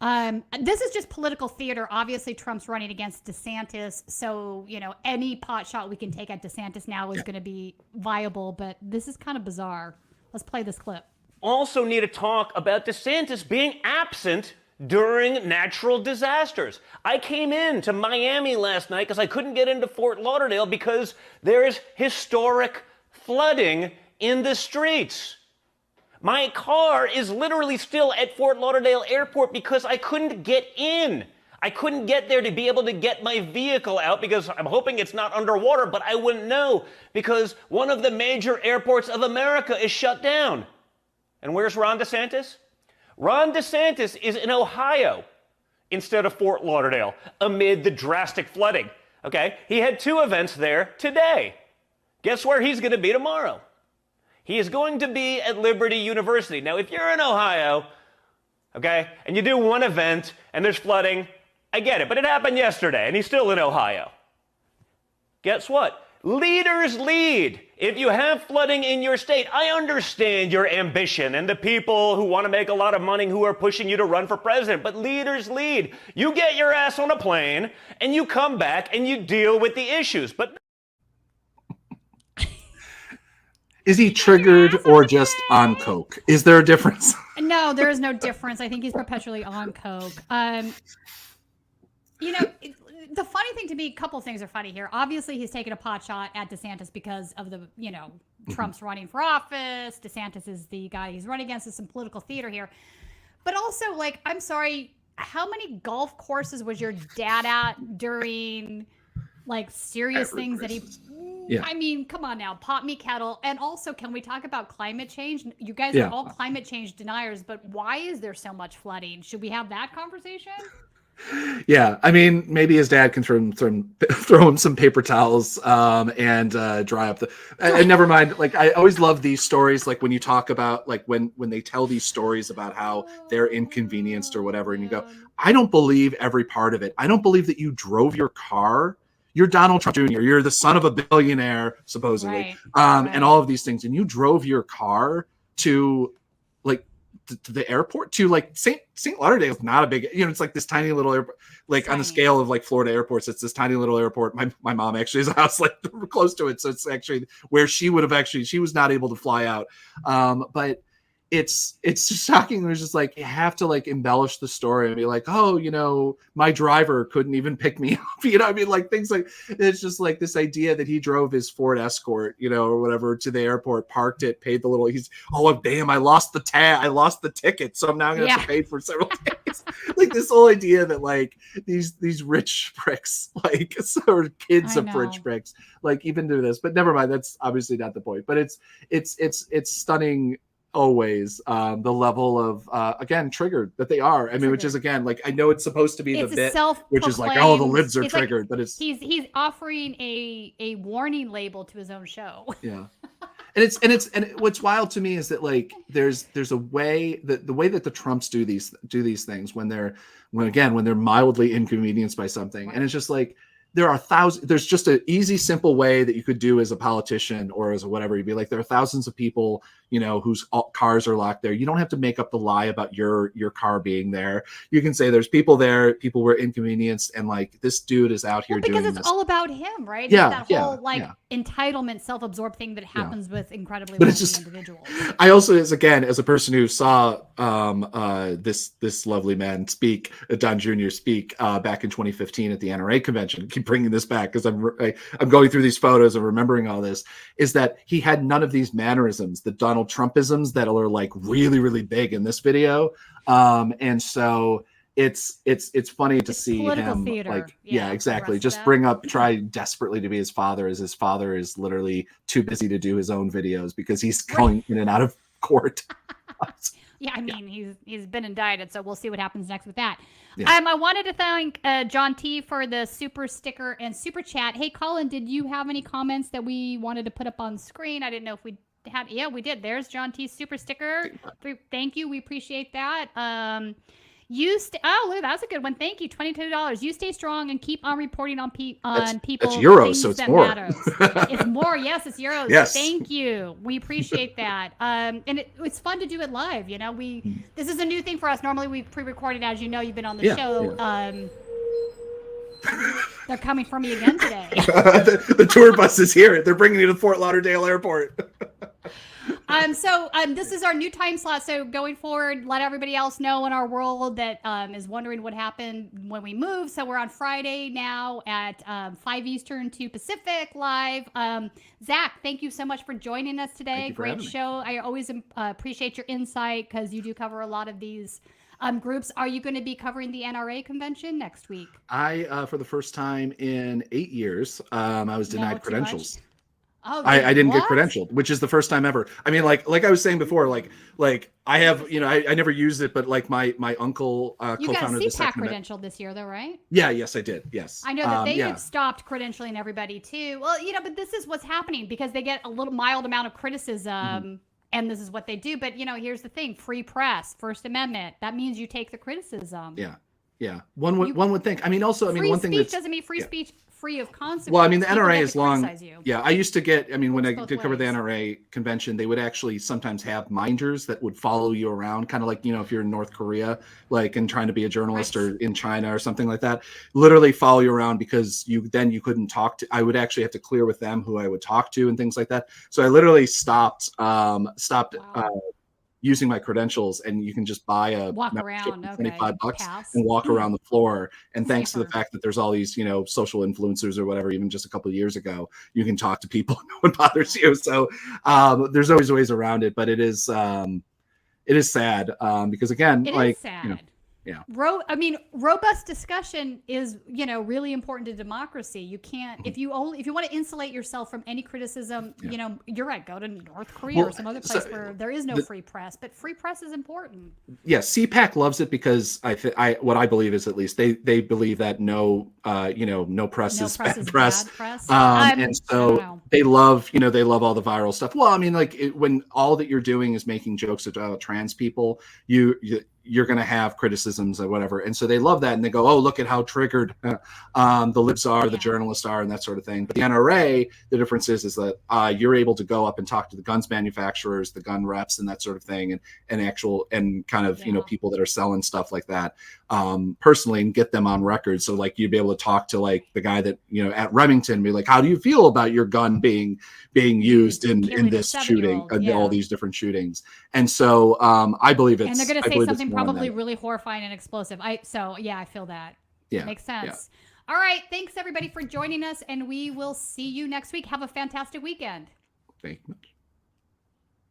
This is just political theater. Obviously, Trump's running against DeSantis, so, you know, any pot shot we can take at DeSantis now is going to be viable, but this is kind of bizarre. Let's play this clip. Also need to talk about DeSantis being absent during natural disasters. I came into Miami last night because I couldn't get into Fort Lauderdale because there's historic flooding in the streets. My car is literally still at Fort Lauderdale Airport because I couldn't get in. I couldn't get there to be able to get my vehicle out because I'm hoping it's not underwater, but I wouldn't know because one of the major airports of America is shut down. And where's Ron DeSantis? Ron DeSantis is in Ohio instead of Fort Lauderdale amid the drastic flooding. Okay, he had 2 events there today. Guess where he's going to be tomorrow? He is going to be at Liberty University. Now, if you're in Ohio, okay, and you do one event and there's flooding, I get it, but it happened yesterday and he's still in Ohio. Guess what? Leaders lead. If you have flooding in your state, I understand your ambition and the people who want to make a lot of money who are pushing you to run for president, but leaders lead. You get your ass on a plane and you come back and you deal with the issues. But is he triggered or just on coke? Is there a difference? No, there is no difference. I think he's perpetually on coke. You know, the funny thing to me, a couple of things are funny here. Obviously, he's taking a pot shot at DeSantis because of the, you know, Trump's running for office. DeSantis is the guy he's running against. There's some political theater here. But also, like, I'm sorry, how many golf courses was your dad at during, like, serious things that he... Yeah. I mean, come on now, pot me kettle. And also, can we talk about climate change? You guys are all climate change deniers, but why is there so much flooding? Should we have that conversation? Yeah, I mean, maybe his dad can throw him some paper towels and dry up the. And never mind. Like, I always love these stories. Like when you talk about like when they tell these stories about how they're inconvenienced or whatever, and you go, I don't believe every part of it. I don't believe that you drove your car. You're Donald Trump Jr. You're the son of a billionaire, supposedly, and all of these things, and you drove your car to like to the airport to like St. Lauderdale is not a big, you know, it's like this tiny little airport, like on the scale of like Florida airports, it's this tiny little airport. My mom actually has a house like close to it. So it's actually where she would have she was not able to fly out. But it's just shocking. It was just like, you have to like embellish the story and be like, oh, you know, my driver couldn't even pick me up. You know, I mean, like things like, it's just like this idea that he drove his Ford Escort, you know, or whatever to the airport, parked it, paid the little, oh, damn, I lost the ticket. So I'm now going to have to pay for several days. Like this whole idea that like these rich pricks, like or kids of rich pricks, like even do this, but never mind. That's obviously not the point, but it's stunning. Always the level of again triggered that they are. I mean, which is again like I know it's supposed to be the bit, which is like, oh, the libs are triggered, like, but it's he's offering a warning label to his own show. Yeah, what's wild to me is that like there's a way that the way that the Trumps do these things when they're mildly inconvenienced by something, and it's just like there's just an easy, simple way that you could do as a politician or as a whatever. You'd be like, there are thousands of people, whose cars are locked there. You don't have to make up the lie about your car being there. You can say there's people there, people were inconvenienced, and like this dude is out here doing this. Because it's all about him, right? Yeah, it's that whole entitlement, self-absorbed thing that happens with incredibly but wealthy it's just, individuals. I also, as a person who saw this lovely man speak, Don Jr. speak back in 2015 at the NRA convention. I keep bringing this back because I'm going through these photos and remembering all this. Is that he had none of these mannerisms, the Donald Trumpisms that are like really, really big in this video, and so it's funny to see him theater. Like exactly, just try desperately to be his father, as his father is literally too busy to do his own videos because he's going in and out of court. Yeah, I mean, he's been indicted, so we'll see what happens next with that. Yeah. I wanted to thank John T for the super sticker and super chat. Hey, Colin, did you have any comments that we wanted to put up on screen? I didn't know if we had. Yeah, we did. There's John T's super sticker. Thank you. We appreciate that. Look, that's a good one. Thank you. $22. You stay strong and keep on reporting on people. That's euros, so it's more. It's more. Yes, it's euros. Yes. Thank you. We appreciate that. And it's fun to do it live. This is a new thing for us. Normally we pre-recorded, as you know. You've been on the show. Yeah. They're coming for me again today. the tour bus is here. They're bringing you to Fort Lauderdale Airport. This is our new time slot. So going forward, let everybody else know in our world that is wondering what happened when we moved. So we're on Friday now at 5 Eastern, 2 Pacific live. Zach, thank you so much for joining us today. Great show. I always appreciate your insight because you do cover a lot of these groups. Are you going to be covering the NRA convention next week? I, for the first time in 8 years, I was denied credentials. Oh, I didn't get credentialed, which is the first time ever. I mean, like I was saying before, like I have, I never used it, but like my uncle you co-founded got the Second CPAC credentialed this year, though, right? Yeah, yes, I did. Yes, I know that they have stopped credentialing everybody too. Well, but this is what's happening because they get a little mild amount of criticism, and this is what they do. But here's the thing: free press, First Amendment. That means you take the criticism. Yeah. One would think. I mean, also, one thing that doesn't mean free speech free of consequence. Well, I mean, the NRA is long. Yeah, I used to get. I mean, when I did cover the NRA convention, they would actually sometimes have minders that would follow you around, kind of like if you're in North Korea, like and trying to be a journalist, or in China or something like that. Literally follow you around because you couldn't talk to. I would actually have to clear with them who I would talk to and things like that. So I literally stopped. Using my credentials, and you can just buy a walk around, $25 and walk around the floor. And thanks to the fact that there's all these, social influencers or whatever, even just a couple of years ago, you can talk to people. No one bothers you. So there's always ways around it, but it is sad because again, is sad. Yeah. Robust discussion is, really important to democracy. You can't, if you want to insulate yourself from any criticism, you're right. Go to North Korea or some other place where there is no free press, but free press is important. Yeah. CPAC loves it because what I believe is at least they believe that no press is bad press. And so they love all the viral stuff. Well, I mean, when all that you're doing is making jokes about trans people, you're going to have criticisms or whatever. And so they love that. And they go, oh, look at how triggered the libs are, the journalists are, and that sort of thing. But the NRA, the difference is that you're able to go up and talk to the guns manufacturers, the gun reps, and that sort of thing, and kind of, people that are selling stuff like that personally, and get them on record. So like you'd be able to talk to like the guy that, at Remington, be like, how do you feel about your gun being used in this shooting, all these different shootings? And so I believe it's, and they're going to say something probably really horrifying and explosive. I feel that. Yeah. Makes sense. Yeah. All right. Thanks everybody for joining us, and we will see you next week. Have a fantastic weekend. Thank you much.